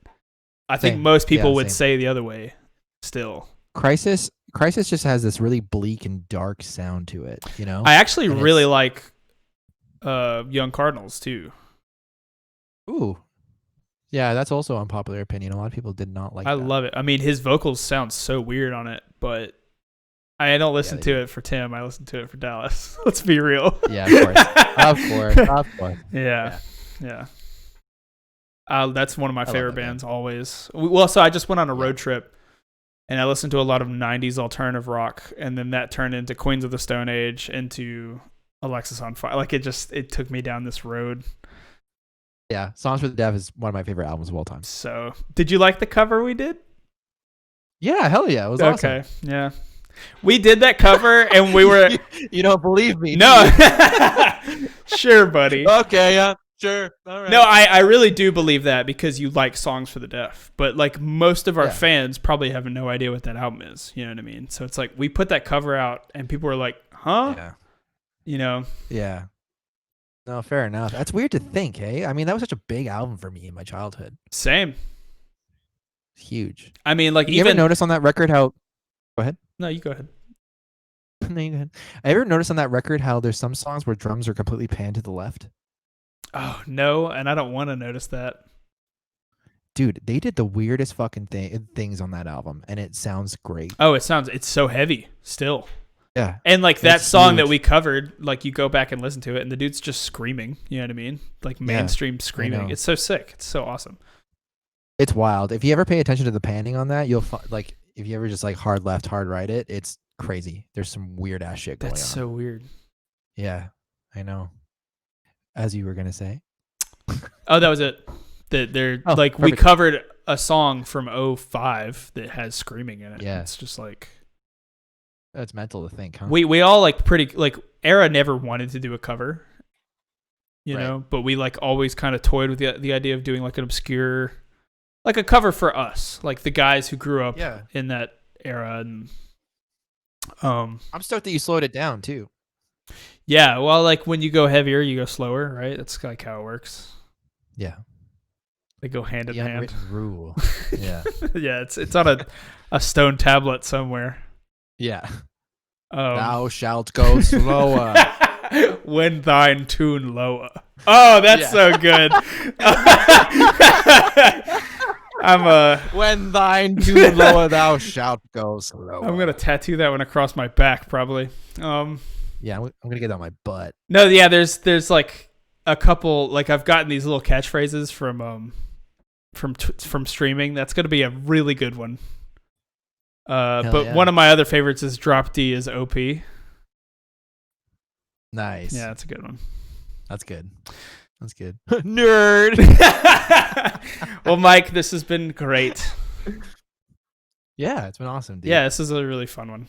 I think most people would say the other way still. Crisis Crisis just has this really bleak and dark sound to it, you know. I actually And really like Young Cardinals too. ooh, yeah, that's also unpopular opinion. A lot of people did not like I that. love it. I mean, his vocals sound so weird on it, but I don't listen to it for Tim. I listen to it for Dallas. Let's be real. Yeah, of course. Yeah. That's one of my favorite bands always. So I just went on a road trip, and I listened to a lot of 90s alternative rock, and then that turned into Queens of the Stone Age, into Alexis on Fire. Like, it took me down this road. Yeah, Songs for the Deaf is one of my favorite albums of all time. So, did you like the cover we did? Yeah, hell yeah. It was awesome. Okay, yeah. We did that cover, and we were... You don't believe me? No. Sure, buddy. Okay, yeah, sure. All right. No, I really do believe that, because you like Songs for the Deaf. But, like, most of our fans probably have no idea what that album is. You know what I mean? So it's like, we put that cover out, and people were like, huh? Yeah. You know? Yeah. No, fair enough. That's weird to think, hey? I mean, that was such a big album for me in my childhood. Same. Huge. I mean, like, you ever notice on that record how... Go ahead. No, you go ahead. No, you go ahead. I ever noticed on that record how there's some songs where drums are completely panned to the left? Oh, no, and I don't want to notice that. Dude, they did the weirdest fucking things on that album, and it sounds great. Oh, it's so heavy still. Yeah. And like that song that we covered, like you go back and listen to it, and the dude's just screaming. You know what I mean? Like mainstream screaming. It's so sick. It's so awesome. It's wild. If you ever pay attention to the panning on that, you'll like if you ever just like hard left, hard right it, it's crazy. There's some weird ass shit going on. That's so weird. Yeah, I know. As you were gonna say. Oh, that was it. That they're like perfect. We covered a song from 2005 that has screaming in it. Yeah. It's just like that's mental to think, huh? We all like pretty like Era never wanted to do a cover. You know, but we like always kind of toyed with the idea of doing like an obscure like a cover for us, like the guys who grew up in that era. And I'm stoked that you slowed it down too. Yeah, well, like when you go heavier, you go slower, right? That's like how it works. Yeah, they go hand in hand. Rule. Yeah, yeah. It's on a stone tablet somewhere. Yeah. Thou shalt go slower when thine tune lower. Oh, that's so good. When thine tune lower, thou shalt go slower. I'm gonna tattoo that one across my back, probably. Yeah, I'm gonna get that on my butt. No, yeah, there's like a couple, like I've gotten these little catchphrases from streaming. That's gonna be a really good one. But one of my other favorites is Drop D is OP. Nice. Yeah, that's a good one. That's good. That's good. Nerd. Well, Mike, this has been great. Yeah, it's been awesome, dude. Yeah, this is a really fun one.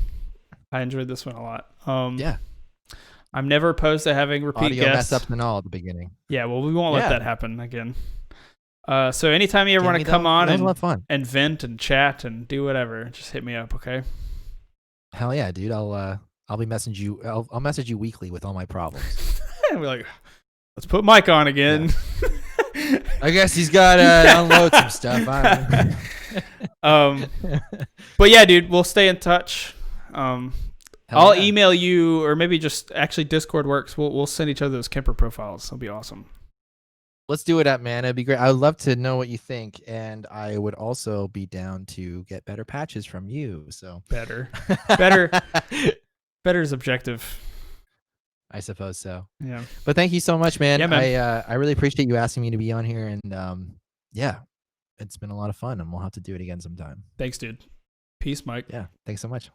I enjoyed this one a lot. Yeah. I'm never opposed to having repeat audio guests. Mess up and all at the beginning. Yeah, well, we won't let that happen again. So anytime you ever want to come on and vent and chat and do whatever, just hit me up, okay? Hell yeah, dude. I'll be messaging you. I'll message you weekly with all my problems. We're like, let's put Mike on again. Yeah. I guess he's got to unload some stuff. But yeah, dude, we'll stay in touch. I'll email you, or maybe just actually Discord works. We'll send each other those Kemper profiles. It'll be awesome. Let's do it up, man. It'd be great. I would love to know what you think, and I would also be down to get better patches from you. So better is objective. I suppose so. Yeah. But thank you so much, man. Yeah, man. I really appreciate you asking me to be on here, and yeah, it's been a lot of fun, and we'll have to do it again sometime. Thanks, dude. Peace, Mike. Yeah. Thanks so much.